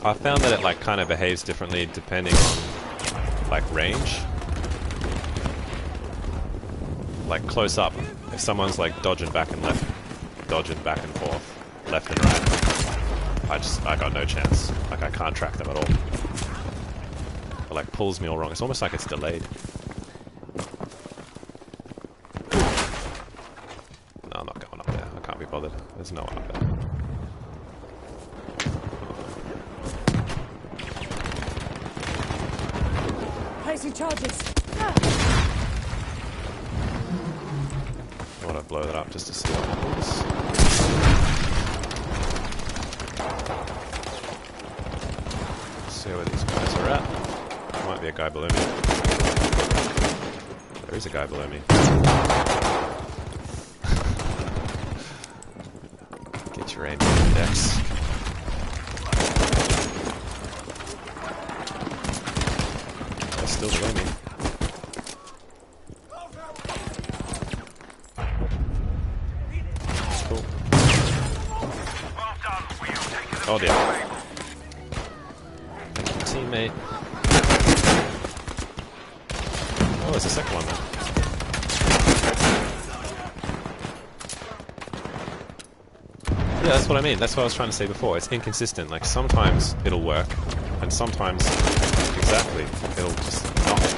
I found that it like kind of behaves differently depending on like range. Like close up, if someone's like dodging back and left, dodging back and forth, left and right, I got no chance. Like I can't track them at all. It like pulls me all wrong. It's almost like it's delayed. No, I'm not going up there. I can't be bothered. There's no one up there. Placing charges. I want to blow that up just to see what happens. See where these guys are at. There might be a guy below me. There is a guy below me. Get your aim on, Dex. They're still below me. Cool. Oh dear. Thank you, teammate. Oh, there's a second one there. Yeah, that's what I mean. That's what I was trying to say before. It's inconsistent. Like, sometimes it'll work, and sometimes, exactly, it'll just not.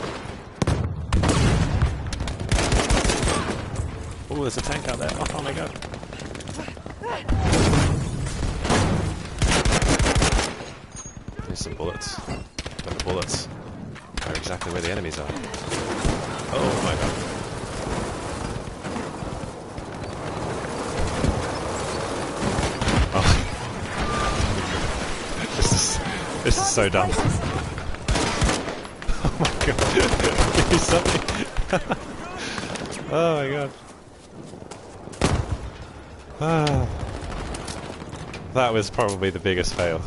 Oh, there's a tank out there. Oh my god. Here's some bullets. But the bullets are exactly where the enemies are. Oh my god. Oh. This is so dumb. Oh my god. Give me something. Oh my god. Ah. That was probably the biggest fail.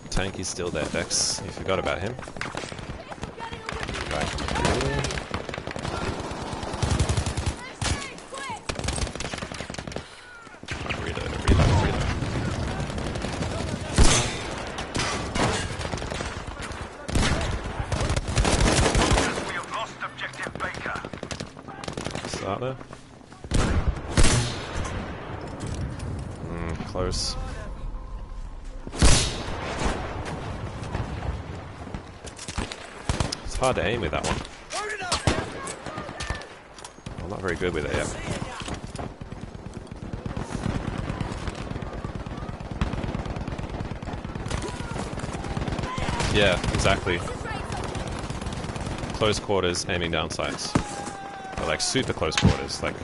Tanky's still there, Dex. You forgot about him. Right. shot there? Close. It's hard to aim with that one. I'm not very good with it yet. Yeah, exactly. Close quarters, aiming down sights. Or like super close quarters, like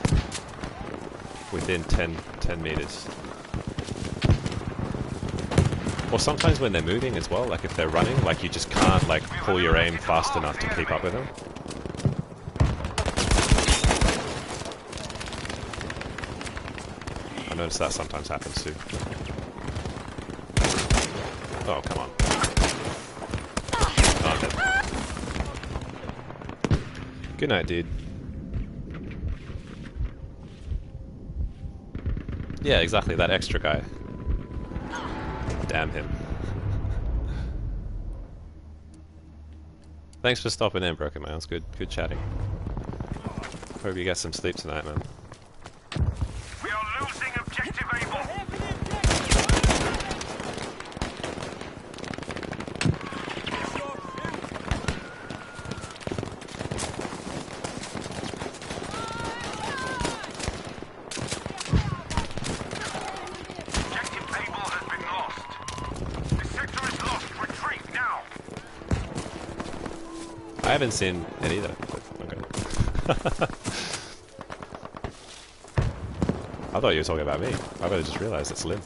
within 10 meters. Or sometimes when they're moving as well, like if they're running, like you just can't like pull your aim fast enough to keep up with them. I notice that sometimes happens too. Oh, come on. Oh, I'm dead. Good night, dude. Yeah, exactly, that extra guy. Damn him. Thanks for stopping in, Broken Man. It's good chatting. Hope you get some sleep tonight, man. We are losing objective Able. Objective Able has been lost. The sector is lost. Retreat now. I haven't seen it either. Okay. I thought you were talking about me. I've only just realized it's Lynn.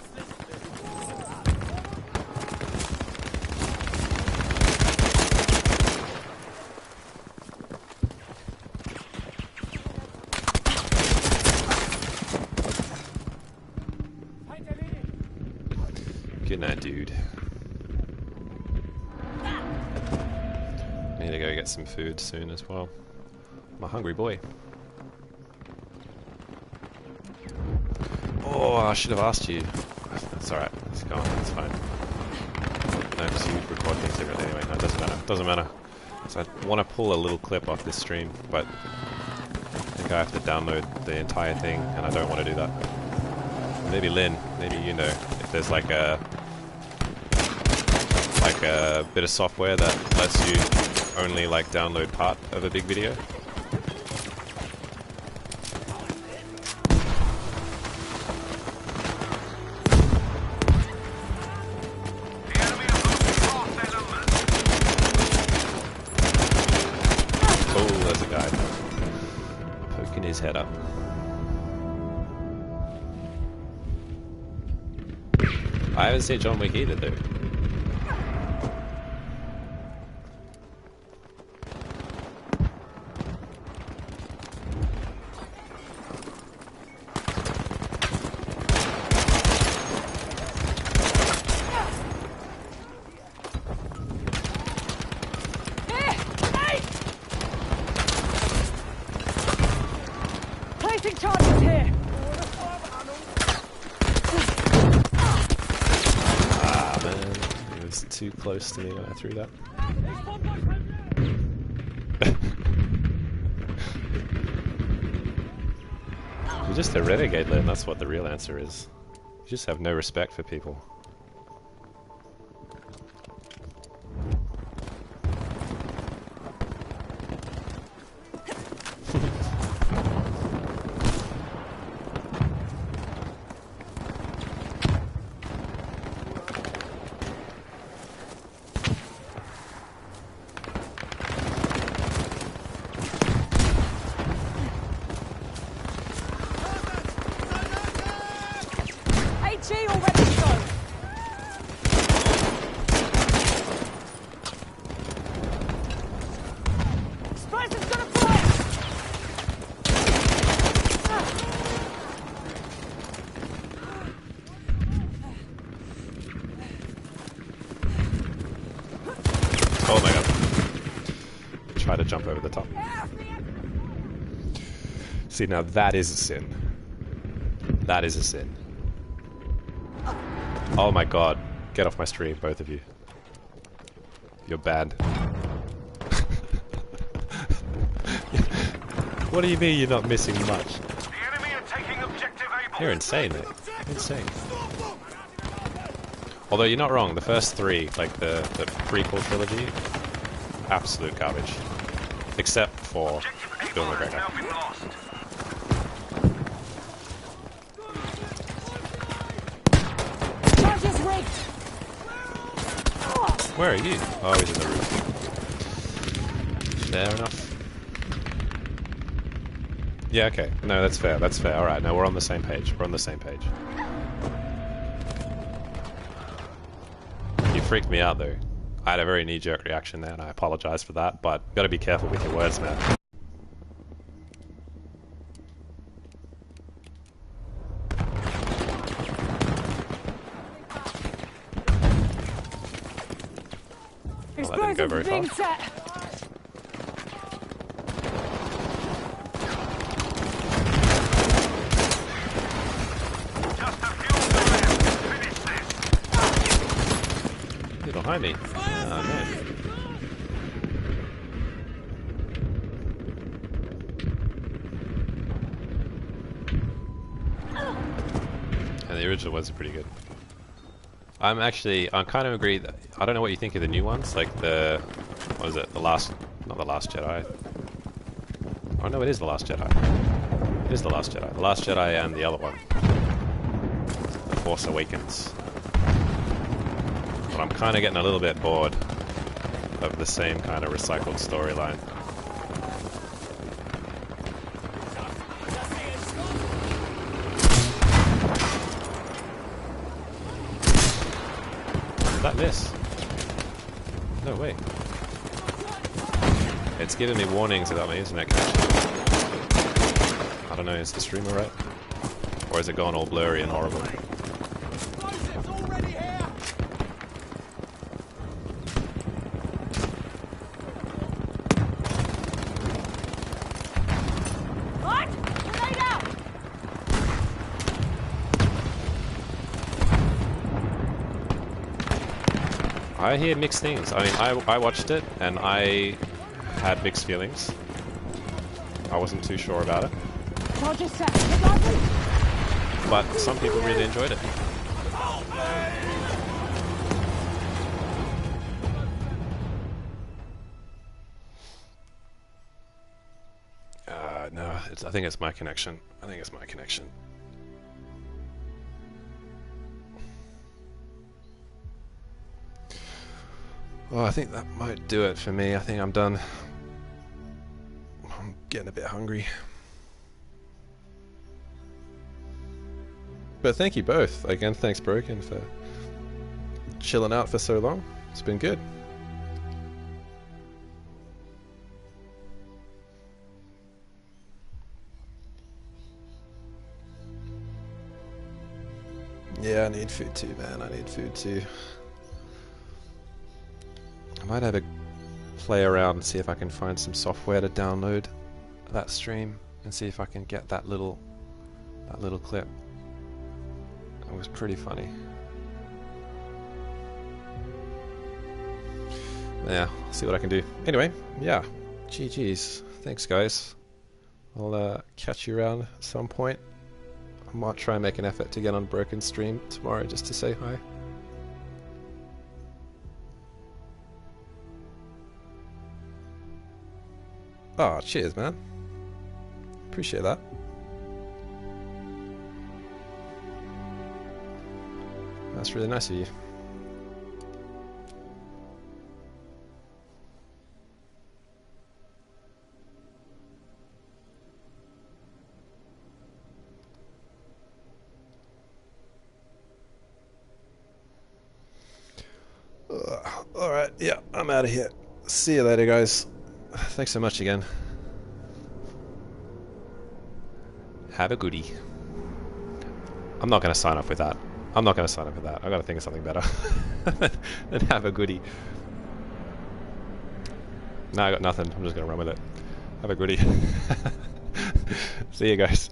Good night, dude. Need to go get some food soon as well. I'm a hungry boy. Oh, I should have asked you. That's alright. It's gone. It's fine. No, because you record things differently anyway. No, it doesn't matter. It doesn't matter. So I want to pull a little clip off this stream, but I think I have to download the entire thing, and I don't want to do that. Maybe Lynn, maybe you know, if there's like a bit of software that lets you only like download part of a big video. Oh, there's a guy poking his head up. I haven't seen John Wick either, though. Placing charges here. Ah, man. It was too close to me when I threw that. You're just a renegade, Lynn. That's what the real answer is. You just have no respect for people. HE already go. Explosive's gonna blow. Oh my god. Try to jump over the top. See, now that is a sin. That is a sin. Oh my god. Get off my stream, both of you. You're banned. What do you mean you're not missing much? The enemy are taking objective Able. You're insane, mate. Insane. Although you're not wrong, the first three, like the prequel trilogy, absolute garbage. Except for Objective Bill Able has McGregor. now been lost. Charges rigged. Where are you? Oh, he's in the roof. Fair enough. Yeah, okay. No, that's fair. That's fair. Alright, no, we're on the same page. We're on the same page. You freaked me out, though. I had a very knee-jerk reaction there, and I apologize for that, but you gotta be careful with your words, man. Well, that didn't go very far. Set. Just a few left. Finish this. You're behind me. Oh, man. And the original ones are pretty good. I kind of agree that, I don't know what you think of the new ones, like the, what is it, not the Last Jedi. Oh no, it is the Last Jedi. It is the Last Jedi. The Last Jedi and the other one. The Force Awakens. But I'm kind of getting a little bit bored of the same kind of recycled storyline. Did that miss? No way. It's giving me warnings about my internet connection. I don't know, is the streamer right? Or has it gone all blurry and horrible? What? Grenade out! I hear mixed things. I mean, I watched it and I had mixed feelings. I wasn't too sure about it. Charges set. Hit lightly. But some people really enjoyed it. No, I think it's my connection. I think it's my connection. Well, I think that might do it for me. I think I'm done. I'm getting a bit hungry. But thank you both. Again, thanks Broken for chilling out for so long. It's been good. Yeah, I need food too, man. I need food too. I might have a play around and see if I can find some software to download that stream and see if I can get that little clip. It was pretty funny. Yeah, I'll see what I can do. Anyway, yeah. GG's. Thanks, guys. I'll catch you around at some point. I might try and make an effort to get on Broken stream tomorrow just to say hi. Oh, cheers, man. Appreciate that. That's really nice of you. Alright, yeah, I'm out of here. See you later, guys. Thanks so much again. Have a goodie. I'm not going to sign off with that. I'm not going to sign off with that. I've got to think of something better than have a goodie. No, I got nothing. I'm just going to run with it. Have a goodie. See you guys.